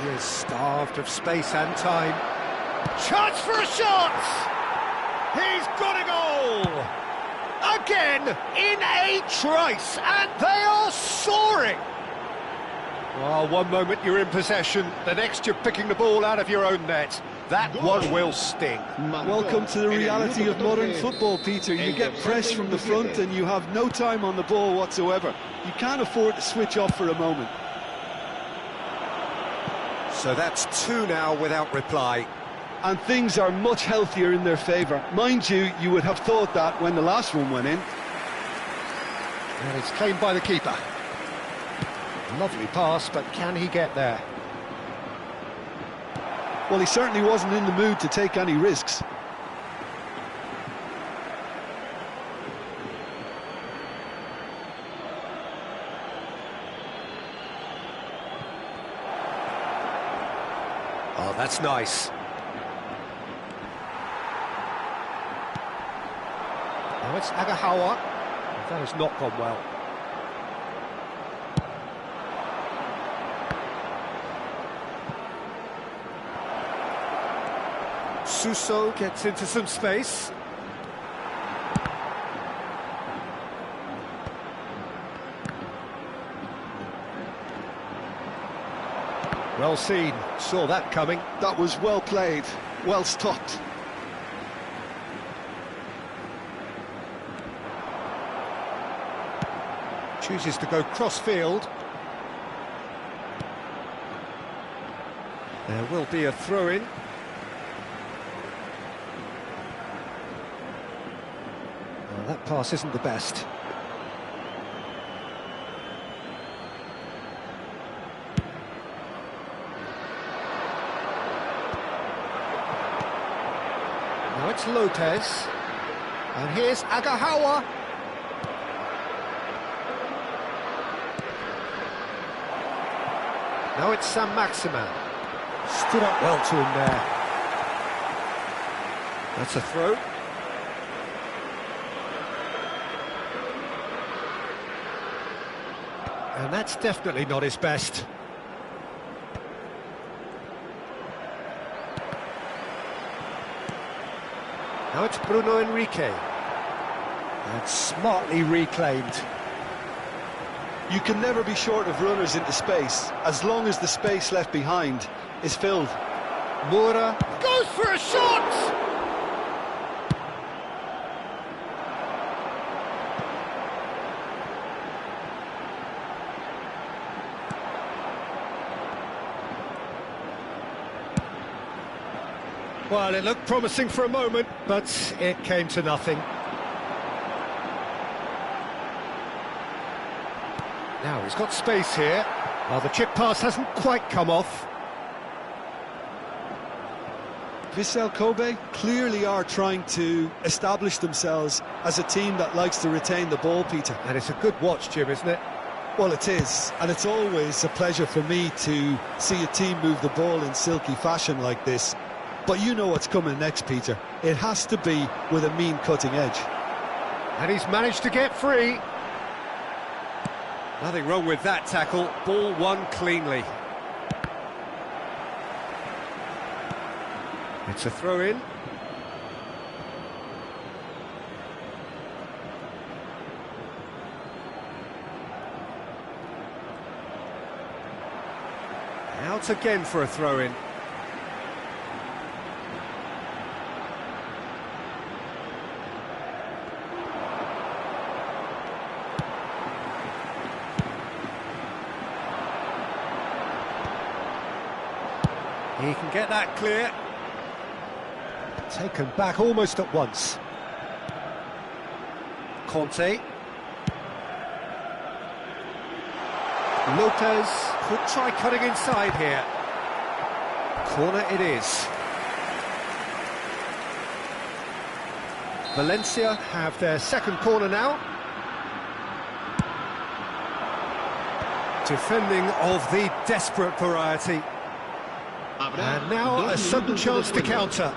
He is starved of space and time. Chance for a shot! He's got a goal! Again, in a trice, and they are soaring! Well, one moment you're in possession, the next you're picking the ball out of your own net. That one will sting. Welcome to the reality of modern football, Peter. You get pressed from the front and you have no time on the ball whatsoever. You can't afford to switch off for a moment. So that's two now without reply. And things are much healthier in their favour. Mind you, you would have thought that when the last one went in. And it's claimed by the keeper. Lovely pass, but can he get there? Well, he certainly wasn't in the mood to take any risks. Oh, that's nice. Now it's Agahawa. That has not gone well. Suso gets into some space. Well seen, saw that coming. That was well played, well stopped. Chooses to go cross-field. There will be a throw-in. Well, that pass isn't the best. Now it's Lopez. And here's Agahawa. Now it's Sam Maximan. Stood up well to him there. That's a throw. And that's definitely not his best. Now it's Bruno Enrique. And smartly reclaimed. You can never be short of runners into space, as long as the space left behind is filled. Moura goes for a shot! Well, it looked promising for a moment, but it came to nothing. Now he's got space here. Well, the chip pass hasn't quite come off. Vissel Kobe clearly are trying to establish themselves as a team that likes to retain the ball, Peter. And it's a good watch, Jim, isn't it? Well, it is, and it's always a pleasure for me to see a team move the ball in silky fashion like this. But you know what's coming next, Peter. It has to be with a mean cutting edge. And he's managed to get free. Nothing wrong with that tackle. Ball won cleanly. It's a throw-in. Out again for a throw-in. He can get that clear. Taken back almost at once. Conte. Lopez could try cutting inside here. Corner it is. Valencia have their second corner now. Defending of the desperate variety. And now a sudden chance to counter.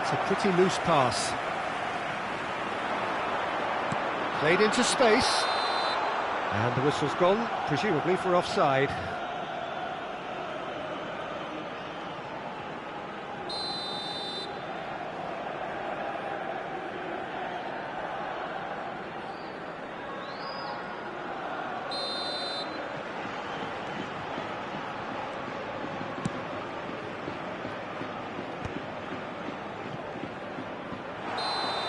It's a pretty loose pass. Played into space. And the whistle's gone, presumably for offside.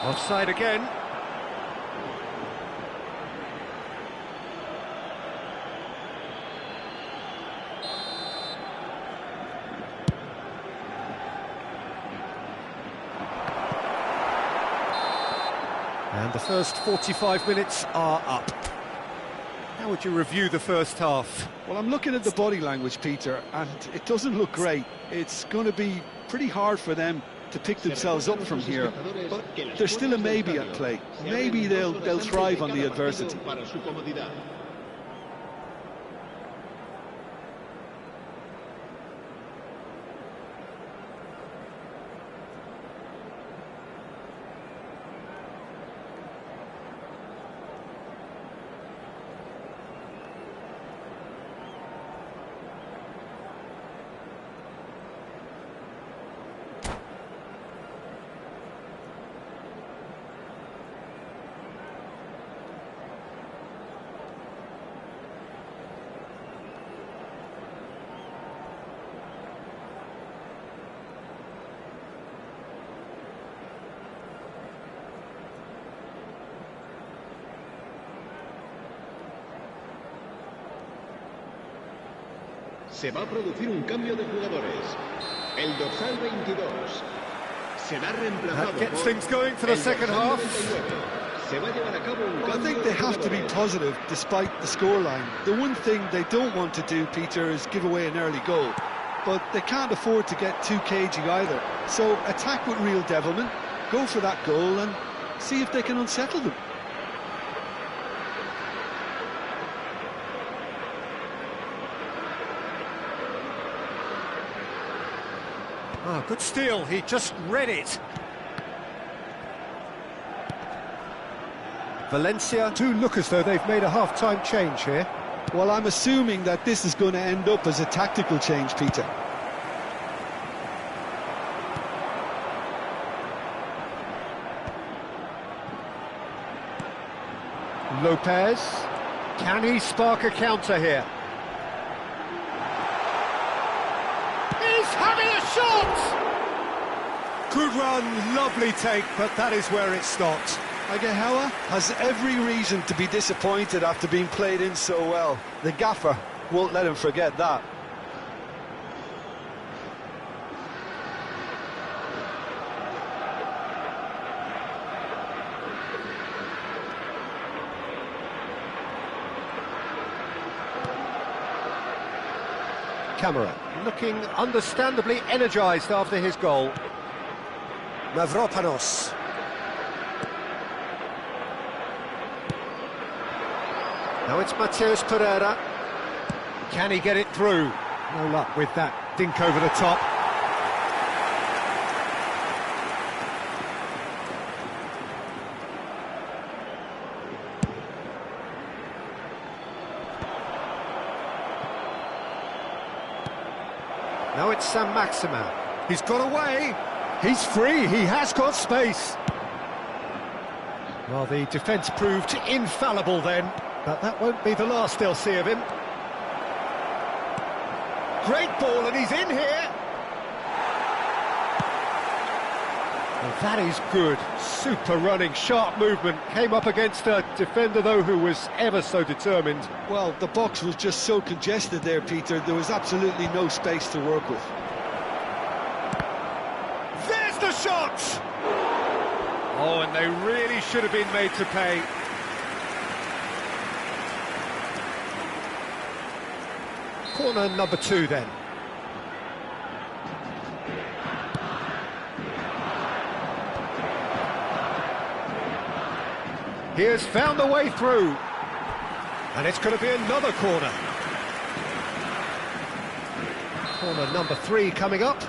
Offside again. And the first 45 minutes are up. How would you review the first half? Well, I'm looking at the body language, Peter, and it doesn't look great. It's going to be pretty hard for them to pick themselves up from here, but there's still a maybe at play. Maybe they'll thrive on the adversity. Se va a producir un cambio de jugadores. El dorsal 22 será reemplazado That gets por things going for the el second dorsal half. 99. Se va a llevar a cabo un Well, I cambio think they de have to be jugadores. positive despite the scoreline. The one thing they don't want to do, Peter, is give away an early goal. but they can't afford to get too cagey either. So attack with real devilment, go for that goal and see if they can unsettle them. Oh, good steal, he just read it. Valencia Do look as though they've made a half-time change here. Well, I'm assuming that this is going to end up as a tactical change, Peter. Lopez, can he spark a counter here? He's having a shot! Good run, lovely take, but that is where it stopped. Agahawa has every reason to be disappointed after being played in so well. The gaffer won't let him forget that. Camera looking understandably energised after his goal. Mavropanos. Now it's Mateus Pereira. Can he get it through? No luck with that dink over the top. Now it's Sam Maximin. He's got away. He's free, he has got space. Well, the defence proved infallible then, but that won't be the last they'll see of him. Great ball, and he's in here. Well, that is good. Super running, sharp movement. Came up against a defender, though, who was ever so determined. Well, the box was just so congested there, Peter. There was absolutely no space to work with. There's the shot! Oh, and they really should have been made to pay. Corner number 2 then. He has found a way through. And it's going to be another corner. Corner number 3 coming up.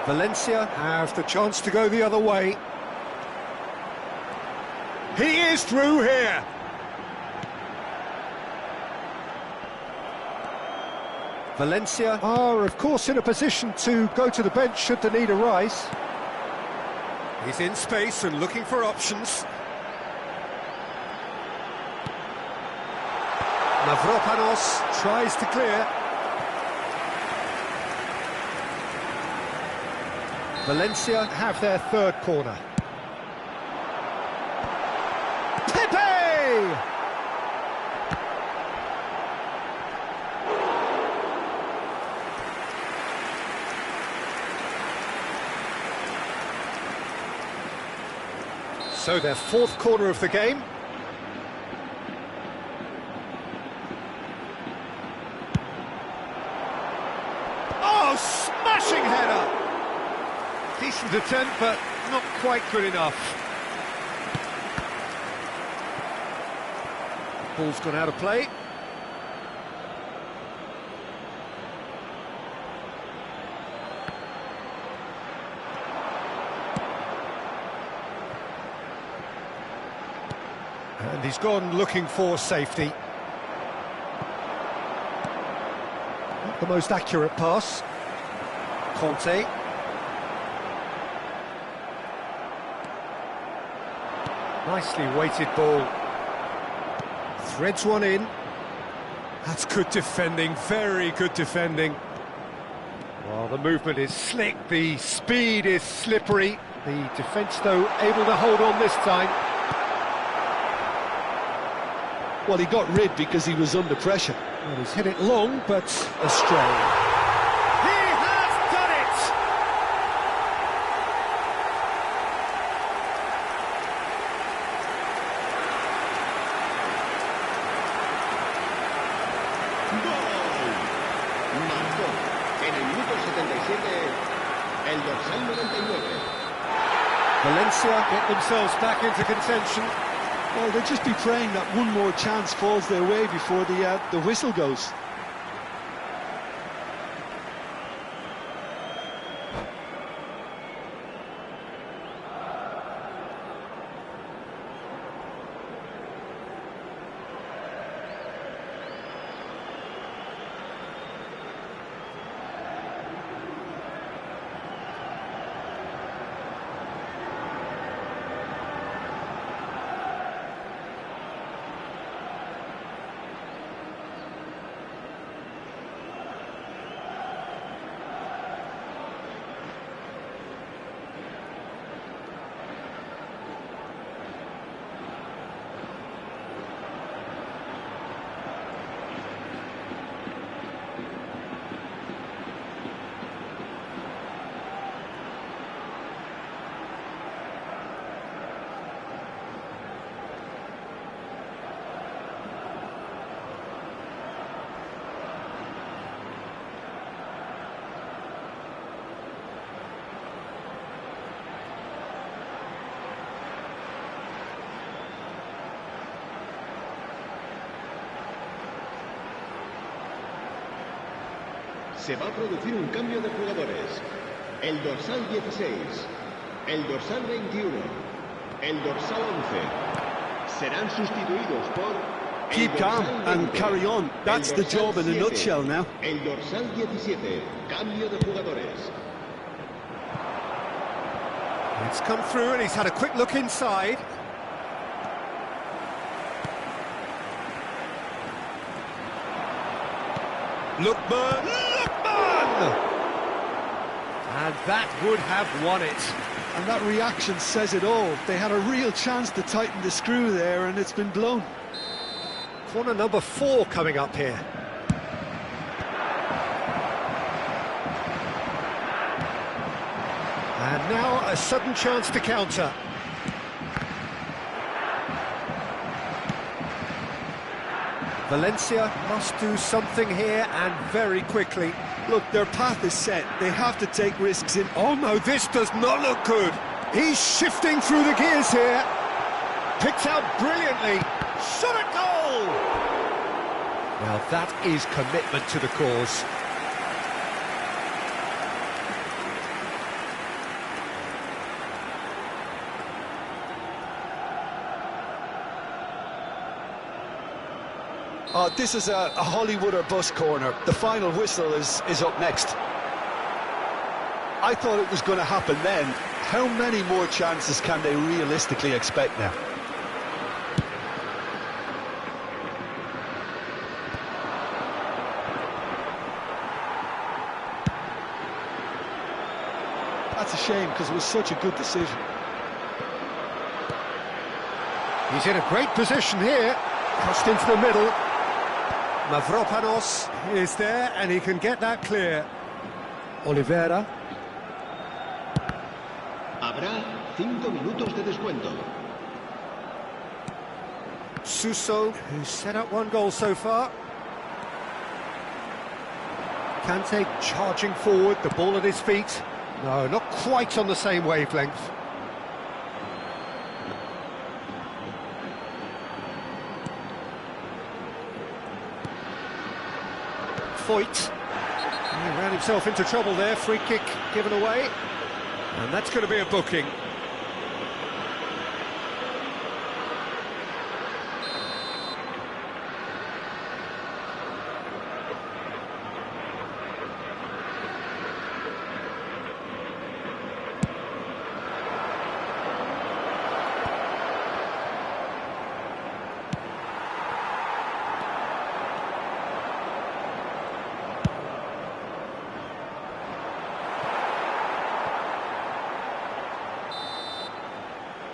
Valencia have the chance to go the other way. He is through here. Valencia are, of course, in a position to go to the bench should the need arise. He's in space and looking for options. Mavropanos tries to clear. Valencia have their 3rd corner. Pepe! So their 4th corner of the game. Oh, smashing header! Decent attempt, but not quite good enough. Ball's gone out of play. And he's gone looking for safety. Not the most accurate pass. Conte. Nicely weighted ball. Threads one in. That's good defending, very good defending. Well, the movement is slick, the speed is slippery. The defence, though, able to hold on this time. Well, he got rid because he was under pressure. Well, he's hit it long, but astray. He has done En el minuto 77, el dorsal 99. Valencia get themselves back into contention. Well, they'll just be praying that one more chance falls their way before the whistle goes. Se va a producir un cambio de jugadores. El dorsal 16, el dorsal 21, el dorsal 11 serán sustituidos por... Keep calm and carry on. That's the job in a nutshell now. El dorsal 17, cambio de jugadores. It's come through and he's had a quick look inside. Lookman! And that would have won it. And that reaction says it all. They had a real chance to tighten the screw there, and it's been blown. Corner number 4 coming up here. And now a sudden chance to counter. Valencia must do something here, and very quickly. Look, their path is set. They have to take risks in... Oh no, this does not look good. He's shifting through the gears here. Picked out brilliantly. Shot at goal! Well, that is commitment to the cause. This is a Hollywood or bust corner. The final whistle is up next. I thought it was going to happen then. How many more chances can they realistically expect now? That's a shame, because it was such a good decision. He's in a great position here. Crossed into the middle. Mavropanos is there, and he can get that clear. Oliveira. Habrá 5 minutos de descuento. Suso, who's set up 1 goal so far. Kante charging forward, the ball at his feet. No, not quite on the same wavelength. Foyt. He ran himself into trouble there, free kick given away. And that's going to be a booking.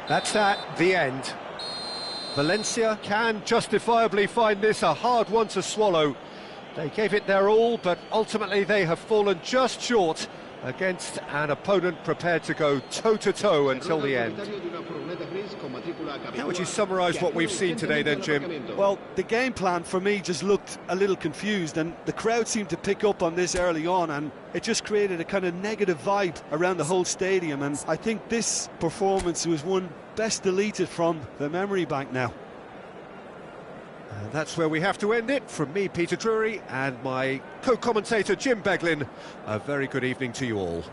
That's the end. Valencia can justifiably find this a hard one to swallow. They gave it their all, but ultimately they have fallen just short against an opponent prepared to go toe-to-toe until the end. How would you summarise what we've seen today then, Jim? Well, the game plan for me just looked a little confused, and the crowd seemed to pick up on this early on, and it just created a kind of negative vibe around the whole stadium, and I think this performance was one best deleted from the memory bank now. And that's where we have to end it. From me, Peter Drury, and my co-commentator, Jim Beglin, a very good evening to you all.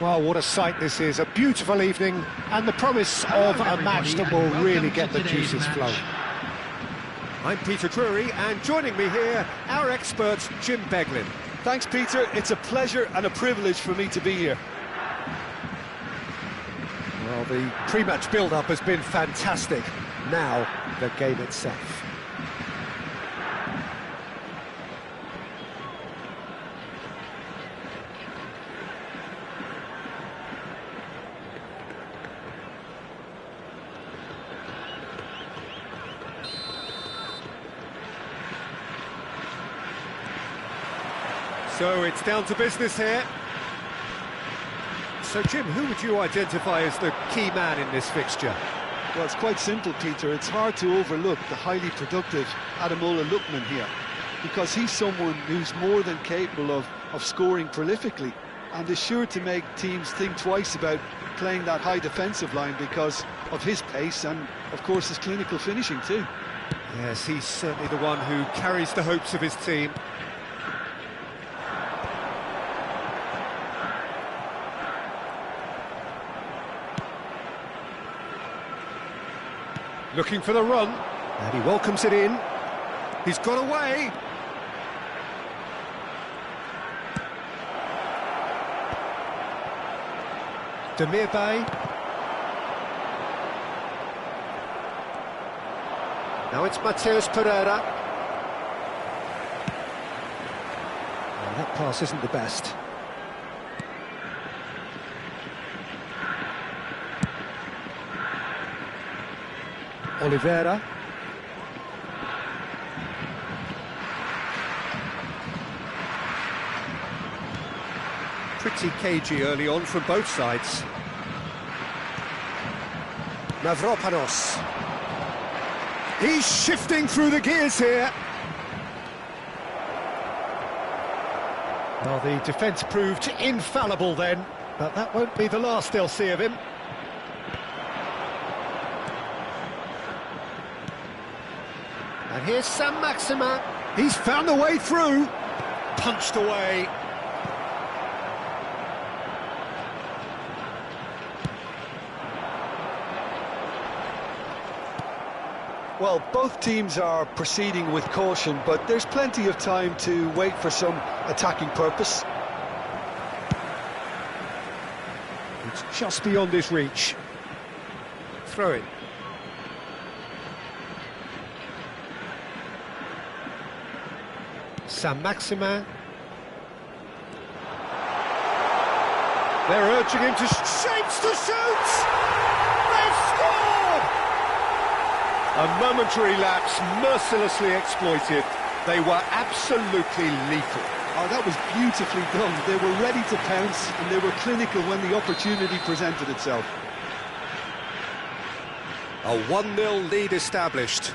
Well, what a sight this is, a beautiful evening, and the promise of a match that will really get the juices flowing. I'm Peter Drury, and joining me here, our expert, Jim Beglin. Thanks, Peter. It's a pleasure and a privilege for me to be here. Well, the pre-match build-up has been fantastic. Now, the game itself. So it's down to business here. So, Jim, who would you identify as the key man in this fixture? Well, it's quite simple, Peter. It's hard to overlook the highly productive Ademola Lookman here, because he's someone who's more than capable of scoring prolifically and is sure to make teams think twice about playing that high defensive line because of his pace and, of course, his clinical finishing too. Yes, he's certainly the one who carries the hopes of his team. Looking for the run, and he welcomes it in. He's got away. Demir Bay. Now it's Mateus Pereira. Oh, that pass isn't the best. Oliveira. Pretty cagey early on from both sides. Mavropanos. He's shifting through the gears here. Well, the defence proved infallible then, but that won't be the last they'll see of him. And here's Sam Maximin. He's found a way through. Punched away. Well, both teams are proceeding with caution, but there's plenty of time to wait for some attacking purpose. It's just beyond his reach. Throw it. Sam Maximin. They're urging him to shapes to shoot! They've scored! A momentary lapse mercilessly exploited. They were absolutely lethal. Oh, that was beautifully done. They were ready to pounce and they were clinical when the opportunity presented itself. A 1-0 lead established.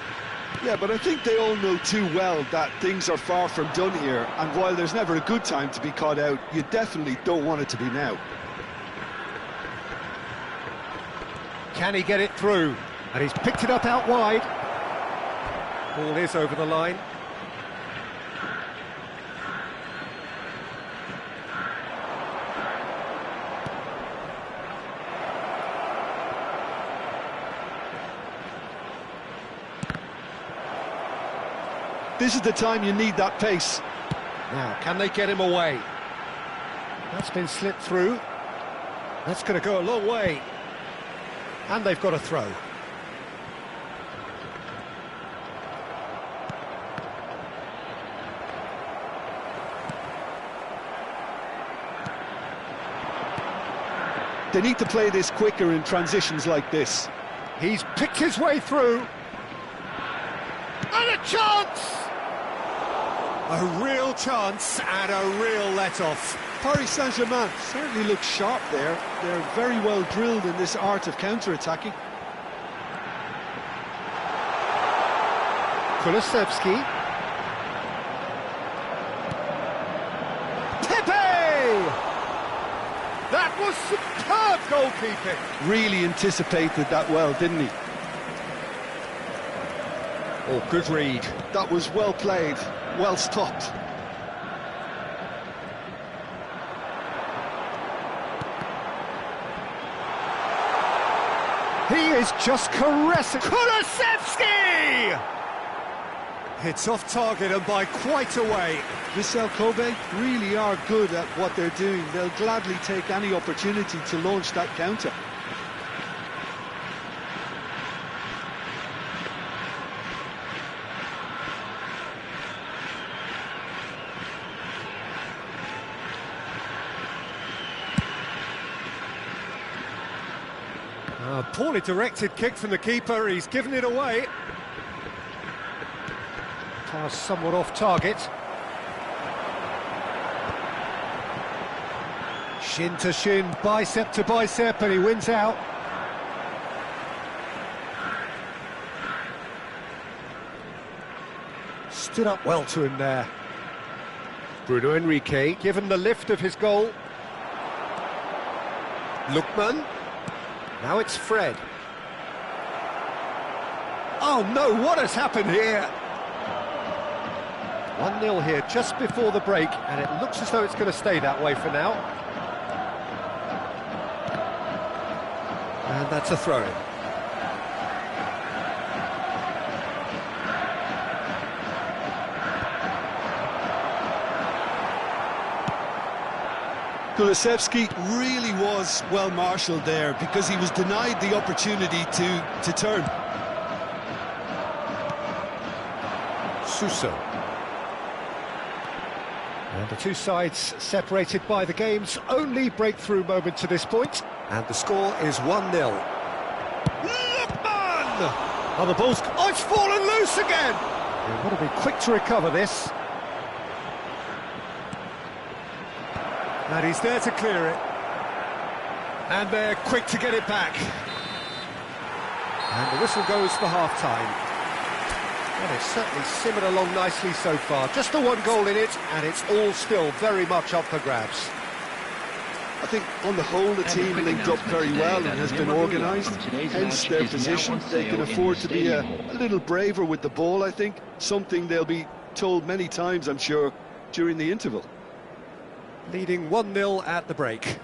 Yeah, but I think they all know too well that things are far from done here, and while there's never a good time to be caught out, you definitely don't want it to be now. Can he get it through? And he's picked it up out wide. Ball is over the line. This is the time you need that pace. Now, can they get him away? That's been slipped through. That's going to go a long way. And they've got a throw. They need to play this quicker in transitions like this. He's picked his way through. And a chance! A real chance and a real let-off. Paris Saint-Germain certainly looks sharp there. They're very well drilled in this art of counter-attacking. Kulusevski. Pepe! That was superb goalkeeping. Really anticipated that well, didn't he? Oh, good read. That was well played, well stopped. He is just caressing... Kulusevski! It's off target and by quite a way. Vissel Kobe really are good at what they're doing. They'll gladly take any opportunity to launch that counter. A poorly directed kick from the keeper, he's given it away. Pass somewhat off target. Shin to shin, bicep to bicep, and he wins out. Stood up well to him there. Bruno Henrique given the lift of his goal. Lookman. Now it's Fred. Oh no, what has happened here? 1-0 here just before the break, and it looks as though it's going to stay that way for now. And that's a throw-in. Kulusevski really was well marshalled there because he was denied the opportunity to turn. Suso. And the two sides separated by the game's only breakthrough moment to this point. And the score is 1-0. Lookman! Oh, the ball's... Oh, it's fallen loose again! They've got to be quick to recover this. And he's there to clear it. And they're quick to get it back. And the whistle goes for half-time. Well, it's certainly simmered along nicely so far. Just the one goal in it, and it's all still very much up for grabs. I think on the whole the team linked up very well and has been organised, hence their position. They can afford to be a little braver with the ball, I think. Something they'll be told many times, I'm sure, during the interval. Leading 1-0 at the break.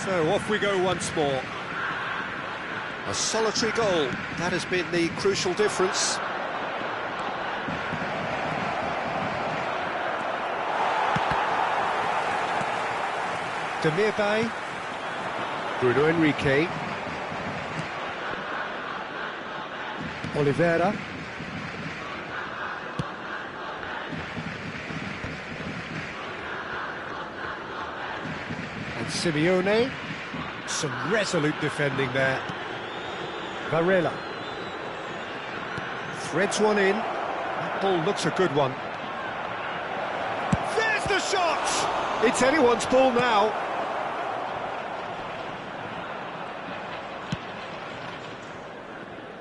So off we go once more. A solitary goal, that has been the crucial difference. Demirbay. Bruno Henrique. Oliveira. Simeone, some resolute defending there. Varela threads one in. That ball looks a good one. There's the shot! It's anyone's ball now.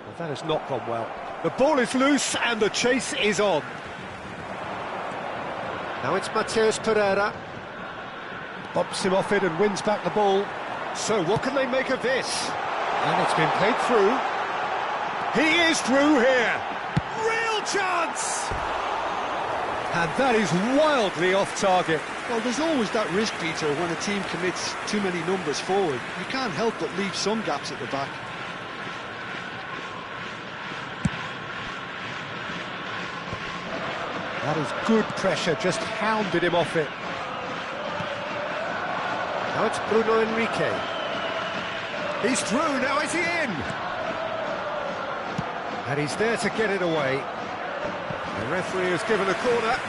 Well, that has not gone well. The ball is loose and the chase is on. Now it's Mateus Pereira. Bumps him off it and wins back the ball. So what can they make of this? And it's been played through. He is through here. Real chance! And that is wildly off target. Well, there's always that risk, Peter, when a team commits too many numbers forward. You can't help but leave some gaps at the back. That is good pressure, just hounded him off it. Now it's Bruno Henrique. He's through, now is he in? And he's there to get it away. The referee has given a corner.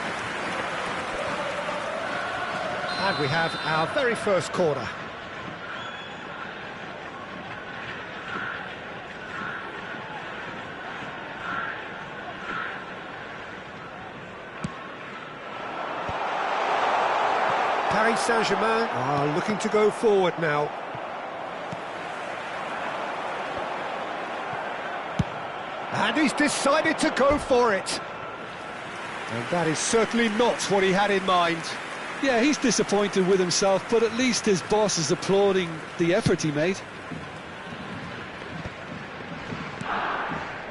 And we have our very first corner. Paris Saint-Germain are looking to go forward now. And he's decided to go for it. And that is certainly not what he had in mind. Yeah, he's disappointed with himself, but at least his boss is applauding the effort he made.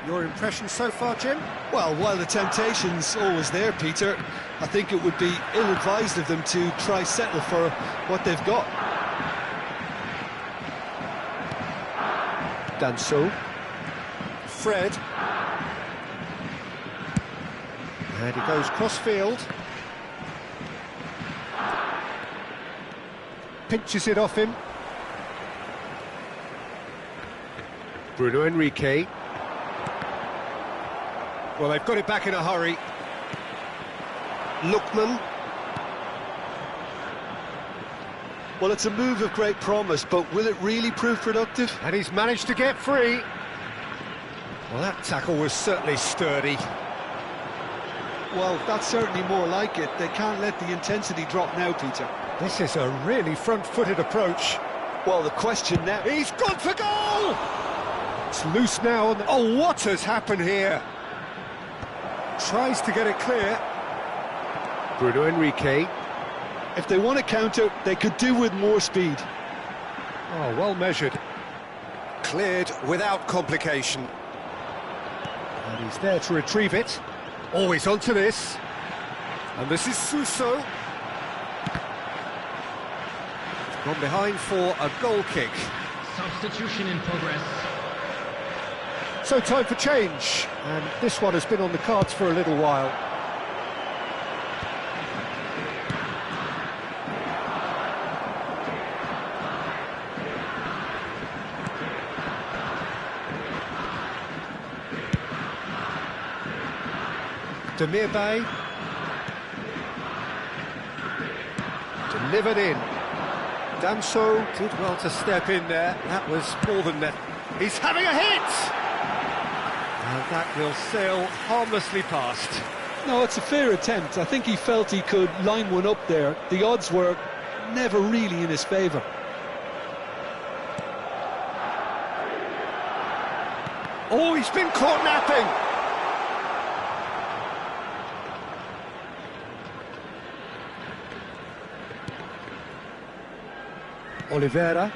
Your impression so far, Jim? Well, while the temptation's always there, Peter, I think it would be ill-advised of them to try settle for what they've got. Danso. Fred. And he goes cross-field. Pinches it off him. Bruno Henrique. Well, they've got it back in a hurry. Lookman. Well, it's a move of great promise, but will it really prove productive? And he's managed to get free. Well, that tackle was certainly sturdy. Well, that's certainly more like it. They can't let the intensity drop now, Peter. This is a really front-footed approach. Well, the question now... He's gone for goal! It's loose now. And oh, what has happened here? Tries to get it clear. Bruno Henrique. If they want to counter, they could do with more speed. Oh, well measured. Cleared without complication. And he's there to retrieve it. Always onto this. And this is Suso. Gone behind for a goal kick. Substitution in progress. So time for change. And this one has been on the cards for a little while. Demirbay. Delivered in. Danso did well to step in there. That was more than that. He's having a hit! And that will sail harmlessly past. No, it's a fair attempt. I think he felt he could line one up there. The odds were never really in his favour. Oh, he's been caught napping! Oliveira.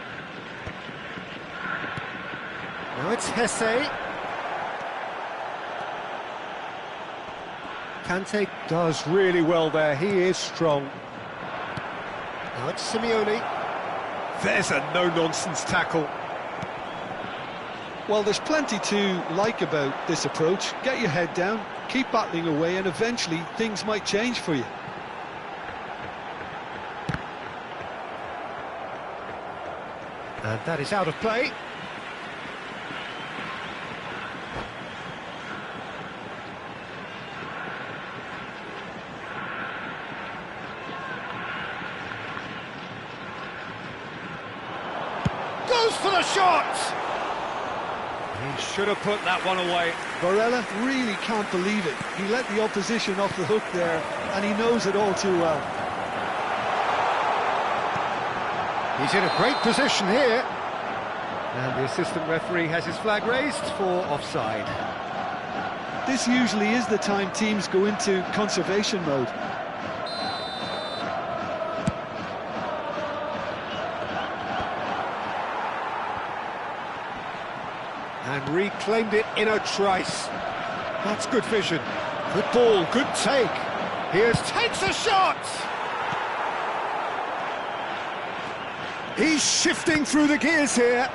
Now it's Hesse. Kante does really well there. He is strong. Now it's Simeone. There's a no-nonsense tackle. Well, there's plenty to like about this approach. Get your head down, keep battling away, and eventually things might change for you. And that is out of play. Goes for the shot! He should have put that one away. Varela really can't believe it. He let the opposition off the hook there, and he knows it all too well. He's in a great position here. And the assistant referee has his flag raised for offside. This usually is the time teams go into conservation mode. And reclaimed it in a trice. That's good vision. Good ball, good take. Here's takes a shot! He's shifting through the gears here.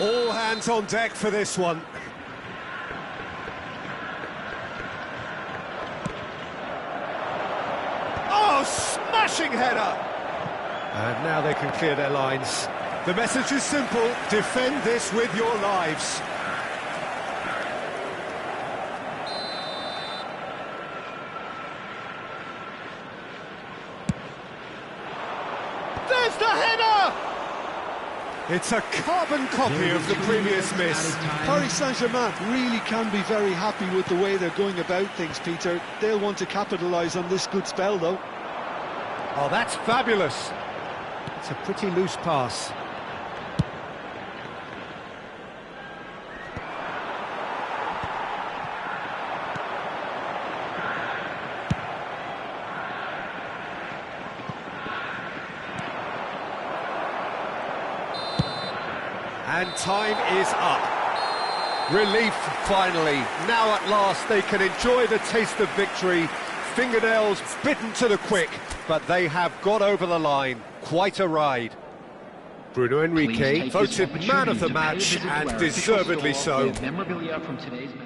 All hands on deck for this one. Oh, smashing header! And now they can clear their lines. The message is simple: defend this with your lives. There's the header! It's a carbon copy of the previous miss. Paris Saint-Germain really can be very happy with the way they're going about things, Peter. They'll want to capitalise on this good spell, though. Oh, that's fabulous. It's a pretty loose pass. And time is up. Relief, finally. Now at last they can enjoy the taste of victory. Fingernails bitten to the quick, but they have got over the line. Quite a ride. Bruno Henrique voted man of the match, and deservedly so. Memorabilia from today's match.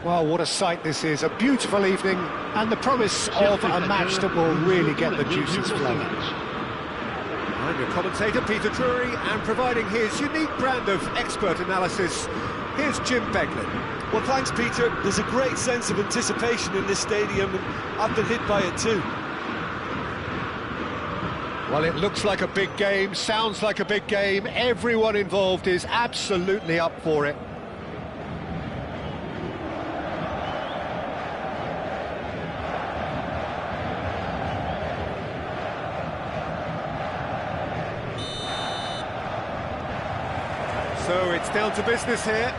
Well, what a sight this is, a beautiful evening, and the promise of a match that will really get the juices flowing. I'm your commentator, Peter Drury, and providing his unique brand of expert analysis, here's Jim Beglin. Well, thanks, Peter. There's a great sense of anticipation in this stadium, and I've been hit by it too. Well, it looks like a big game, sounds like a big game. Everyone involved is absolutely up for it. So it's down to business here.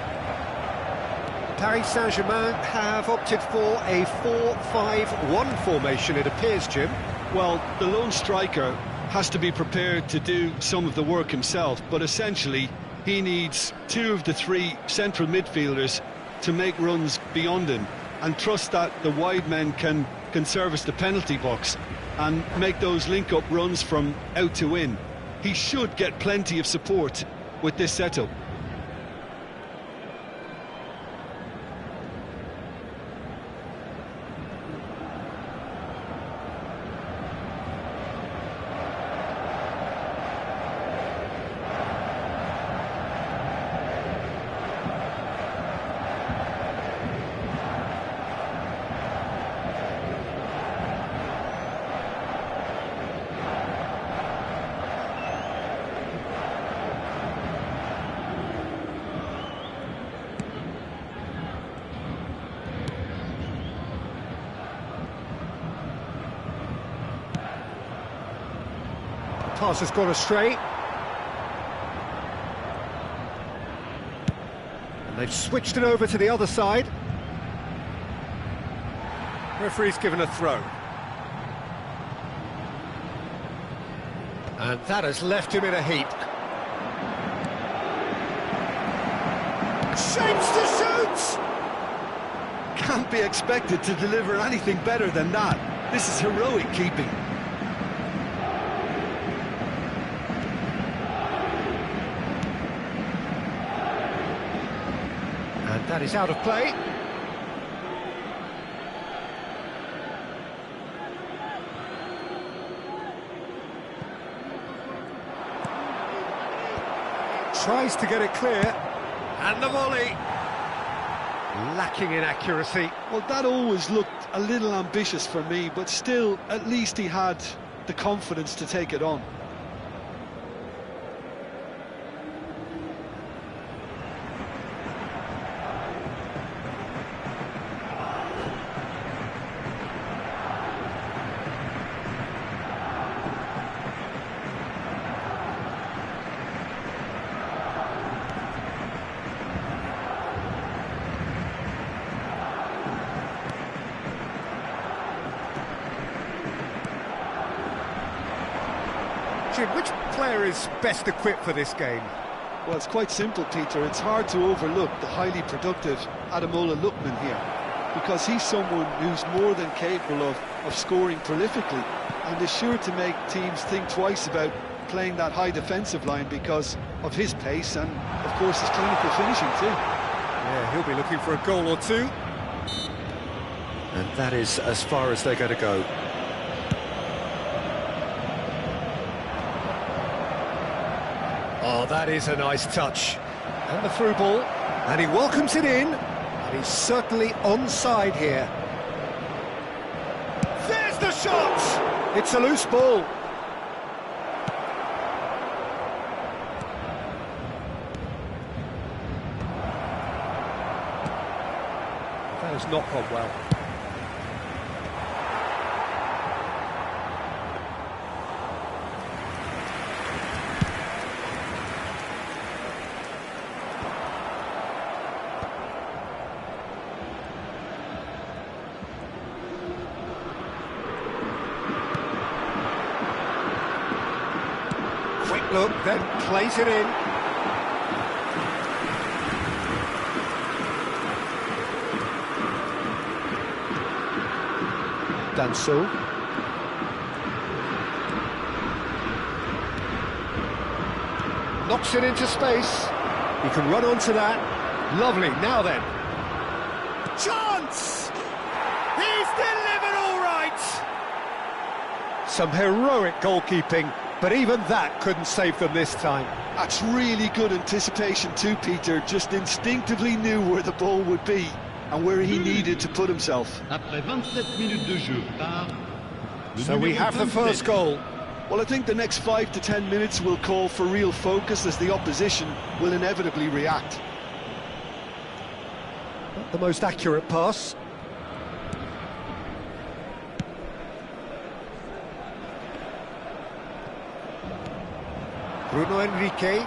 Paris Saint-Germain have opted for a 4-5-1 formation, it appears, Jim. Well, the lone striker has to be prepared to do some of the work himself, but essentially he needs two of the three central midfielders to make runs beyond him and trust that the wide men can service the penalty box and make those link-up runs from out to in. He should get plenty of support with this setup. Pass has gone astray. And they've switched it over to the other side. Referee's given a throw. And that has left him in a heap. Shapes to shoot! Can't be expected to deliver anything better than that. This is heroic keeping. And that is out of play. Tries to get it clear. And the volley. Lacking in accuracy. Well, that always looked a little ambitious for me, but still, at least he had the confidence to take it on. Jim, which player is best equipped for this game? Well, it's quite simple, Peter. It's hard to overlook the highly productive Ademola Lookman here, because he's someone who's more than capable of scoring prolifically and is sure to make teams think twice about playing that high defensive line because of his pace and, of course, his clinical finishing too. Yeah, he'll be looking for a goal or two. And that is as far as they're going to go. Oh, that is a nice touch. And the through ball. And he welcomes it in. And he's certainly onside here. There's the shot! It's a loose ball. That has not gone well. Quick look, then plays it in. Done so. Knocks it into space. He can run onto that. Lovely, now then. chance! He's delivered all right! Some heroic goalkeeping, but even that couldn't save them this time. That's really good anticipation too, Peter. Just instinctively knew where the ball would be and where he needed to put himself. Après 27 minutes de jeu par le So we numéro have the 27. first goal. Well, I think the next 5 to 10 minutes will call for real focus as the opposition will inevitably react. Not the most accurate pass. Bruno Enrique.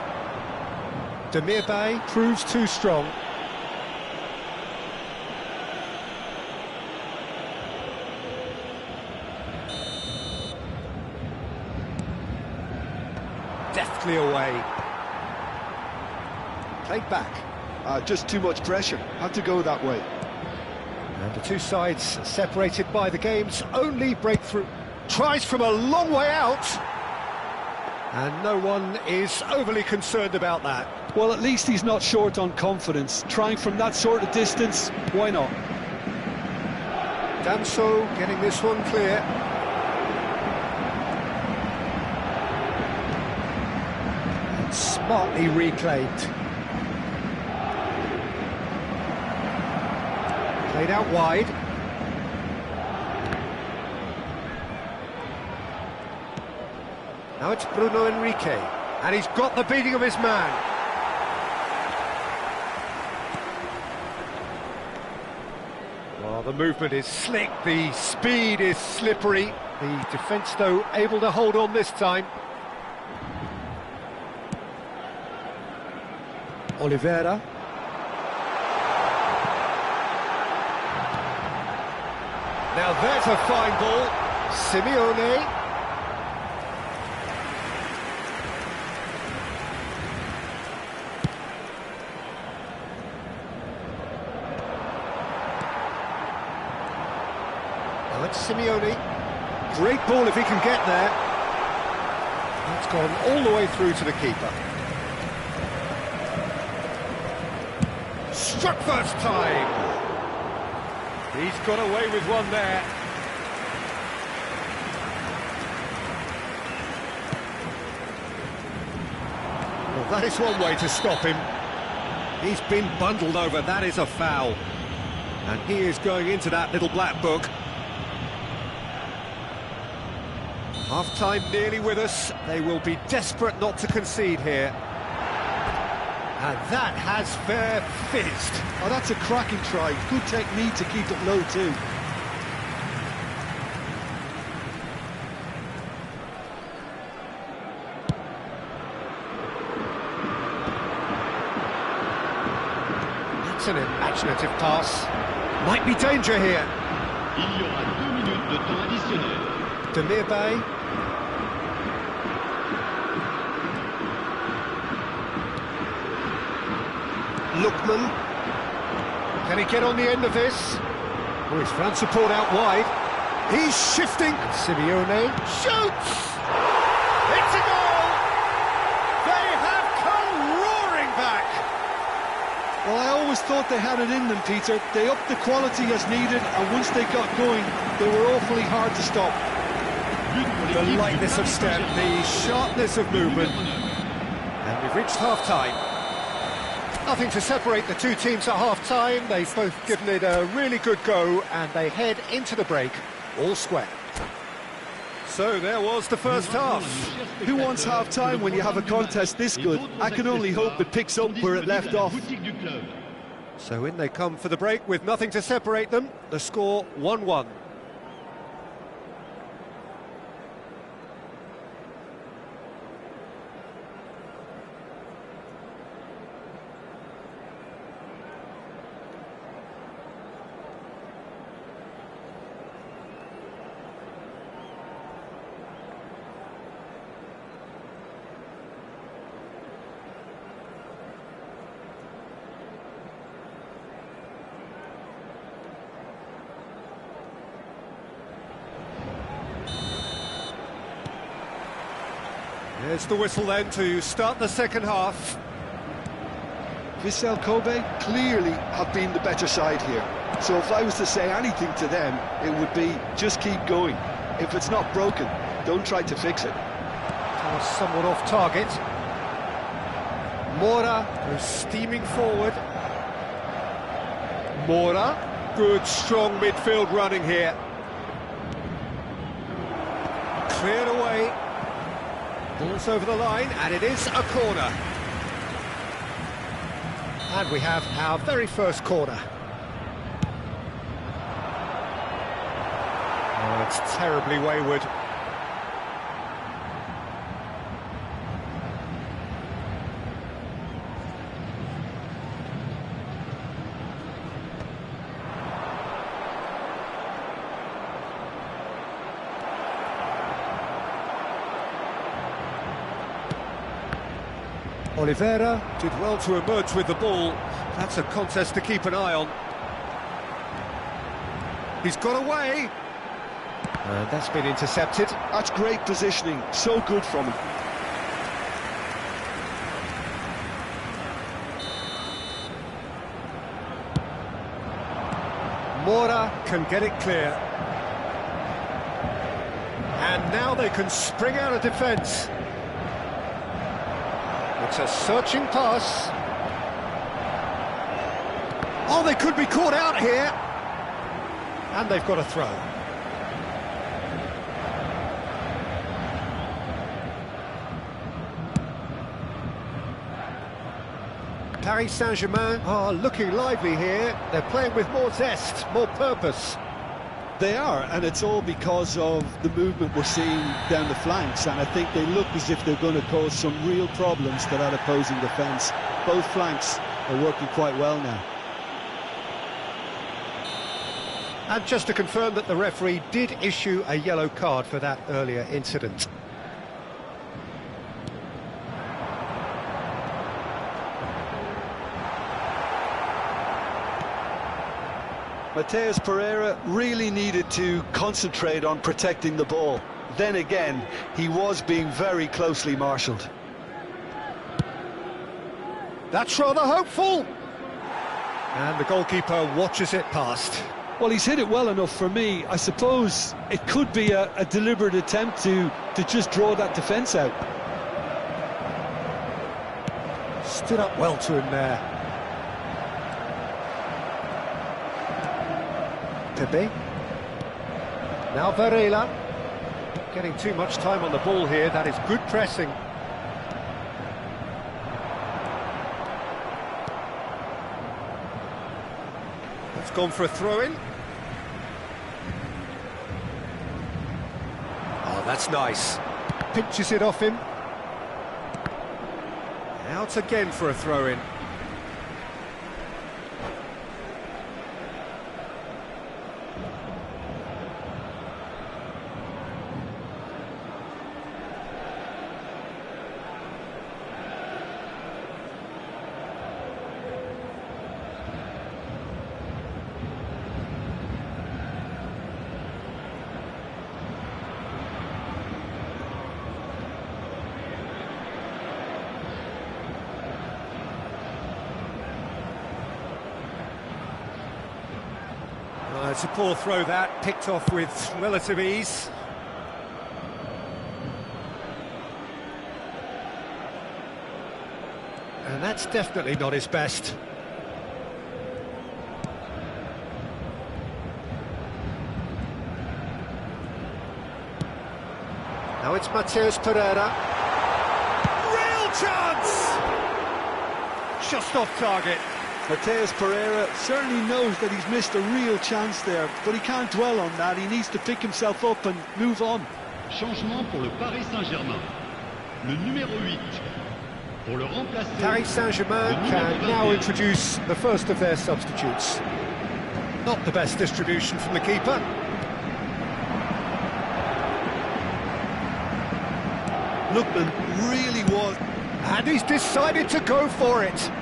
Demirbay proves too strong. Deftly away. Played back. Just too much pressure. Had to go that way. And the two sides separated by the game's only breakthrough. Tries from a long way out. And no one is overly concerned about that. Well, at least he's not short on confidence. Trying from that sort of distance, why not? Damso getting this one clear. And smartly reclaimed. Played out wide. Now it's Bruno Enrique, and he's got the beating of his man. Well, the movement is slick, the speed is slippery. The defence, though, able to hold on this time. Oliveira. Now there's a fine ball. Simeone. Now it's Simeone. Great ball if he can get there. That's gone all the way through to the keeper. Struck first time. He's got away with one there. Well, that is one way to stop him. He's been bundled over, that is a foul. And he is going into that little black book. Half-time nearly with us. They will be desperate not to concede here. And that has fair fizzed. Oh, that's a cracking try. Good technique to keep it low too. That's an imaginative pass. Might be danger here. Il y aura 2 minutes de temps additionnel. Demirbay. Lookman. Can he get on the end of this? Oh, he's found support out wide. He's shifting. And Simeone shoots! It's a goal! They have come roaring back! Well, I always thought they had it in them, Peter. They upped the quality as needed, and once they got going, they were awfully hard to stop. The lightness of step, the sharpness of movement. And we've reached half-time. Nothing to separate the two teams at half-time. They've both given it a really good go, and they head into the break all square. So there was the first half. Who wants half-time when you have a contest this good? I can only hope it picks up where it left off. So in they come for the break with nothing to separate them. The score 1-1. There's the whistle then to start the second half. Vissel Kobe clearly have been the better side here. So if I was to say anything to them, it would be just keep going. If it's not broken, don't try to fix it. That was somewhat off target. Mora goes steaming forward. Mora, good strong midfield running here. Cleared away. Ball's over the line, and it is a corner. And we have our very first corner. Oh, it's terribly wayward. Oliveira did well to emerge with the ball. That's a contest to keep an eye on. He's got away. And that's been intercepted. That's great positioning, so good from him. Mora can get it clear. And now they can spring out of defence. It's a searching pass. Oh, they could be caught out here. And they've got a throw. Paris Saint-Germain are looking lively here. They're playing with more zest, more purpose. They are, and it's all because of the movement we're seeing down the flanks, and I think they look as if they're going to cause some real problems to that opposing defence. Both flanks are working quite well now. And just to confirm that the referee did issue a yellow card for that earlier incident. Mateus Pereira really needed to concentrate on protecting the ball. Then again, he was being very closely marshalled. That's rather hopeful. And the goalkeeper watches it past. Well, he's hit it well enough for me. I suppose it could be a deliberate attempt to just draw that defence out. Stood up well to him there. Pepe. Now Varela. Getting too much time on the ball here. That is good pressing. It's gone for a throw-in. Oh, that's nice. Pinches it off him. Out again for a throw-in. It's a poor throw that, picked off with relative ease. And that's definitely not his best. Now it's Mateus Pereira. Real chance! Just off target. Mateus Pereira certainly knows that he's missed a real chance there, but he can't dwell on that. He needs to pick himself up and move on. Changement pour le Paris Saint-Germain. Le numéro 8. Pour le remplacer. Paris Saint-Germain can now introduce the first of their substitutes. Not the best distribution from the keeper. Lookman really was. And he's decided to go for it.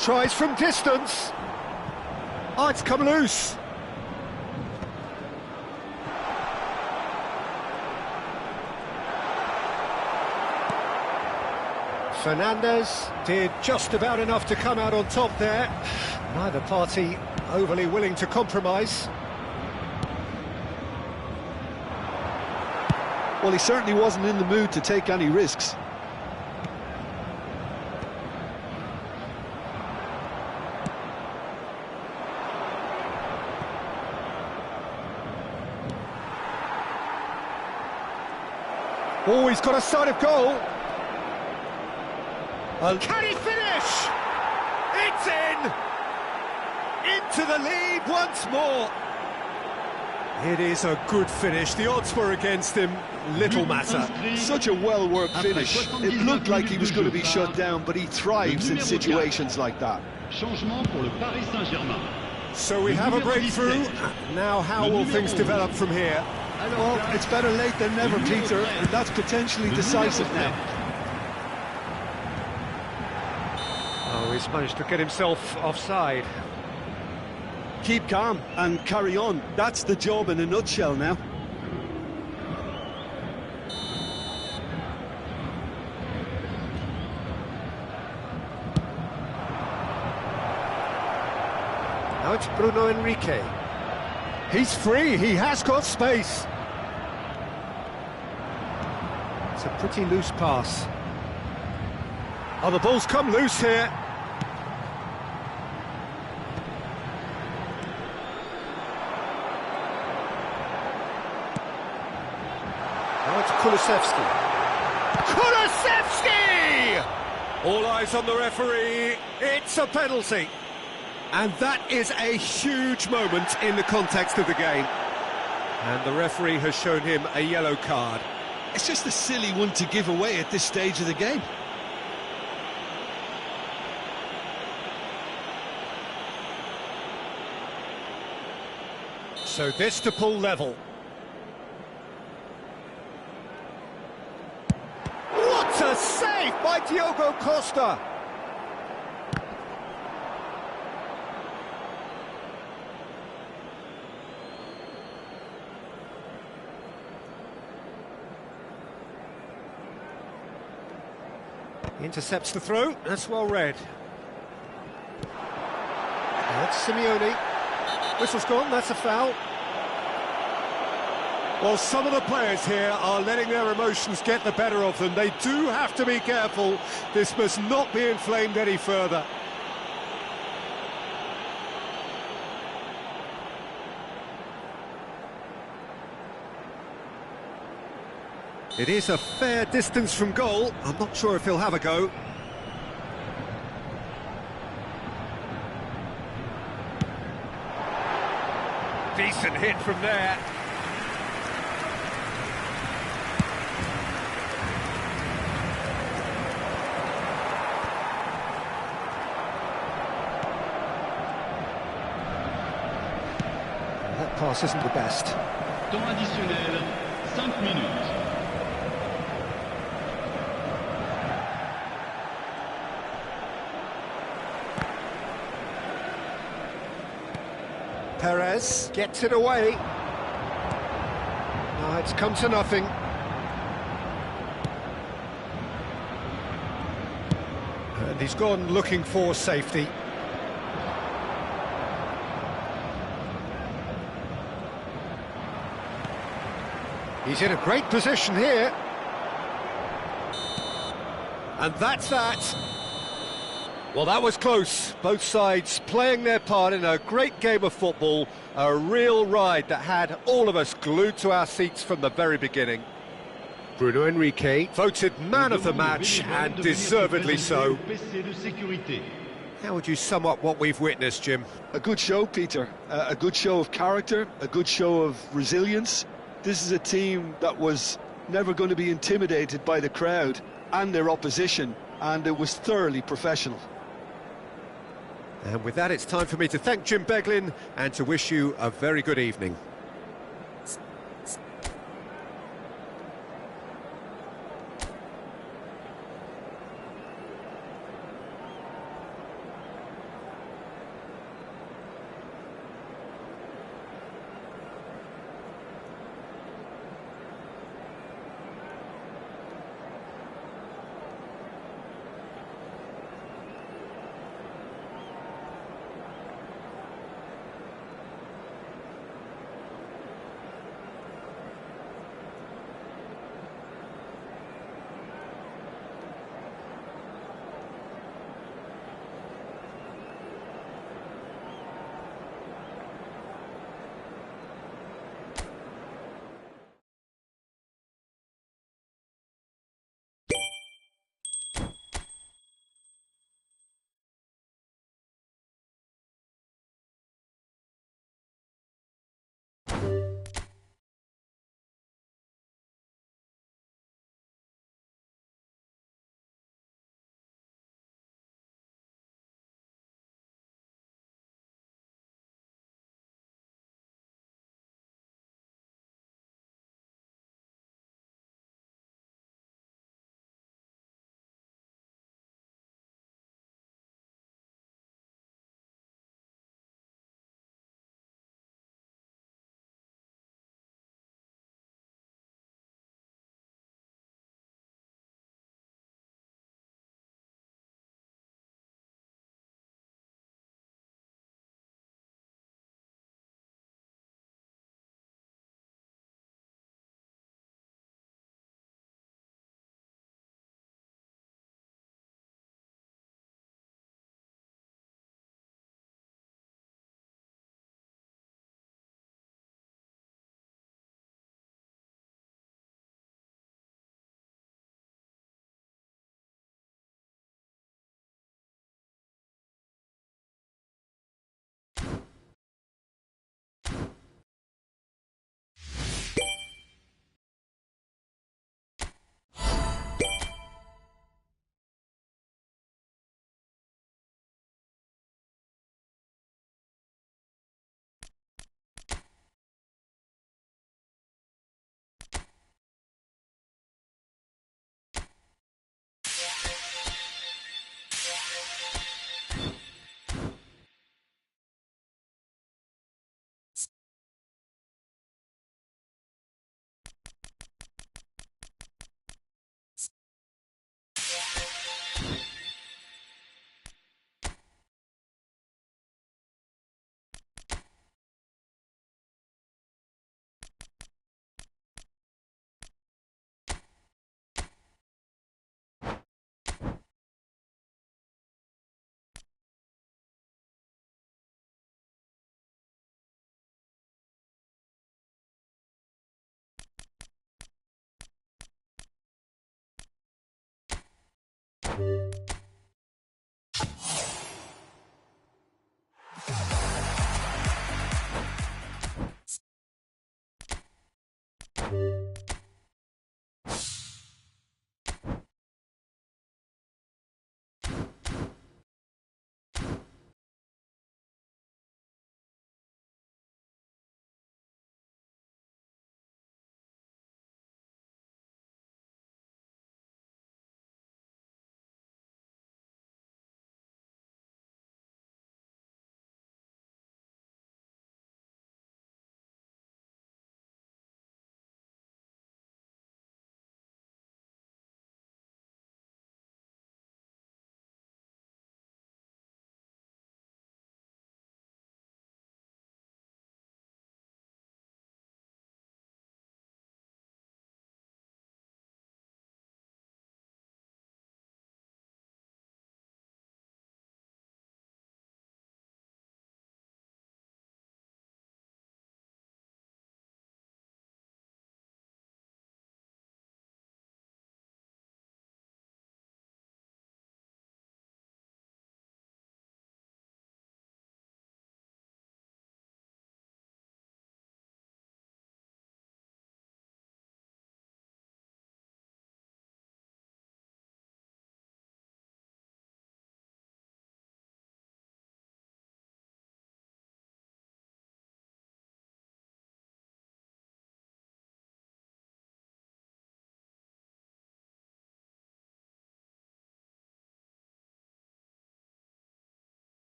Tries from distance. Oh, it's come loose. Fernandez did just about enough to come out on top there. Neither party overly willing to compromise. Well, he certainly wasn't in the mood to take any risks. Oh, he's got a sight of goal. Can he finish? It's in! Into the lead once more. It is a good finish. The odds were against him. Little matter. Such a well-worked finish. It looked like he was going to be shut down, but he thrives in situations like that. So we have a breakthrough. Now how will things develop from here? Well, it's better late than never, Peter, and that's potentially decisive now. Oh, he's managed to get himself offside. Keep calm and carry on. That's the job in a nutshell now. Now it's Bruno Enrique. He's free, he has got space. It's a pretty loose pass. Oh, the ball's come loose here. Now it's Kulusevski. Kulusevski! All eyes on the referee. It's a penalty. And that is a huge moment in the context of the game. And the referee has shown him a yellow card. It's just a silly one to give away at this stage of the game. So this to pull level. What a save by Diogo Costa! Intercepts the throw, that's well read. That's Simeone. Whistle's gone, that's a foul. Well, some of the players here are letting their emotions get the better of them. They do have to be careful. This must not be inflamed any further. It is a fair distance from goal. I'm not sure if he'll have a go. Decent hit from there. That pass isn't the best. Temps additionnel, 5 minutes. Perez gets it away. No, it's come to nothing. And he's gone looking for safety. He's in a great position here. And that's that. Well, that was close. Both sides playing their part in a great game of football. A real ride that had all of us glued to our seats from the very beginning. Bruno Enrique voted man of the match, and deservedly so. How would you sum up what we've witnessed, Jim? A good show, Peter. A good show of character, a good show of resilience. This is a team that was never going to be intimidated by the crowd and their opposition, and it was thoroughly professional. And with that, it's time for me to thank Jim Beglin and to wish you a very good evening.